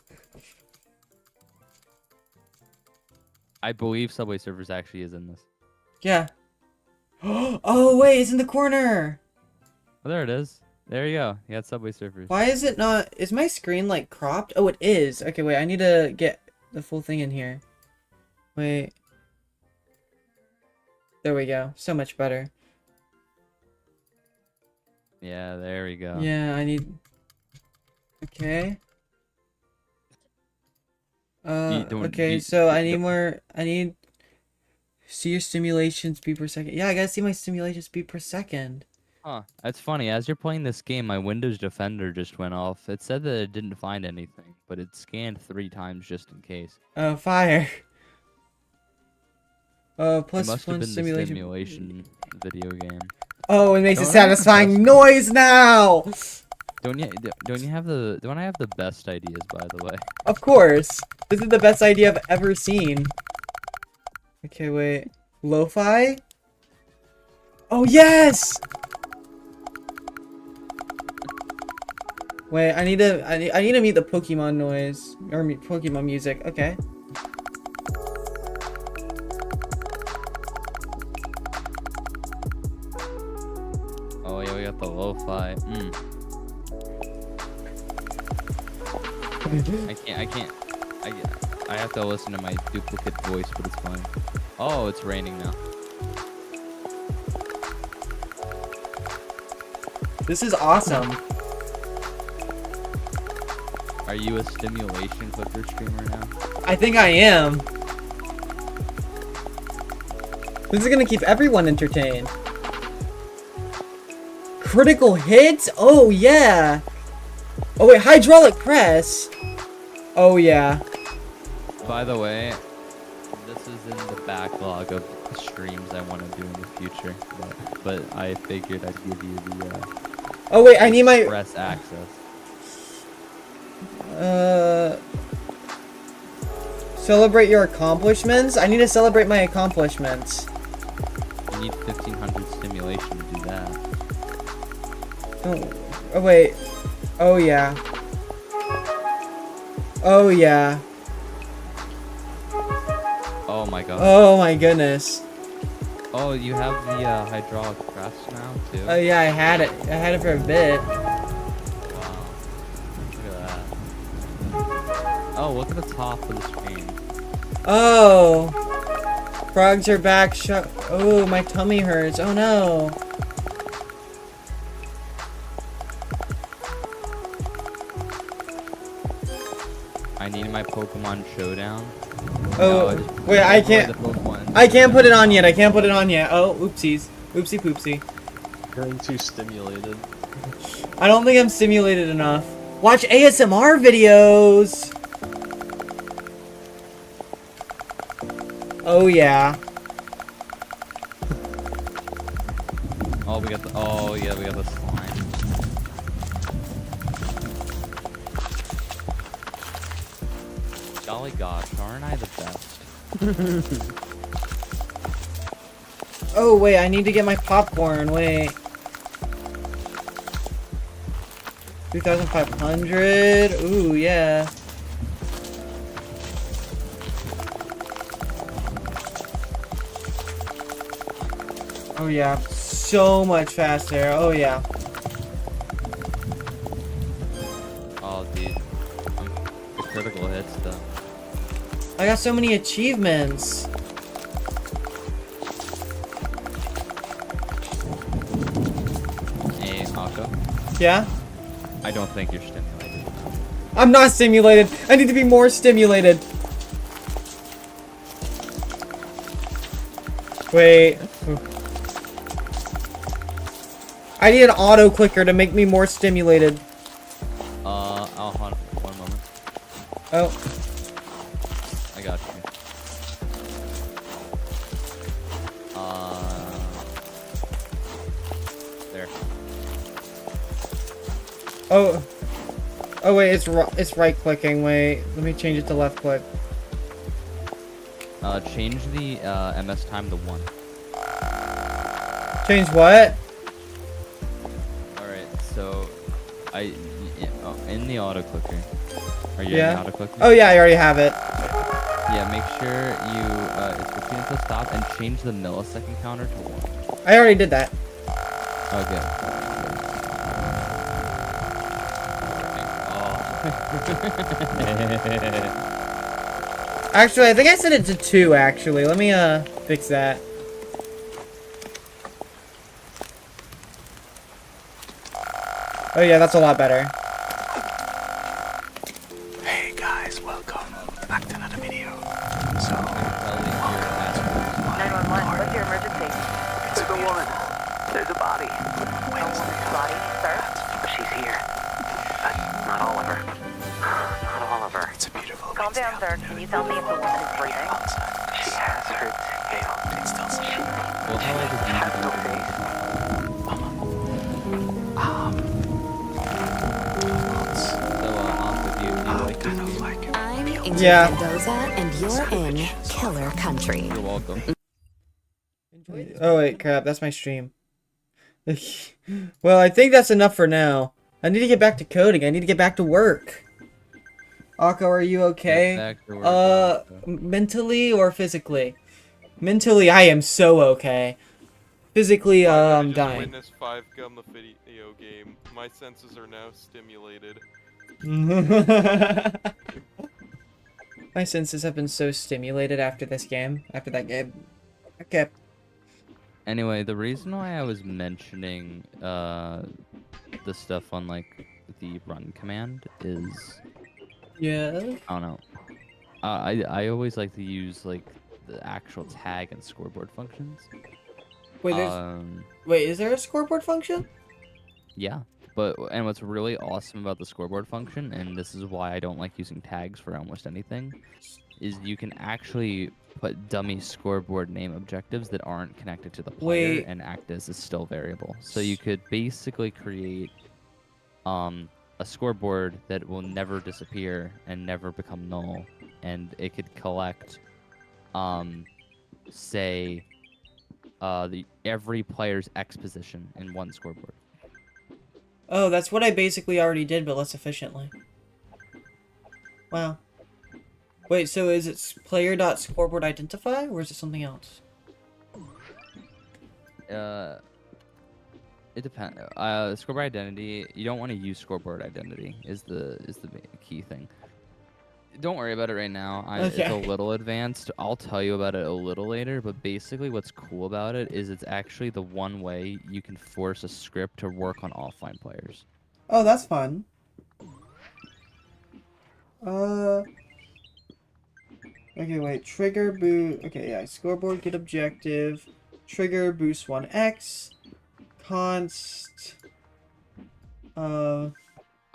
I believe Subway Surfers actually is in this. Yeah. Oh wait, it's in the corner. Oh, there it is. There you go. You got Subway Surfers. Why is it not? Is my screen like cropped? Oh, it is. Okay, wait. I need to get the full thing in here. Wait. There we go. So much better. Yeah, there we go. Yeah, I need... Okay. Okay, so I need more... I need... See your stimulation speed per second. Yeah, I gotta see my stimulation speed per second. Huh. That's funny. As you're playing this game, my Windows Defender just went off. It said that it didn't find anything, but it scanned 3 times just in case. Oh, fire. It must have +1 been stimulation. the stimulation video game. Oh, it makes a Don't I have the satisfying best- noise now! Don't you have the don't I have the best ideas, by the way? Of course. This is the best idea I've ever seen. Okay, wait. Lo-fi? Oh, yes! Wait, I need to meet the Pokemon noise. Or Pokemon music. Okay. Oh yeah, we got the lo-fi. I have to listen to my duplicate voice, but it's fine. Oh, it's raining now. This is awesome. Are you a stimulation clicker streamer now? I think I am. This is gonna keep everyone entertained. Critical hits? Oh, yeah. Oh, wait, hydraulic press. Oh, yeah. By the way, this is in the backlog of streams I want to do in the future, but I figured I'd give you the Oh, wait, I need my... express access. Celebrate your accomplishments? I need to celebrate my accomplishments. You need 1500 stimulation to do that. Oh, wait. Oh, yeah. Oh, yeah. Oh my god. Oh, my goodness. Oh, you have the hydraulic press now, too? Oh, yeah, I had it. I had it for a bit. Wow. Look at that. Oh, look at the top of the screen. Oh. Frogs are back. Oh, my tummy hurts. Oh, no. I need my Pokemon Showdown. Oh, No, wait, I can't put it on yet. I can't put it on yet. Oh, oopsies. Oopsie poopsie. Getting too stimulated. I don't think I'm stimulated enough. Watch ASMR videos. Oh, yeah. Oh, we got the. Oh, yeah, we got the slime. Golly gosh, aren't I the best? Oh, wait, I need to get my popcorn. Wait. 2,500. Ooh, yeah. Oh, yeah. So much faster. Oh, yeah. Oh, dude. The critical hits, though. I got so many achievements. Hey, Aka. Yeah? I don't think you're stimulated. I'm not stimulated. I need to be more stimulated. Wait. I need an auto clicker to make me more stimulated. I'll hunt. 1 moment. Oh. I got you. There. Oh. Oh wait, it's right clicking. Wait, let me change it to left click. Change the MS time to 1. Change what? Alright, so in the auto clicker. Are you Yeah. in the auto clicker? Oh yeah, I already have it. Yeah, make sure you it's between until stop and change the millisecond counter to 1. I already did that. Okay. Actually, I think I set it to 2. Actually, let me fix that. Oh yeah, that's a lot better. Hey guys, welcome back to another video. So, 911, what's your emergency? it's a woman. There's a body. Wait, A woman's body, sir? she's here. Not all of her. Not all of her. It's a beautiful. Calm down, sir. Can you tell me if the woman is breathing? She has her tail. It's still sleeping. Well, how old is She has no face. So, do you like Kind of like it. I'm Ingrid Yeah. Mendoza, and you're in Killer Country. You're welcome. Oh wait, crap, that's my stream. Well, I think that's enough for now. I need to get back to coding. I need to get back to work. Akko, are you okay? Back to work, Akko. Mentally or physically? Mentally, I am so okay. Physically, I I'm just dying. witnessed 5 the video game. My senses are now stimulated. My senses have been so stimulated after this game. After that game. Okay. Anyway, the reason why I was mentioning the stuff on like the run command is Yeah. I don't know. I always like to use like the actual tag and scoreboard functions. Wait, wait, is there a scoreboard function? Yeah, and what's really awesome about the scoreboard function, and this is why I don't like using tags for almost anything, is you can actually put dummy scoreboard name objectives that aren't connected to the player Wait. and act as a still variable. So you could basically create a scoreboard that will never disappear and never become null, and it could collect say every player's X position in one scoreboard. Oh, that's what I basically already did, but less efficiently. Wow. Wait, so is it player.scoreboard identify, or is it something else? It depends. Scoreboard identity. You don't want to use scoreboard identity. Is the key thing. Don't worry about it right now. It's a little advanced. I'll tell you about it a little later. But basically, what's cool about it is it's actually the one way you can force a script to work on offline players. Oh, that's fun. Okay, wait. Trigger boost. Okay, yeah. Scoreboard, get objective. Trigger boost 1x. Const. I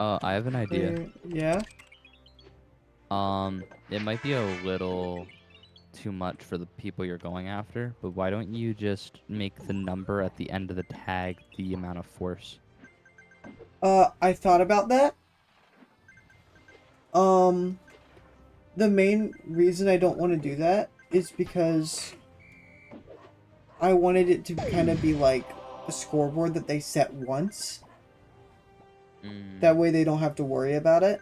have an idea. Yeah. It might be a little too much for the people you're going after, but why don't you just make the number at the end of the tag the amount of force? I thought about that. The main reason I don't want to do that is because I wanted it to kind of be like a scoreboard that they set once. That way they don't have to worry about it.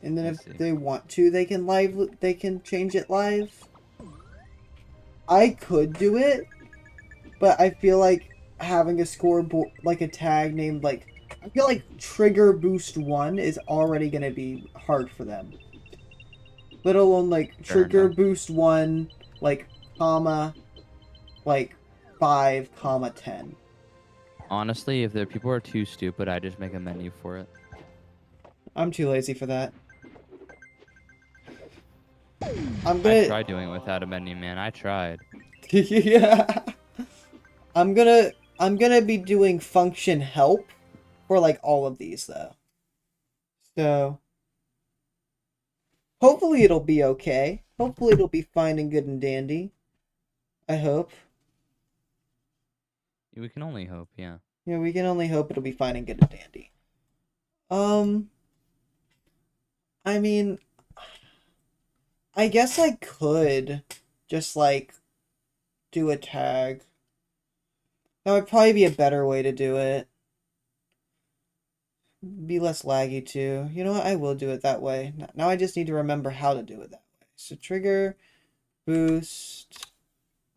And then if they want to, they can change it live. I could do it, but I feel like having a scoreboard, like a tag named like, I feel like trigger boost 1 is already going to be hard for them. Let alone like trigger boost 1, like, comma, like 5, comma 10. Honestly, if the people are too stupid, I just make a menu for it. I'm too lazy for that. I tried doing it without a menu, man. I tried. Yeah. I'm gonna be doing function help for like all of these though. So hopefully it'll be okay. Hopefully it'll be fine and good and dandy. I hope. We can only hope, yeah. Yeah, we can only hope it'll be fine and good and dandy. I mean, I guess I could just like do a tag. That would probably be a better way to do it. Be less laggy too. You know what? I will do it that way. Now I just need to remember how to do it that way. So trigger, boost.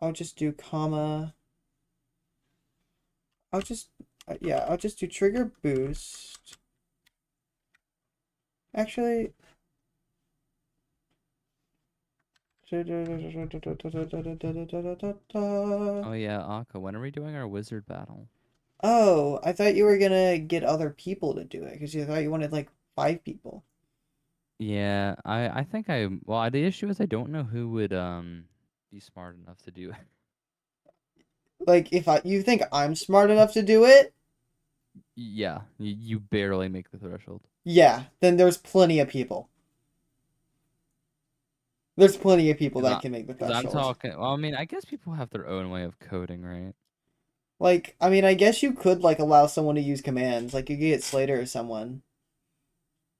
I'll just do comma. I'll just do trigger boost. Actually. Oh yeah, Akka, when are we doing our wizard battle? Oh, I thought you were gonna get other people to do it because you thought you wanted like 5 people. Yeah, I think well, the issue is I don't know who would be smart enough to do it. Like if you think I'm smart enough to do it, Yeah, you barely make the threshold. yeah, then there's plenty of people. There's plenty of people that can make the Because I'm threshold. talking. Well, I mean, I guess people have their own way of coding, right? Like, I mean, I guess you could like allow someone to use commands. Like you could get Slater or someone.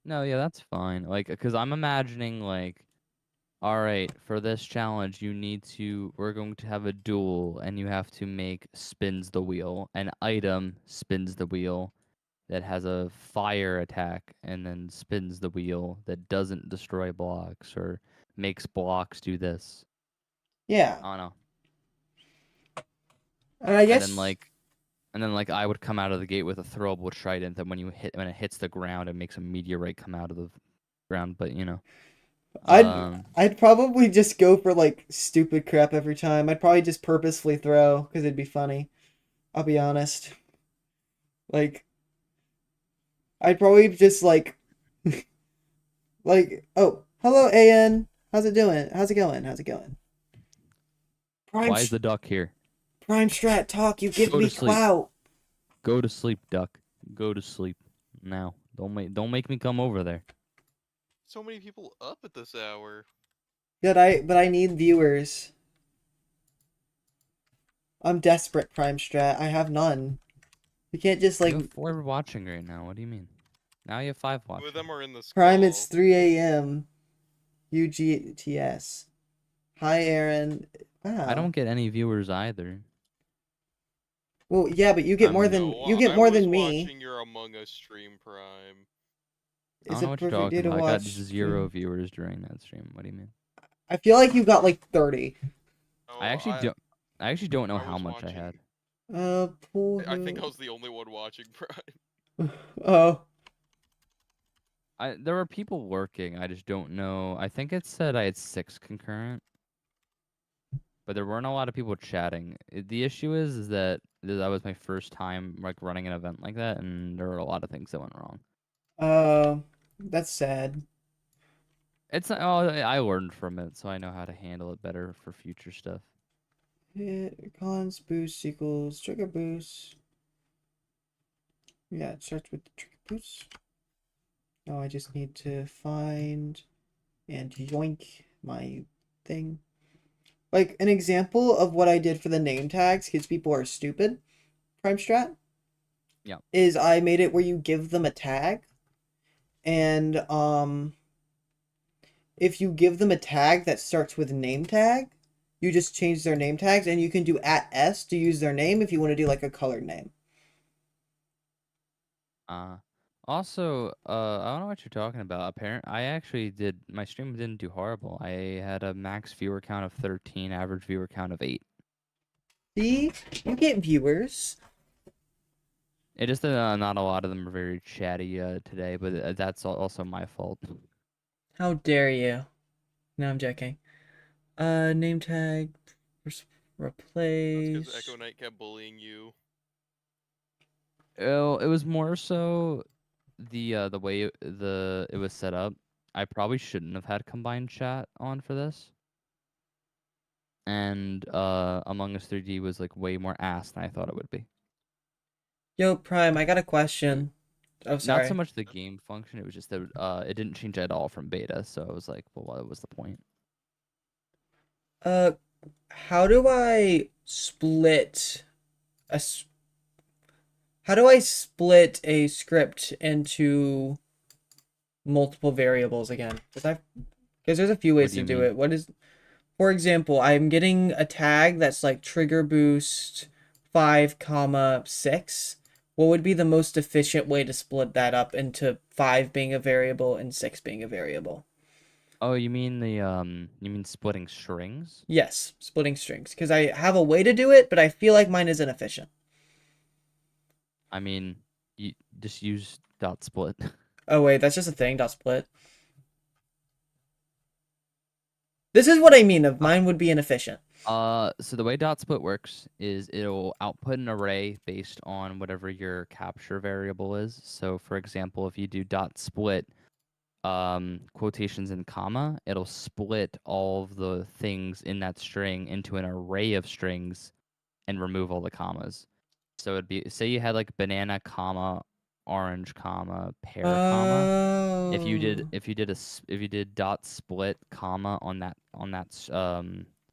No, yeah, that's fine. Like, because I'm imagining like, all right, for this challenge, we're going to have a duel, and you have to make spins the wheel. An item spins the wheel that has a fire attack, and then spins the wheel that doesn't destroy blocks or makes blocks do this. Yeah. I don't know. And I guess. And then like I would come out of the gate with a throwable trident that when it hits the ground, it makes a meteorite come out of the ground. But you know. I'd probably just go for like stupid crap every time. I'd probably just purposefully throw because it'd be funny. I'll be honest. Like, I'd probably just like, oh, hello, AN. How's it doing? How's it going? How's it going? Why is the duck here? Prime Strat talk. You give me clout. Go to sleep, duck. Go to sleep now. Don't make me come over there. So many people up at this hour. But I need viewers. I'm desperate, Prime Strat. I have none. You can't just like. You have 4 watching right now. What do you mean? Now you have 5 watching. 2 of them are in the skull. Prime, it's 3 a.m. UGTS. Hi, Aaron. Wow. I don't get any viewers either. Well, yeah, but you get more than me. Watching your Among Us stream, Prime. I don't know what you're talking about. I got 0 viewers during that stream. What do you mean? I feel like you got like 30. Oh, I actually don't know how much I had. I think I was the only one watching, Prime. Oh. There were people working. I just don't know. I think it said I had 6 concurrent, but there weren't a lot of people chatting. The issue is that was my first time like running an event like that, and there were a lot of things that went wrong. That's sad. I learned from it, so I know how to handle it better for future stuff. Hit cons boost equals trigger boost. Yeah, it starts with the trigger boost. Now I just need to find and yoink my thing. Like an example of what I did for the name tags, because people are stupid, Prime Strat. Yeah. Is I made it where you give them a tag, and if you give them a tag that starts with name tag, you just change their name tags, and you can do @s to use their name if you want to do like a colored name. Also, I don't know what you're talking about. My stream didn't do horrible. I had a max viewer count of 13, average viewer count of 8. See, you get viewers. It just not a lot of them are very chatty today, but that's also my fault. How dare you? No, I'm joking. Name tag, replace. That's because Echo Knight kept bullying you. Oh, it was more so the way it was set up. I probably shouldn't have had combined chat on for this. And Among Us 3D was like way more ass than I thought it would be. Yo, Prime, I got a question. Oh, sorry. Not so much the game function, it was just that it didn't change at all from beta, so I was like, well, what was the point? How do I split how do I split a script into multiple variables again? Because there's a few ways to do it. For example, I'm getting a tag that's like trigger boost 5, 6. What would be the most efficient way to split that up into 5 being a variable and 6 being a variable? Oh, you mean splitting strings? Yes, splitting strings. Because I have a way to do it, but I feel like mine is inefficient. I mean, you just use .split. Oh wait, that's just a thing, .split. This is what I mean of mine would be inefficient. So the way dot split works is it'll output an array based on whatever your capture variable is. So for example, if you do dot split quotations and comma, it'll split all of the things in that string into an array of strings and remove all the commas. So it'd be, say you had like banana comma orange comma pear comma. If you did dot split comma on that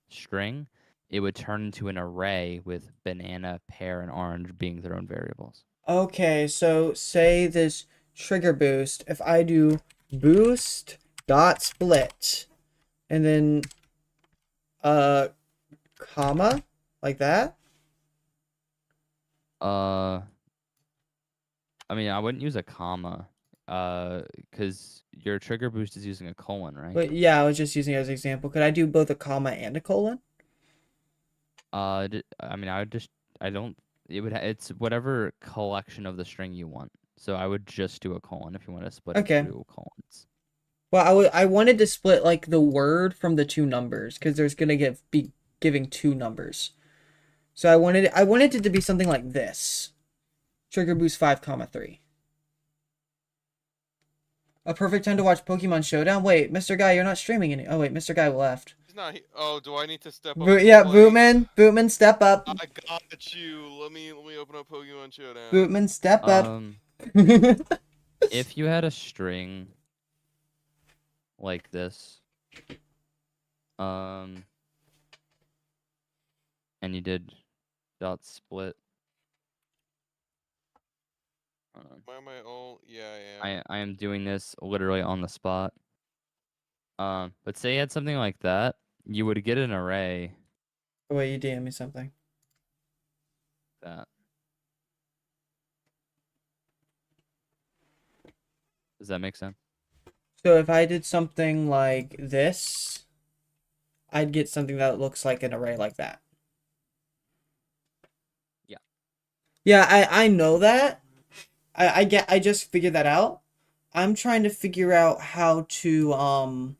string, it would turn into an array with banana, pear, and orange being their own variables. Okay, so say this trigger boost, if I do boost dot split and then comma like that. I mean, I wouldn't use a comma, because your trigger boost is using a colon, right? But yeah, I was just using it as an example. Could I do both a comma and a colon? I mean, it's whatever collection of the string you want. So I would just do a colon if you want to split Okay. it through colons. Well, I wanted to split like the word from the two numbers because there's gonna be giving two numbers. So I wanted it to be something like this. Trigger boost 5,3. A perfect time to watch Pokemon Showdown. Wait, Mr. Guy, you're not streaming any. Oh wait, Mr. Guy left. He's not. Oh, do I need to step up? Yeah, Bootman, step up. I got you. Let me open up Pokemon Showdown. Bootman, step up. If you had a string like this, and you did dot split. Why am I all? Yeah, I am. I am doing this literally on the spot. But say you had something like that, you would get an array. Oh, wait, you DM me something. That. Does that make sense? So if I did something like this, I'd get something that looks like an array like that. Yeah. Yeah, I know that. I just figured that out. I'm trying to figure out how to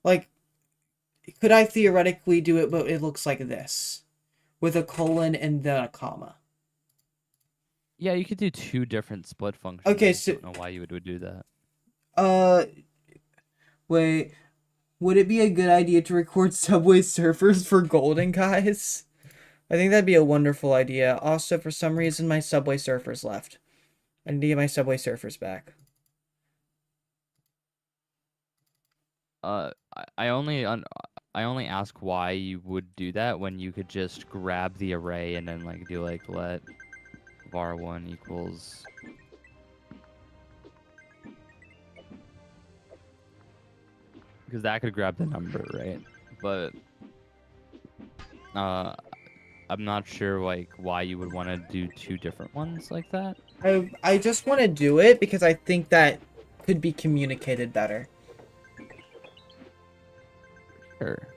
like, could I theoretically do it but it looks like this with a colon and then a comma? Yeah, you could do two different split functions. Okay, so I don't know why you would do that. Wait, would it be a good idea to record Subway Surfers for Golden Guys? I think that'd be a wonderful idea. Also, for some reason, my Subway Surfers left. I need to get my Subway Surfers back. I only ask why you would do that when you could just grab the array and then like do like let var1 equals because that could grab the number, right? But I'm not sure like why you would want to do two different ones like that. I just want to do it because I think that could be communicated better. Sure.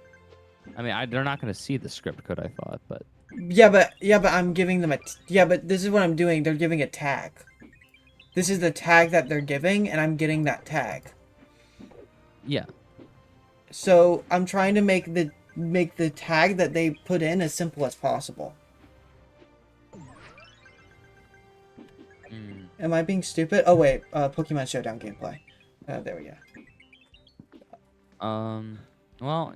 I mean, they're not going to see the script code, I thought, but yeah, but I'm giving them but this is what I'm doing. They're giving a tag. This is the tag that they're giving, and I'm getting that tag. Yeah. So I'm trying to make the tag that they put in as simple as possible. Am I being stupid? Oh wait, Pokemon Showdown gameplay. There we go. Well,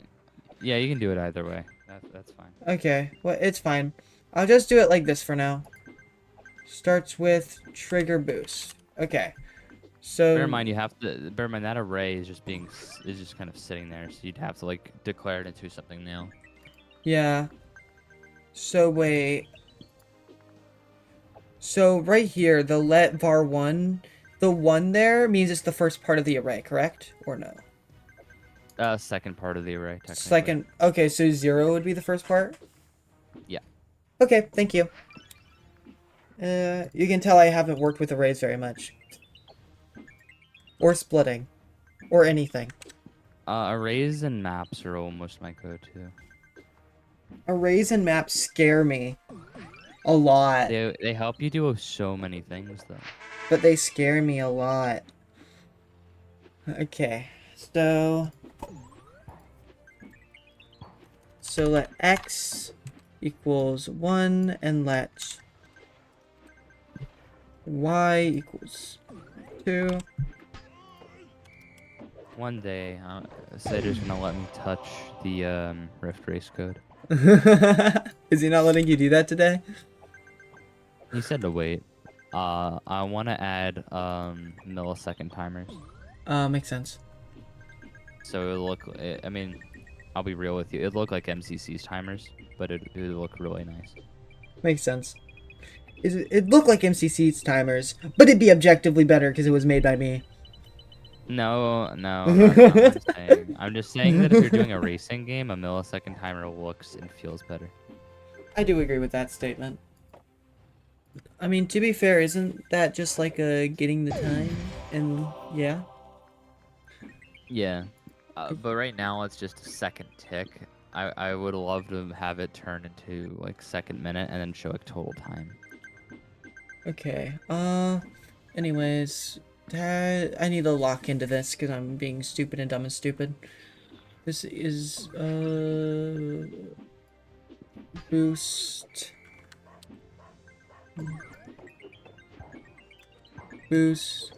yeah, you can do it either way. That's fine. Okay, well, it's fine. I'll just do it like this for now. Starts with trigger boost. Okay. So bear in mind that array is just kind of sitting there, so you'd have to like declare it into something new. Yeah. So wait. So right here, the let var1, the 1 there means it's the first part of the array, correct? Or no? Second part of the array, technically. Second. Okay, so 0 would be the first part? Yeah. Okay, thank you. You can tell I haven't worked with arrays very much. Or splitting. Or anything. Arrays and maps are almost my go-to. Arrays and maps scare me. A lot. They help you do so many things, though. But they scare me a lot. Okay, So let x equals 1 and let y equals 2. One day, Cider's gonna let me touch the Rift Race code. Is he not letting you do that today? He said to wait. I want to add millisecond timers. Makes sense. So it'll look. I mean, I'll be real with you. It'll look like MCC's timers, but it'll look really nice. Makes sense. It looked like MCC's timers, but it'd be objectively better because it was made by me. No, that's not what I'm saying. I'm just saying that if you're doing a racing game, a millisecond timer looks and feels better. I do agree with that statement. I mean, to be fair, isn't that just like getting the time? And yeah. Yeah, but right now it's just a second tick. I would love to have it turn into like second minute and then show a total time. Okay. Anyways, I need to lock into this because I'm being stupid and dumb and stupid. This is boost. Boost.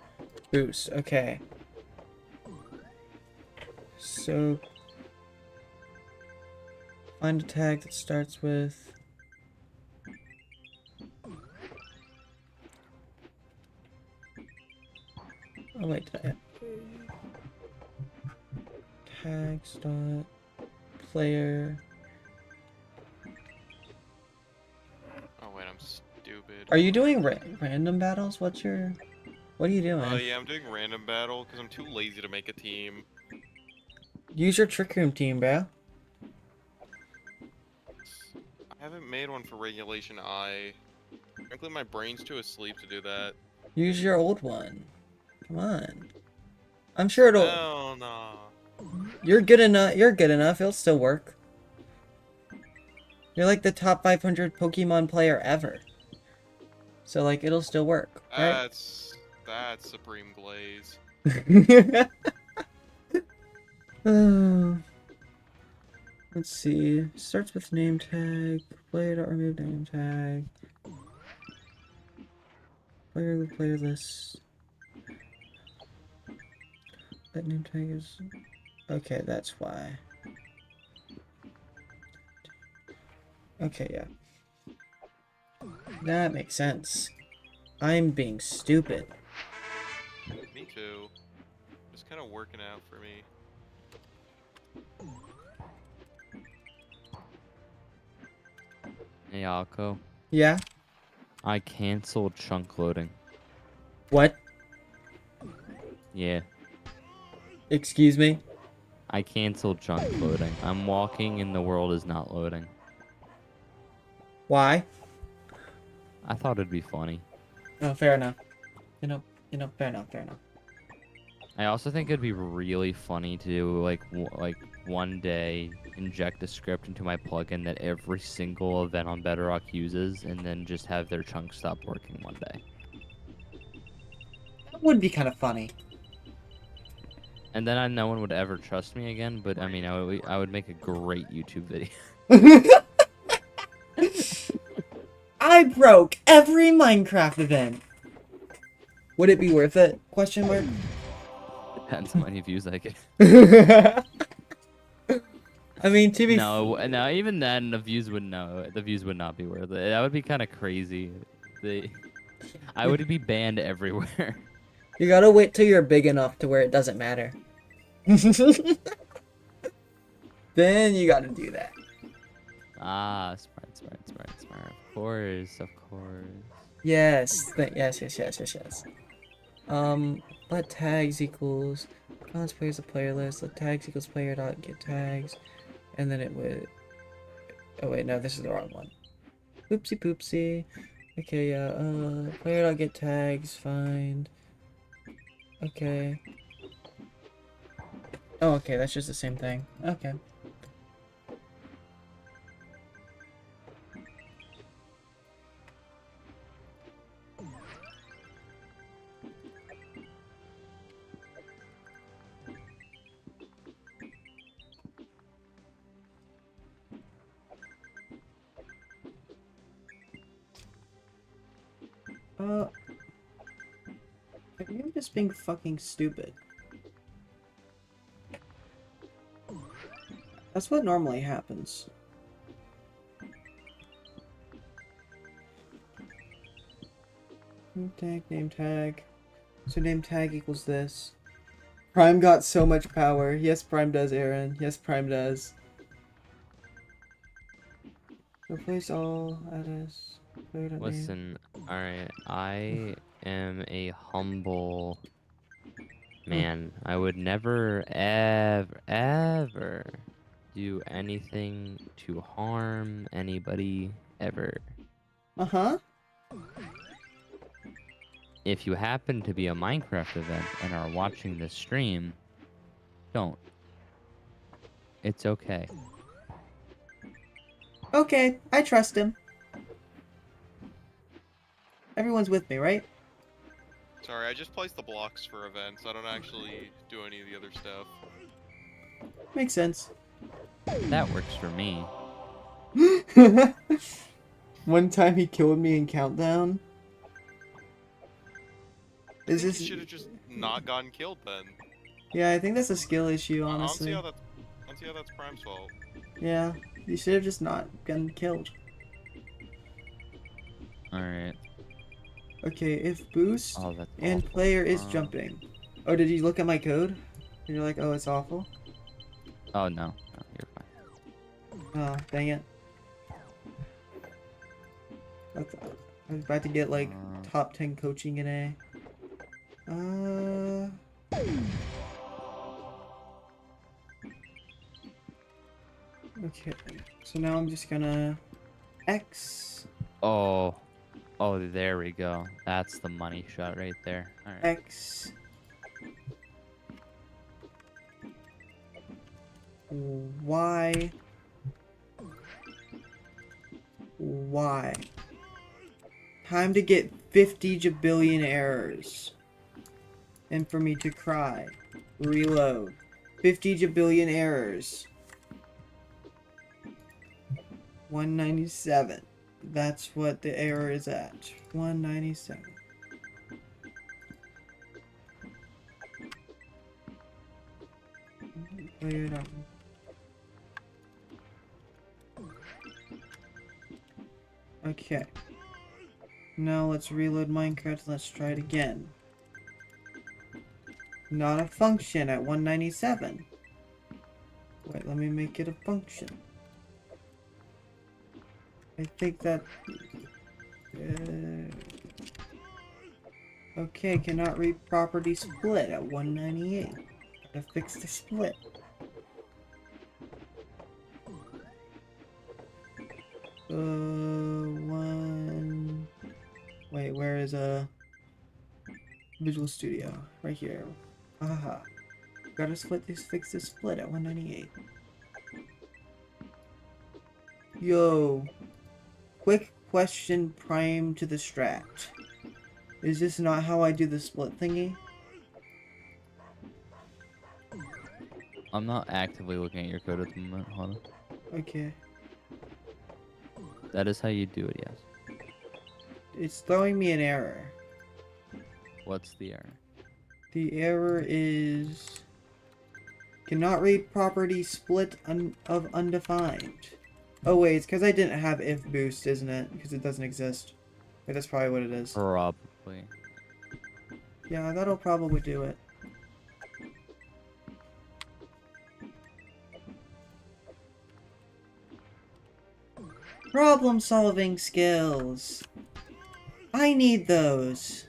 Okay. So find a tag that starts with oh wait, tags dot player. Oh wait, I'm stupid. Are you doing random battles? What are you doing? Yeah, I'm doing random battle because I'm too lazy to make a team. Use your trick room team, bro. I haven't made one for Regulation I. Frankly, my brain's too asleep to do that. Use your old one. Come on. I'm sure it'll. Oh no. You're good enough. You're good enough. It'll still work. You're like the top 500 Pokemon player ever. So like it'll still work, right? That's Supreme Glaze. Let's see. Starts with name tag. Player to remove name tag. Player list. That name tag is. Okay, that's why. Okay, yeah. That makes sense. I'm being stupid. Me too. It's kind of working out for me. Hey, Alco. Yeah? I canceled chunk loading. What? Yeah. Excuse me? I canceled chunk loading. I'm walking and the world is not loading. Why? I thought it'd be funny. Oh, fair enough. You know, fair enough. I also think it'd be really funny to like one day inject a script into my plugin that every single event on Bedrock uses, and then just have their chunks stop working one day. That would be kind of funny. And then no one would ever trust me again. But I mean, I would make a great YouTube video. I broke every Minecraft event. Would it be worth it? Question mark. Depends how many views I get. I mean, to be no, even then the views would not be worth it. That would be kind of crazy. I would be banned everywhere. You gotta wait till you're big enough to where it doesn't matter. Then you gotta do that. Ah, smart. Of course. Yes. Yes. Let tags equals counts players a player list. Let tags equals player dot get tags, and then it would. Oh wait, no, this is the wrong one. Oopsie poopsie. Okay, yeah. Player dot get tags. Find. Okay. Oh, okay. That's just the same thing. Okay. Maybe I'm just being fucking stupid. That's what normally happens. Name tag, name tag. So name tag equals this. Prime got so much power. Yes, Prime does, Aaron. Yes, Prime does. Replace all address. Listen, alright, I am a humble man. I would never, ever do anything to harm anybody, ever. Uh-huh. If you happen to be a Minecraft event and are watching this stream, don't. It's okay. Okay, I trust him. Everyone's with me, right? Sorry, I just placed the blocks for events. I don't actually do any of the other stuff. Makes sense. That works for me. One time he killed me in Countdown. I think you should have just not gotten killed then. Yeah, I think that's a skill issue, honestly. I don't see how that's Prime's fault. Yeah, you should have just not gotten killed. Alright. Okay, if boost and awful. player is jumping. Oh, did you look at my code? And you're like, oh, it's awful? Oh, no. No, you're fine. Oh, dang it. I was about to get, like, top 10 coaching in A. Okay, so now I'm just gonna X. Oh, there we go. That's the money shot right there. All right. X. Y. Y. Time to get 50 jabillion errors. And for me to cry. Reload. 50 jabillion errors. 197. That's what the error is at. 197. Clear it up. Okay. Now let's reload Minecraft. Let's try it again. Not a function at 197. Wait, let me make it a function. I think that... okay, cannot read property split at 198. Gotta fix the split. One... Wait, where is Visual Studio? Right here. Haha. Gotta fix this split at 198. Yo. Quick question prime to the strat. Is this not how I do the split thingy? I'm not actively looking at your code at the moment. Hold on. Okay. That is how you do it, yes. It's throwing me an error. What's the error? The error is... cannot read property split of undefined. Oh wait, it's because I didn't have if boost, isn't it? Because it doesn't exist. Wait, that's probably what it is. Probably. Yeah, that'll probably do it. Problem solving skills. I need those.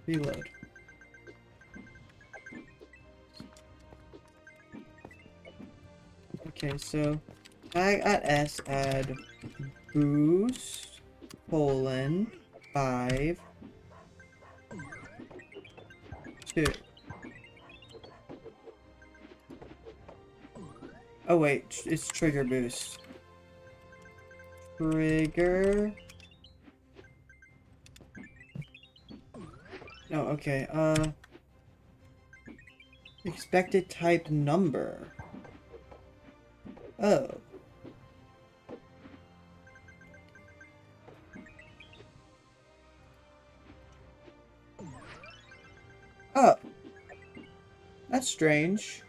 Reload. Okay, so tag at S add boost colon 5 2. Oh wait, it's trigger boost. Trigger. No, okay, expected type number. Oh. Oh. That's strange.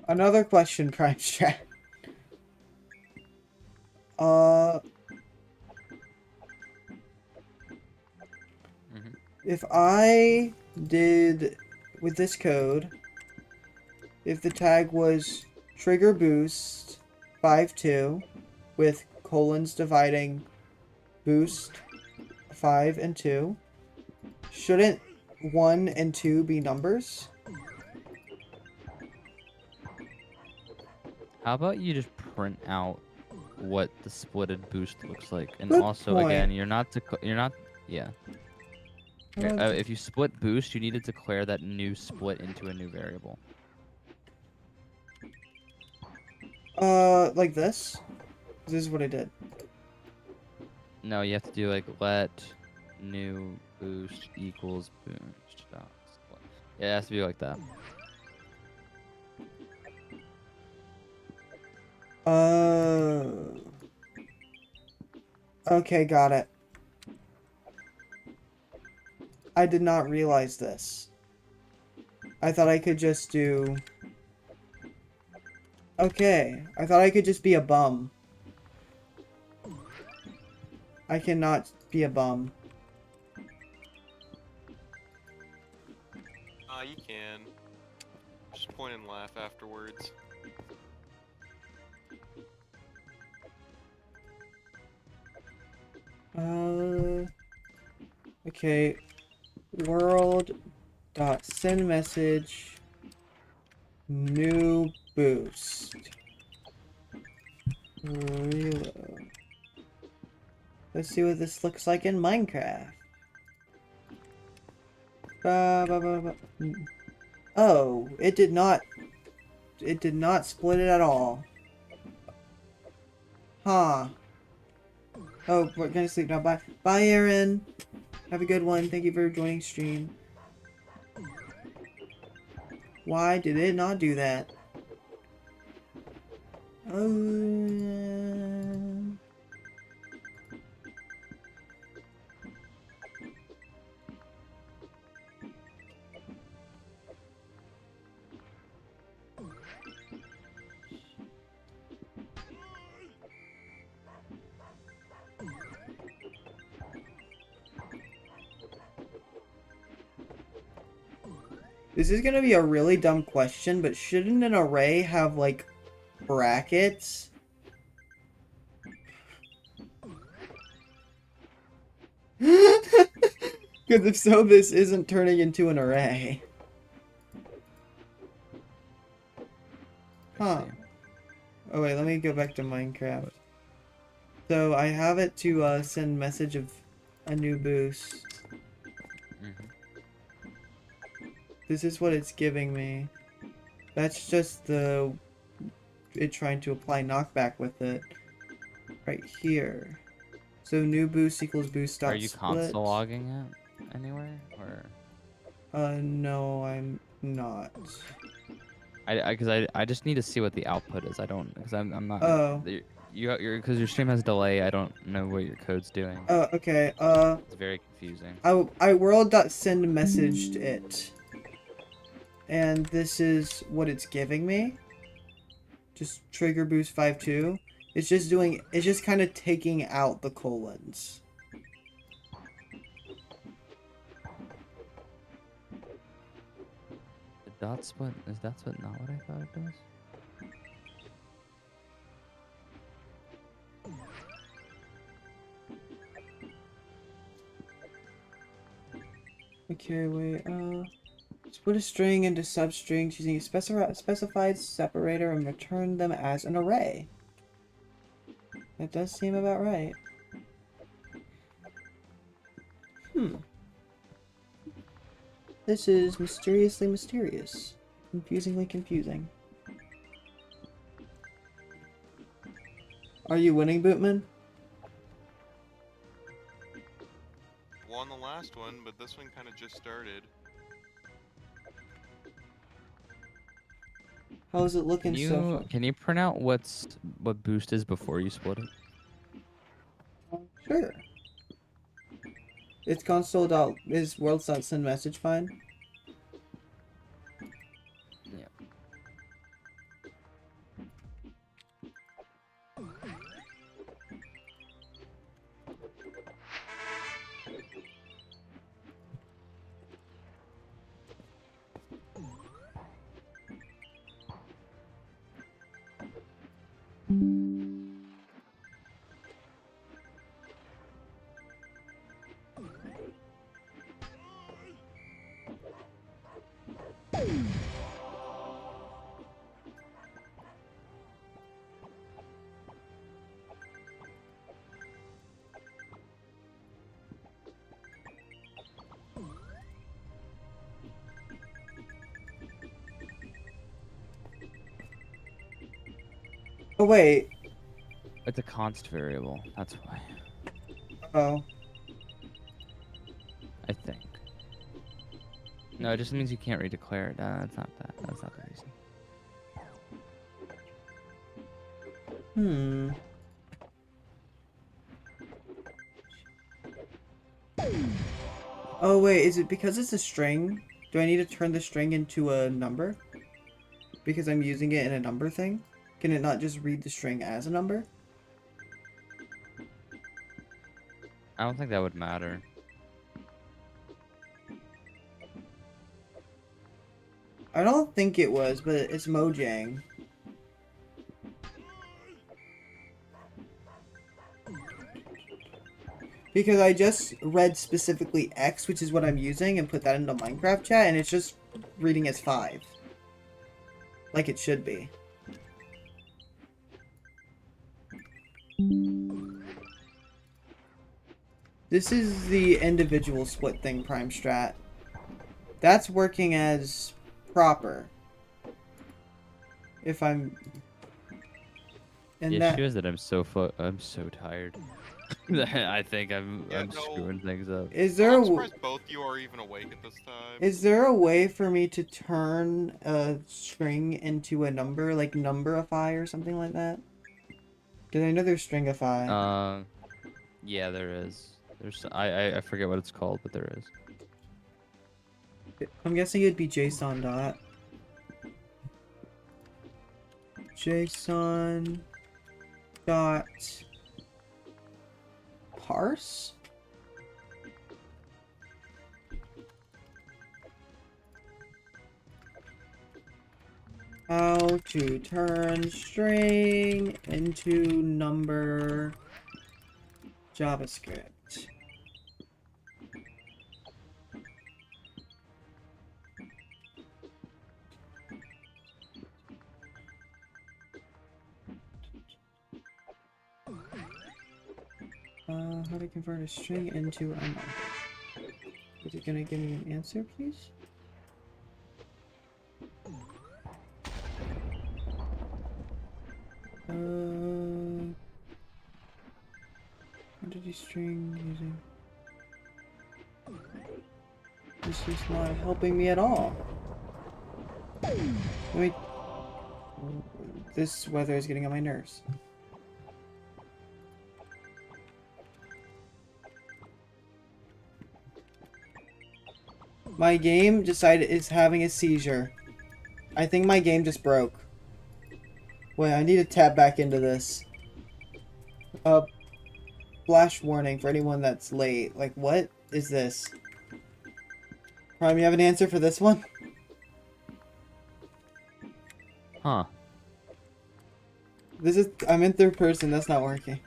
Another question, Prime Strat. If I did with this code, if the tag was trigger boost 5-2 with colons dividing boost 5 and 2, shouldn't 1 and 2 be numbers? How about you just print out what the splitted boost looks like, and Good also point. again, you're not yeah. Here, if you split boost, you need to declare that new split into a new variable. Like this? This is what I did. No, you have to do like let new boost equals boost dot split. Yeah, it has to be like that. Okay, got it. I did not realize this. I thought I could just do... Okay, I thought I could just be a bum. I cannot be a bum. You can. Just point and laugh afterwards. Okay. World dot send message new boost. Reload. Let's see what this looks like in Minecraft. Oh, it did not split it at all. Huh. Oh, we're gonna sleep now. Bye. Bye, Aaron. Have a good one. Thank you for joining stream. Why did it not do that? This is gonna be a really dumb question, but shouldn't an array have, like, brackets? Because if so, this isn't turning into an array. Huh. Oh wait, let me go back to Minecraft. So I have it to send message of a new boost. This is what it's giving me. That's just it trying to apply knockback with it. Right here. So new boost equals boost dot Are you split. console logging it anywhere, or? No, I'm not. I just need to see what the output is. I don't, because I'm not. Oh. Because your stream has delay. I don't know what your code's doing. Oh, okay. It's very confusing. I world.send messaged it. And this is what it's giving me. Just trigger boost 5-2. It's just kind of taking out the colons. The dot split, is that split not what I thought it does? Okay, wait, split a string into substrings using a specified separator and return them as an array. That does seem about right. This is mysteriously mysterious. Confusingly confusing. Are you winning, Bootman? Won the last one, but this one kind of just started. How's it looking so far? Can you print out what boost is before you split it? Sure. It's console dot is worlds dot send message fine? Yeah. Oh wait. It's a const variable. That's why. Oh. I think. No, it just means you can't redeclare it. That's not that. That's not the reason. Oh wait, is it because it's a string? Do I need to turn the string into a number? Because I'm using it in a number thing? Can it not just read the string as a number? I don't think that would matter. I don't think it was, but it's Mojang. Because I just read specifically X, which is what I'm using, and put that into Minecraft chat, and it's just reading as 5. Like it should be. This is the individual split thing, Prime Strat. That's working as proper. If I'm... The issue is that I'm so tired. I think I'm screwing things up. Is there I'm surprised both you are even awake at this time. Is there a way for me to turn a string into a number, like numberify or something like that? Because I know there's stringify. Yeah, there is. There's I forget what it's called, but there is. I'm guessing it'd be JSON dot. JSON dot parse? How to turn string into number JavaScript. How to convert a string into a number. Is it gonna give me an answer, please? Entity string using... This is not helping me at all. Wait. This weather is getting on my nerves. My game is having a seizure. I think my game just broke. Wait, I need to tap back into this. Flash warning for anyone that's late. Like, what is this? Prime, you have an answer for this one? Huh. This is... I'm in third person. That's not working.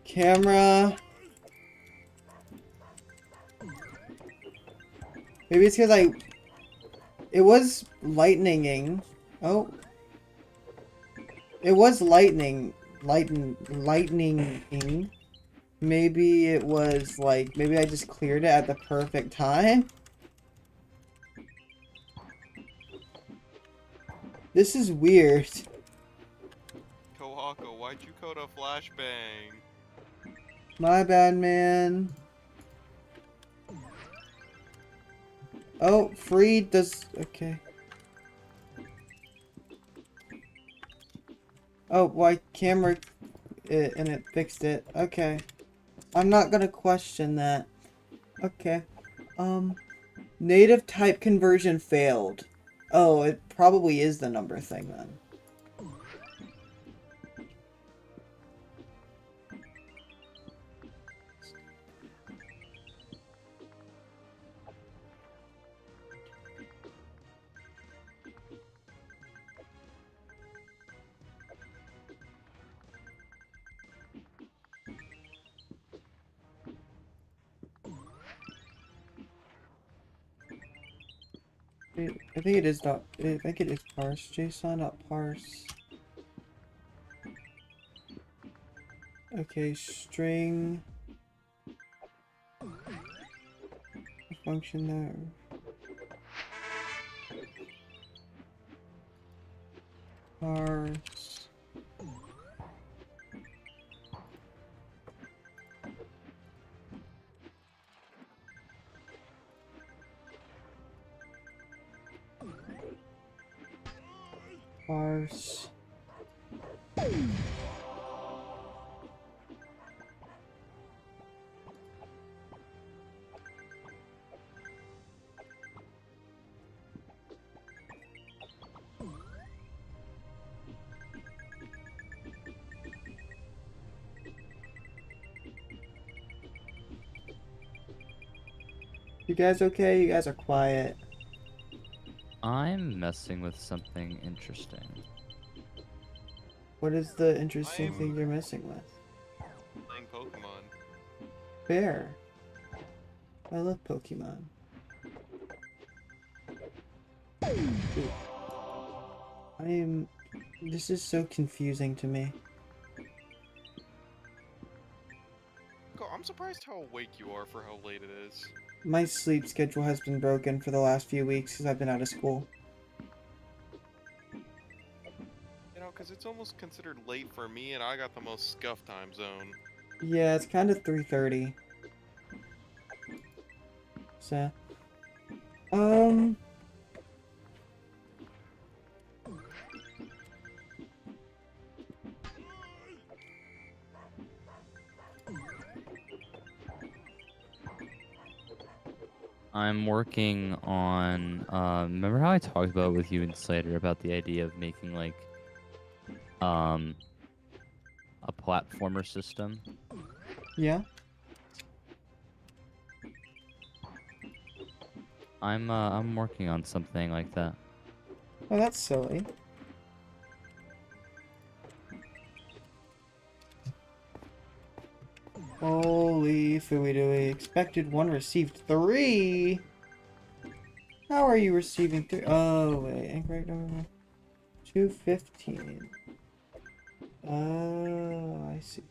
Camera... Maybe it's because it was lightninging. Oh. It was lightninging. Maybe it was like, maybe I just cleared it at the perfect time? This is weird. OcoPaco, why'd you code a flashbang? My bad, man. Oh, free does... Okay. Oh, why camera... and it fixed it. Okay. I'm not gonna question that. Okay. Native type conversion failed. Oh, it probably is the number thing then. I think it is not. I think it is parse. JSON, not parse. Okay, string. A function there. Parse. Parse. You guys okay? You guys are quiet. I'm messing with something interesting. What is the interesting thing you're messing with? Playing Pokemon. Fair. I love Pokemon. Dude. This is so confusing to me. I'm surprised how awake you are for how late it is. My sleep schedule has been broken for the last few weeks because I've been out of school. You know, because it's almost considered late for me, and I got the most scuffed time zone. Yeah, it's kind of 3:30. So, I'm working on, remember how I talked about with you and Slater about the idea of making, like, a platformer system? yeah. I'm working on something like that. Oh, that's silly. Holy phooey-dooey. Expected 1, received 3? How are you receiving 3? Oh, wait. Incorrect number. 215. Oh, I see.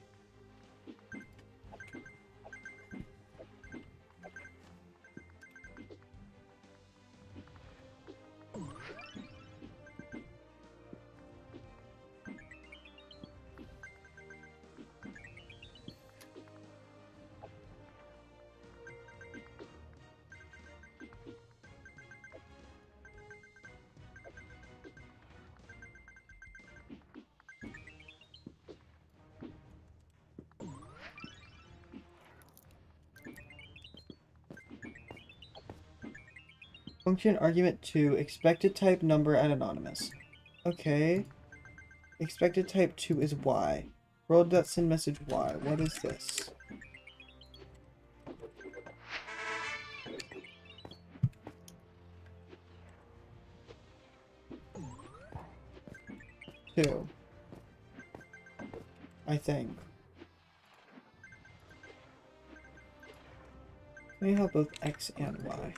Function argument 2, expected type number and anonymous. Okay. Expected type 2 is Y. World.send message Y. What is this? Two. I think. Let me have both X and Y.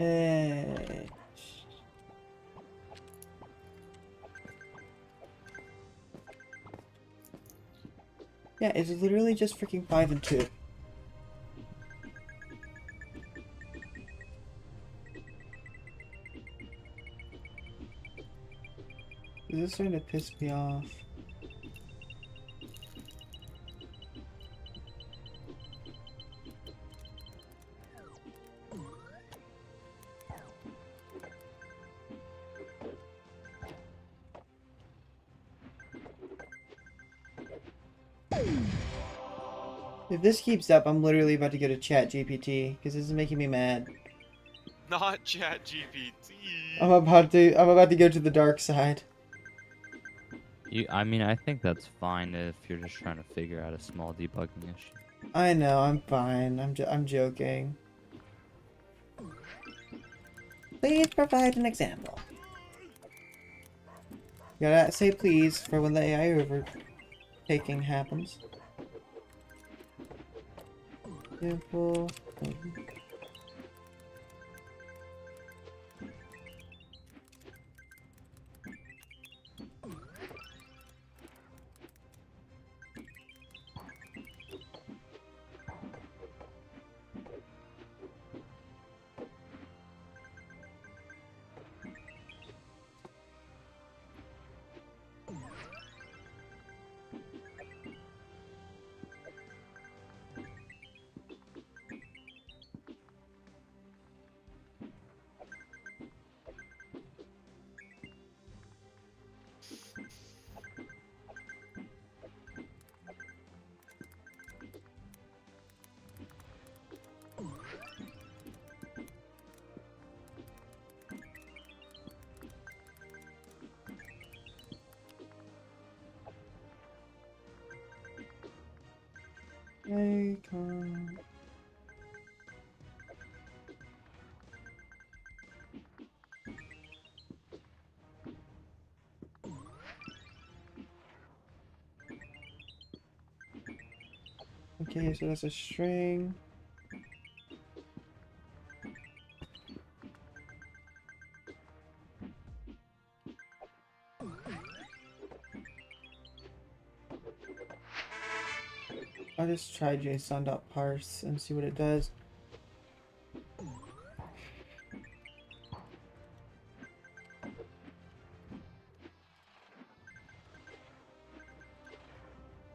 H. Yeah, it's literally just freaking 5 and 2. This is starting to piss me off. If this keeps up, I'm literally about to go to Chat GPT because this is making me mad. Not Chat GPT. I'm about to go to the dark side. I mean, I think that's fine if you're just trying to figure out a small debugging issue. I know, I'm fine. I'm joking. Please provide an example. You gotta say please for when the AI overtaking happens. Example. Icon. Okay, so that's a string. I'll just try JSON.parse and see what it does.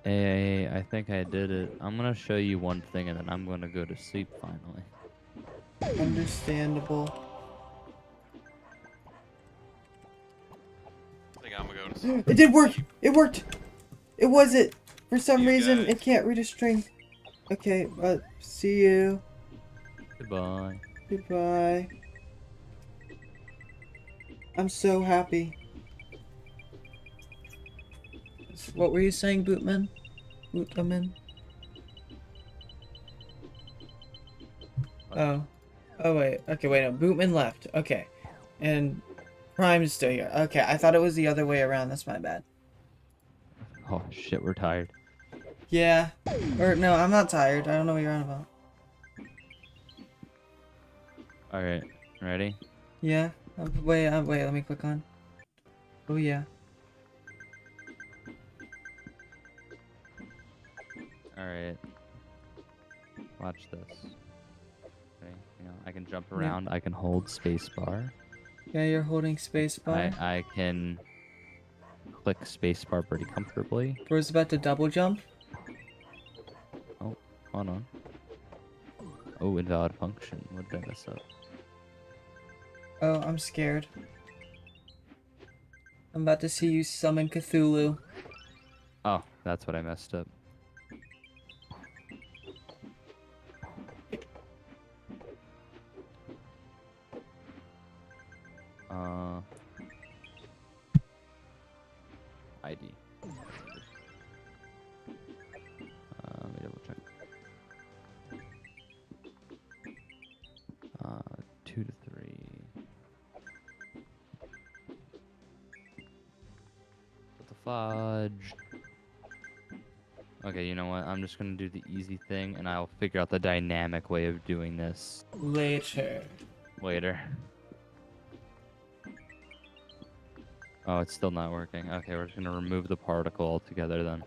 Hey, I think I did it. I'm gonna show you one thing and then I'm gonna go to sleep finally. Understandable. I think I'm gonna go to sleep. It did work! It worked! It was it! For some You reason, guys. it can't read a string. Okay, see you. Goodbye. Goodbye. I'm so happy. What were you saying, Bootman? Bootman? Oh. Oh, wait. Okay, wait, no. Bootman left. Okay. And Prime's still here. Okay, I thought it was the other way around. That's my bad. Oh shit, we're tired. Yeah. Or, no, I'm not tired. I don't know what you're on about. Alright, ready? Yeah. Wait, let me click on. Oh, yeah. Alright. Watch this. Okay, I can jump around, I can hold spacebar. Yeah, you're holding spacebar. I can click spacebar pretty comfortably. Bro's about to double jump. Oh, hold on. Oh, invalid function. What did I mess up? Oh, I'm scared. I'm about to see you summon Cthulhu. Oh, that's what I messed up. ID. Let me double check. 2 to 3. What the fudge? Okay, you know what? I'm just gonna do the easy thing, and I'll figure out the dynamic way of doing this Later. Oh, it's still not working. Okay, we're just gonna remove the particle altogether then.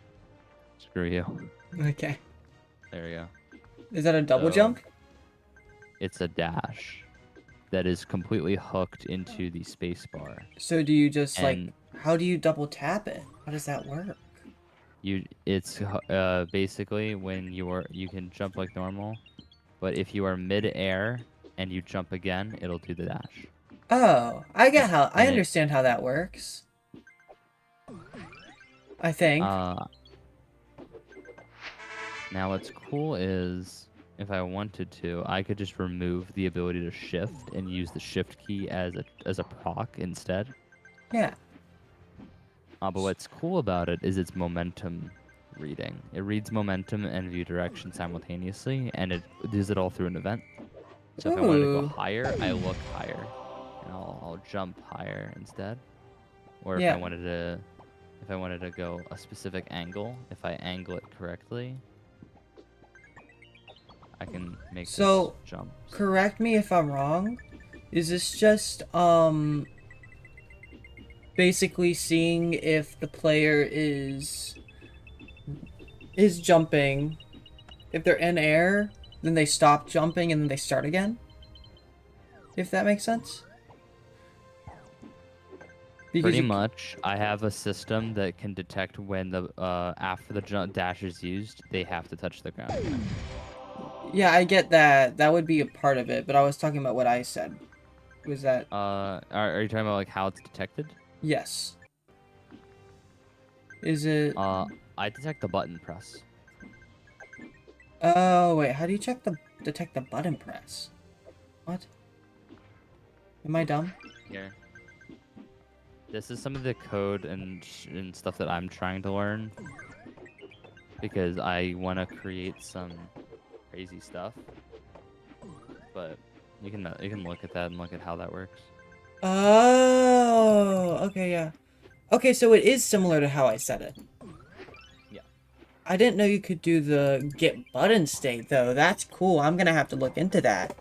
Screw you. Okay. There we go. Is that a double jump? It's a dash that is completely hooked into the space bar. So do you just how do you double tap it? How does that work? It's basically when you can jump like normal, but if you are mid-air and you jump again, it'll do the dash. Oh, I understand how that works. I think. Now what's cool is, if I wanted to, I could just remove the ability to shift and use the shift key as a proc instead. Yeah. But what's cool about it is its momentum reading. It reads momentum and view direction simultaneously, and it does it all through an event. So if I wanted to go Ooh. higher, I look higher, and I'll jump higher instead. Or if Yeah. I wanted to go a specific angle, if I angle it correctly, I can make So, this jump. correct me if I'm wrong. Is this just basically seeing if the player is jumping? If they're in air, then they stop jumping and then they start again? If that makes sense? Pretty much, I have a system that can detect when the after the jump dash is used, they have to touch the ground again. Yeah, I get that. That would be a part of it, but I was talking about what I said. Was that... Are you talking about like how it's detected? Yes. Is it... I detect the button press. Oh, wait. How do you detect the button press? What? Am I dumb? Here. This is some of the code and stuff that I'm trying to learn. Because I want to create some crazy stuff. But you can look at that and look at how that works. Oh, okay, yeah. Okay, so it is similar to how I said it. Yeah. I didn't know you could do the get button state, though. That's cool. I'm gonna have to look into that.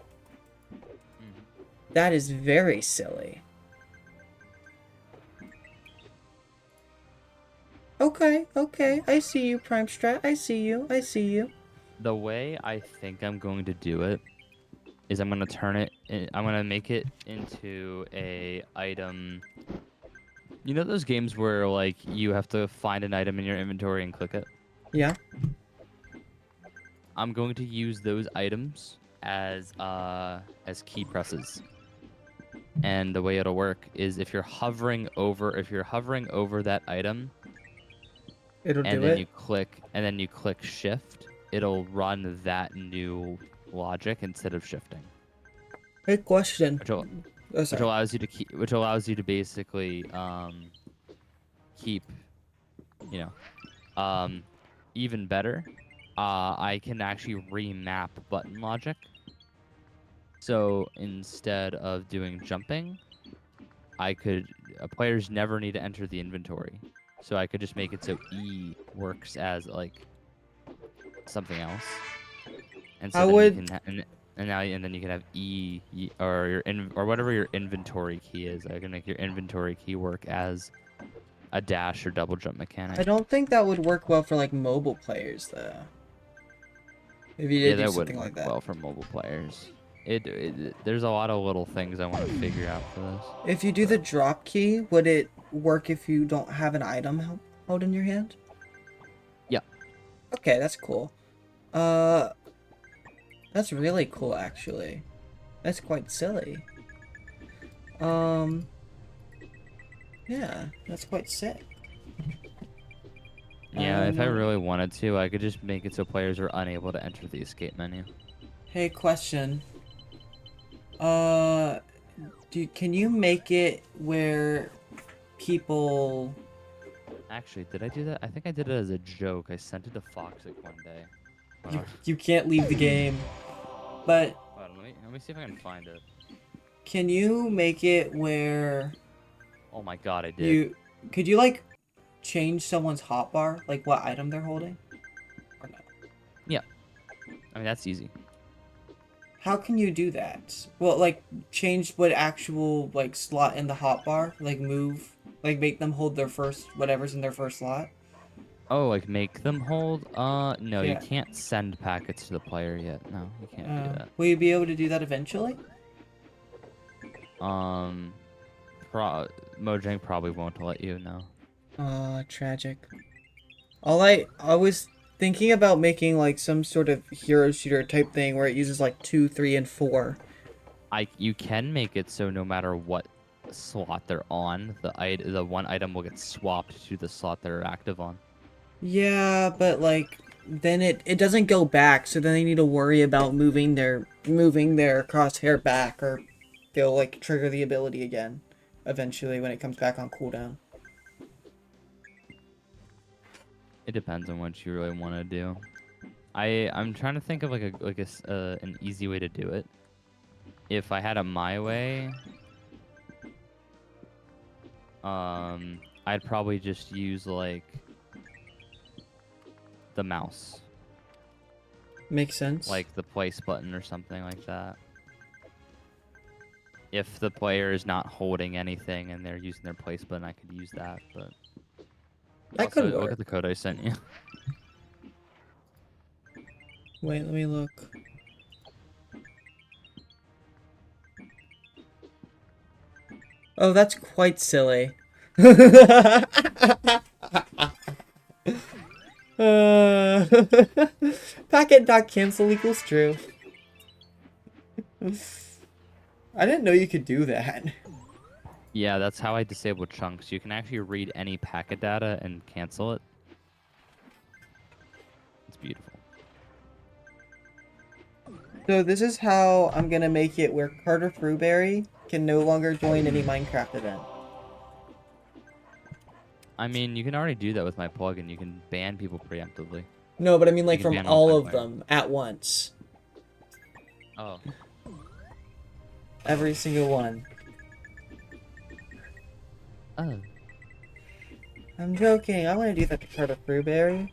That is very silly. Okay, okay. I see you, Prime Strat. I see you. I see you. The way I think I'm going to do it is I'm going to make it into a item. You know those games where like you have to find an item in your inventory and click it? Yeah. I'm going to use those items as key presses. And the way it'll work is if you're hovering over that item, It'll and do then it. you click shift, it'll run that new logic instead of shifting. Hey, question. Which allows you to basically keep, even better. I can actually remap button logic. So instead of doing jumping, players never need to enter the inventory. So I could just make it so E works as like something else, and so then you can have E or or whatever your inventory key is. I can make your inventory key work as a dash or double jump mechanic. I don't think that would work well for like mobile players, though. If you did do something like that. Well for mobile players. There's a lot of little things I want to figure out for this. If you do the drop key, would it work if you don't have an item held in your hand? Yeah. Okay, that's cool. That's really cool, actually. That's quite silly. Yeah, that's quite sick. Yeah, if I really wanted to, I could just make it so players are unable to enter the escape menu. Hey, question. Can you make it where people... Actually, did I do that? I think I did it as a joke. I sent it to Foxic one day. You can't leave the game. But... Hold on, let me see if I can find it. Can you make it where... Oh my god, I did. Could you, like, change someone's hotbar? Like, what item they're holding? Or no? Yeah. I mean, that's easy. How can you do that? Well, like, change what actual, like, slot in the hotbar? Like, move? Like, make them hold their first... whatever's in their first slot? Oh, like, make them hold? No, Yeah. you can't send packets to the player yet. No, you can't do that. Will you be able to do that eventually? Mojang probably won't let you, no. Tragic. I was thinking about making like some sort of hero shooter type thing where it uses like 2, 3, and 4. You can make it so no matter what slot they're on, the one item will get swapped to the slot they're active on. Yeah, but like then it doesn't go back, so then they need to worry about moving their crosshair back, or they'll like trigger the ability again eventually when it comes back on cooldown. It depends on what you really want to do. I'm trying to think of an easy way to do it. If I had it my way, I'd probably just use like the mouse. Makes sense. Like the place button or something like that. If the player is not holding anything and they're using their place button, I could use that, but that could work. Look at the code I sent you. Wait, let me look. Oh, that's quite silly. Packet.cancel equals true. I didn't know you could do that. Yeah, that's how I disable chunks. You can actually read any packet data and cancel it. It's beautiful. So this is how I'm gonna make it where Carter Fruberry can no longer join any Minecraft event. I mean, you can already do that with my plugin. You can ban people preemptively. No, but I mean like You can from ban all all time of them at once. Oh. Every single one. Oh. I'm joking. I want to do that to Carter Fruberry.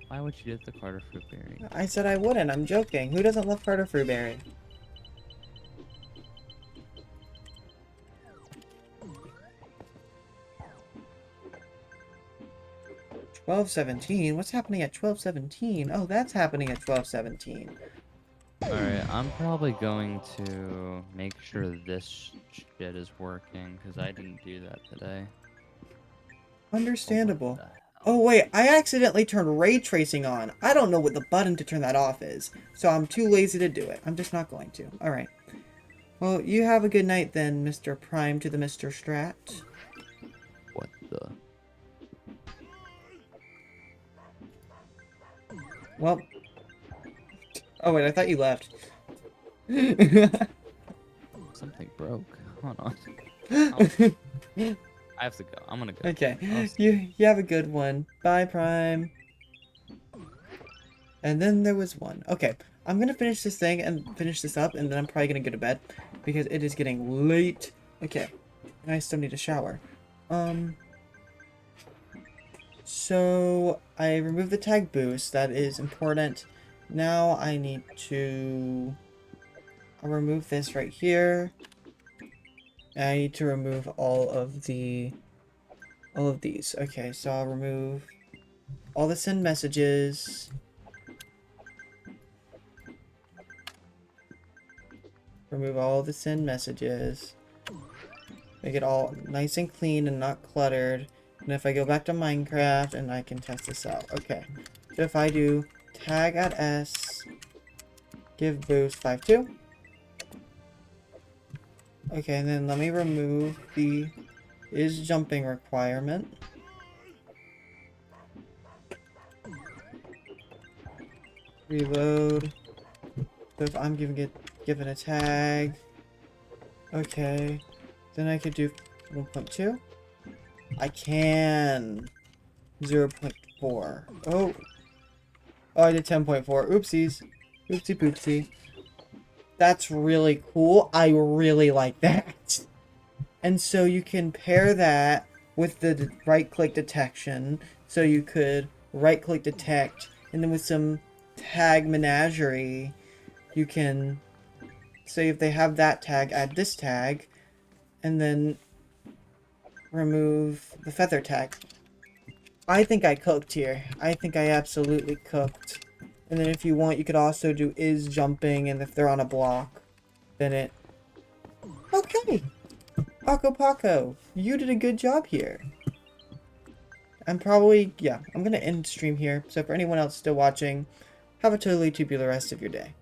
Why would you do it to Carter Fruitberry? I said I wouldn't. I'm joking. Who doesn't love Carter Fruberry? $12.17? What's happening at $12.17? Oh, that's happening at $12.17. Alright, I'm probably going to make sure this shit is working, because I didn't do that today. Understandable. Oh wait, I accidentally turned ray tracing on. I don't know what the button to turn that off is, so I'm too lazy to do it. I'm just not going to. Alright. Well, you have a good night then, Mr. Prime to the Mr. Strat. What the? Well. Oh wait, I thought you left. Something broke. Hold on. I have to go. I'm gonna go. Okay. You have a good one. Bye, Prime. And then there was one. Okay. I'm gonna finish this thing and finish this up, and then I'm probably gonna go to bed because it is getting late. Okay. And I still need a shower. So I removed the tag boost. That is important. Now I need to... I'll remove this right here. And I need to remove all of these. Okay, so I'll remove all the send messages. Remove all the send messages. Make it all nice and clean and not cluttered. And if I go back to Minecraft and I can test this out. Okay. So if I do tag at S, give boost 5.2. Okay, and then let me remove the is jumping requirement. Reload. So if I'm given a tag. Okay. Then I could do 1.2. I can. 0.4. Oh, I did 10.4. Oopsies. Oopsie poopsie. That's really cool. I really like that. And so you can pair that with the right-click detection. So you could right-click detect, and then with some tag menagerie, you can say if they have that tag, add this tag, and then remove the feather tag. I think I cooked here. I think I absolutely cooked. And then if you want, you could also do is jumping, and if they're on a block, then it... Okay! OcoPaco, you did a good job here. I'm probably... Yeah, I'm gonna end stream here. So for anyone else still watching, have a totally tubular rest of your day.